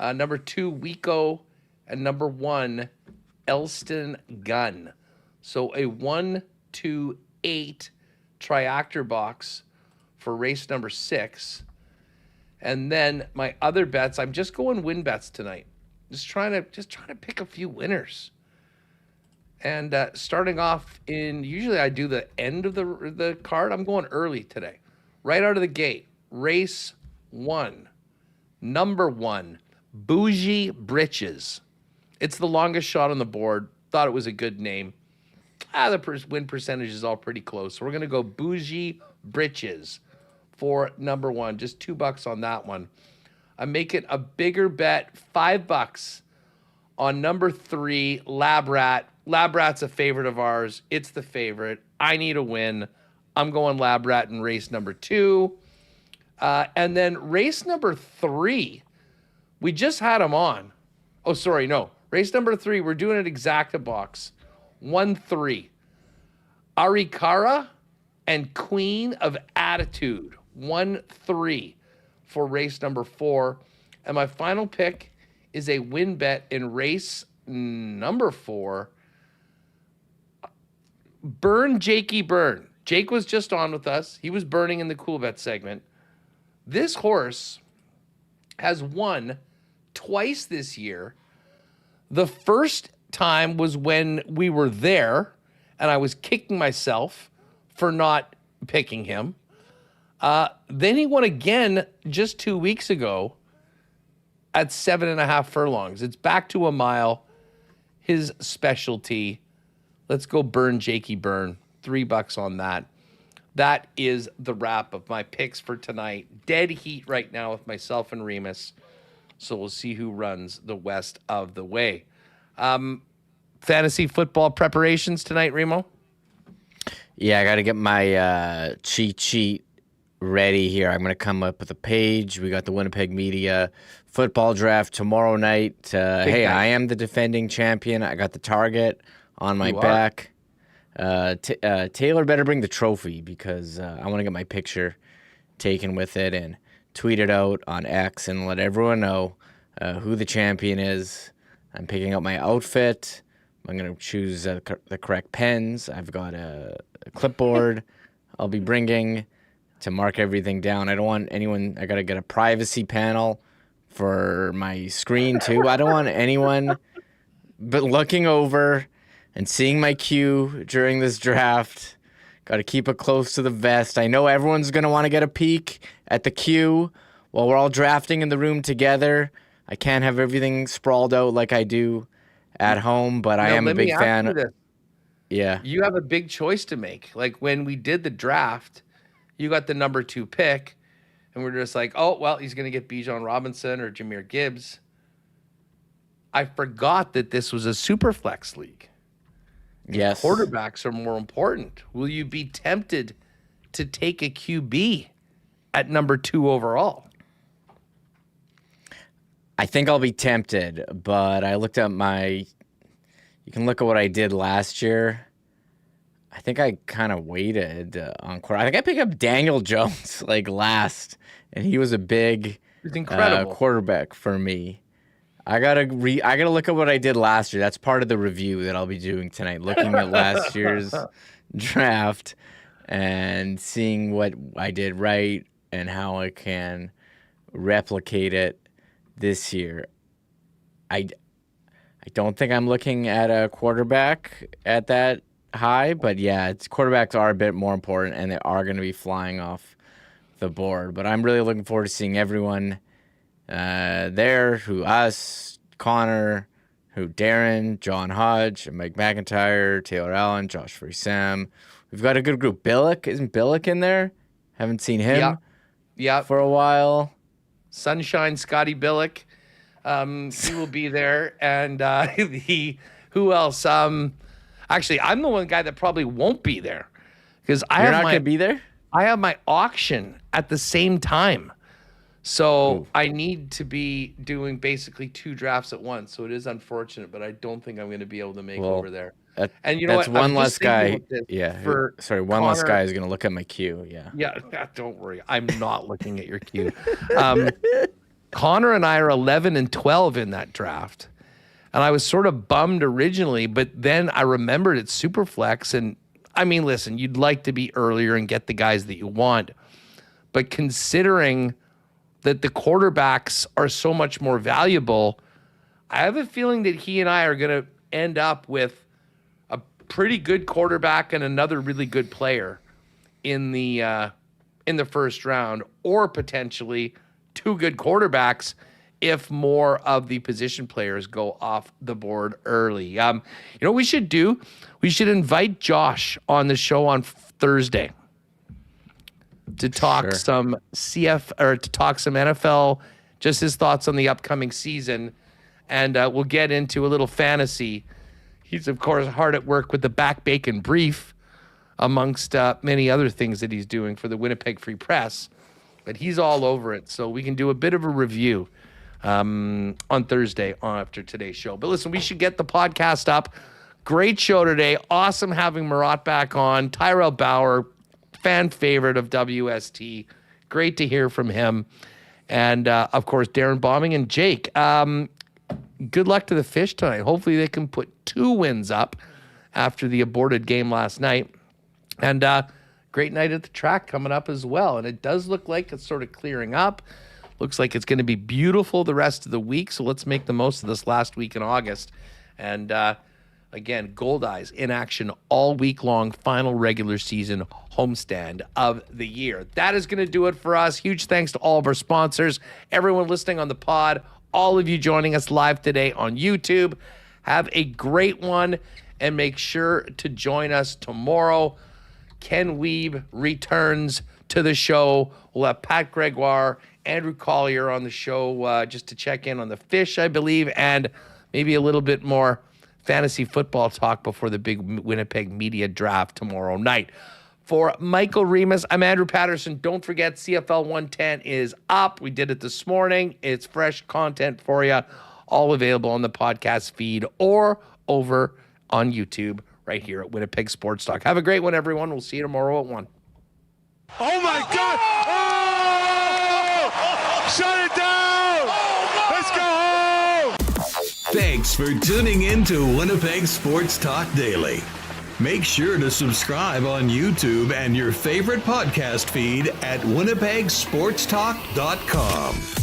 number 2, Wico, and number 1, Elston Gun. So a 1, 2, 8 triactor box for race number 6. And then my other bets, I'm just going win bets tonight. Just trying to pick a few winners. And starting off usually I do the end of the card. I'm going early today. Right out of the gate. Race 1. Number 1. Bougie Britches. It's the longest shot on the board. Thought it was a good name. The win percentage is all pretty close. So we're going to go Bougie Britches for number 1. Just $2 on that one. I'm making a bigger bet, $5 on number 3, Lab Rat. Lab Rat's a favorite of ours. It's the favorite. I need a win. I'm going Lab Rat in race number 2. And then race number 3, we just had him on. Oh, sorry, no. Race number 3, we're doing an exacta box. 1-3. Arikara and Queen of Attitude. 1-3 for race number 4. And my final pick is a win bet in race number 4. Burn Jakey Burn. Jake was just on with us. He was burning in the cool bet segment. This horse has won twice this year. The first time was when we were there, and I was kicking myself for not picking him. Then he won again just 2 weeks ago at 7.5 furlongs. It's back to a mile. His specialty. Let's go Burn Jakey Burn. $3 on that. that is the wrap of my picks for tonight. Dead heat right now with myself and Remis. So we'll see who runs the West of the way. Fantasy football preparations tonight, Remo? Yeah, I got to get my cheat sheet ready here. I'm going to come up with a page. We got the Winnipeg Media football draft tomorrow night. Hey, night. I am the defending champion. I got the target on my back. Taylor better bring the trophy because I want to get my picture taken with it and tweet it out on X and let everyone know who the champion is. I'm picking out my outfit. I'm going to choose the correct pens. I've got a clipboard I'll be bringing to mark everything down. I don't want anyone, I got to get a privacy panel for my screen too. I don't want anyone but looking over and seeing my queue during this draft. Got to keep it close to the vest. I know everyone's going to want to get a peek at the queue while we're all drafting in the room together. I can't have everything sprawled out like I do at home, but I am a big fan. Yeah. You have a big choice to make. Like when we did the draft, you got the number 2 pick, and we're just like, oh, well, he's going to get Bijan Robinson or Jahmyr Gibbs. I forgot that this was a super flex league. Yes. Quarterbacks are more important. Will you be tempted to take a QB at number 2 overall? I think I'll be tempted, but I looked at you can look at what I did last year. I think I kind of waited on quarterback. I think I picked up Daniel Jones like last, and he was a big quarterback for me. I gotta look at what I did last year. That's part of the review that I'll be doing tonight, looking at last year's draft and seeing what I did right and how I can replicate it this year. I don't think I'm looking at a quarterback at that high, but yeah, quarterbacks are a bit more important, and they are going to be flying off the board. But I'm really looking forward to seeing everyone there, Connor, Darrin, John Hodge, Mike McIntyre, Taylor Allen, Josh Free-Sam. We've got a good group. Isn't Billick in there? Haven't seen him for a while. Sunshine Scotty Billick. He will be there. And who else? Actually, I'm the one guy that probably won't be there because You're not going to be there? I have my auction at the same time. So I need to be doing basically 2 drafts at once. So it is unfortunate, but I don't think I'm going to be able to make over there. And you know that's what? One less guy. Yeah. One less guy is going to look at my queue. Yeah. Yeah. Don't worry. I'm not looking at your queue. Connor and I are 11 and 12 in that draft. And I was sort of bummed originally, but then I remembered it's Superflex. And I mean, listen, you'd like to be earlier and get the guys that you want. But considering that the quarterbacks are so much more valuable, I have a feeling that he and I are going to end up with a pretty good quarterback and another really good player in the first round, or potentially 2 good quarterbacks if more of the position players go off the board early. You know what we should do? We should invite Josh on the show on Thursday to talk some NFL, just his thoughts on the upcoming season. And we'll get into a little fantasy. He's, of course, hard at work with the Back Bacon Brief, amongst many other things that he's doing for the Winnipeg Free Press. But he's all over it. So we can do a bit of a review on Thursday after today's show. But listen, we should get the podcast up. Great show today. Awesome having Murat back on. Tyrel Bauer, fan favorite of WST. Great to hear from him. And, of course, Darrin Bauming and Jake. Good luck to the Fish tonight. Hopefully they can put 2 wins up after the aborted game last night. And great night at the track coming up as well. And it does look like it's sort of clearing up. Looks like it's going to be beautiful the rest of the week. So let's make the most of this last week in August. And again, Gold Eyes in action all week long, final regular season homestand of the year. That is going to do it for us. Huge thanks to all of our sponsors, everyone listening on the pod, all of you joining us live today on YouTube. Have a great one, and make sure to join us tomorrow. Ken Wiebe returns to the show. We'll have Pat Gregoire, Andrew Collier on the show just to check in on the Fish, I believe, and maybe a little bit more fantasy football talk before the big Winnipeg media draft tomorrow night. For Michael Remis, I'm Andrew Paterson. Don't forget, CFL 110 is up. We did it this morning. It's fresh content for you, all available on the podcast feed or over on YouTube right here at Winnipeg Sports Talk. Have a great one, everyone. We'll see you tomorrow at 1. Oh, my God! Oh! Shut it down! Let's go home! Thanks for tuning in to Winnipeg Sports Talk Daily. Make sure to subscribe on YouTube and your favorite podcast feed at winnipegsportstalk.com.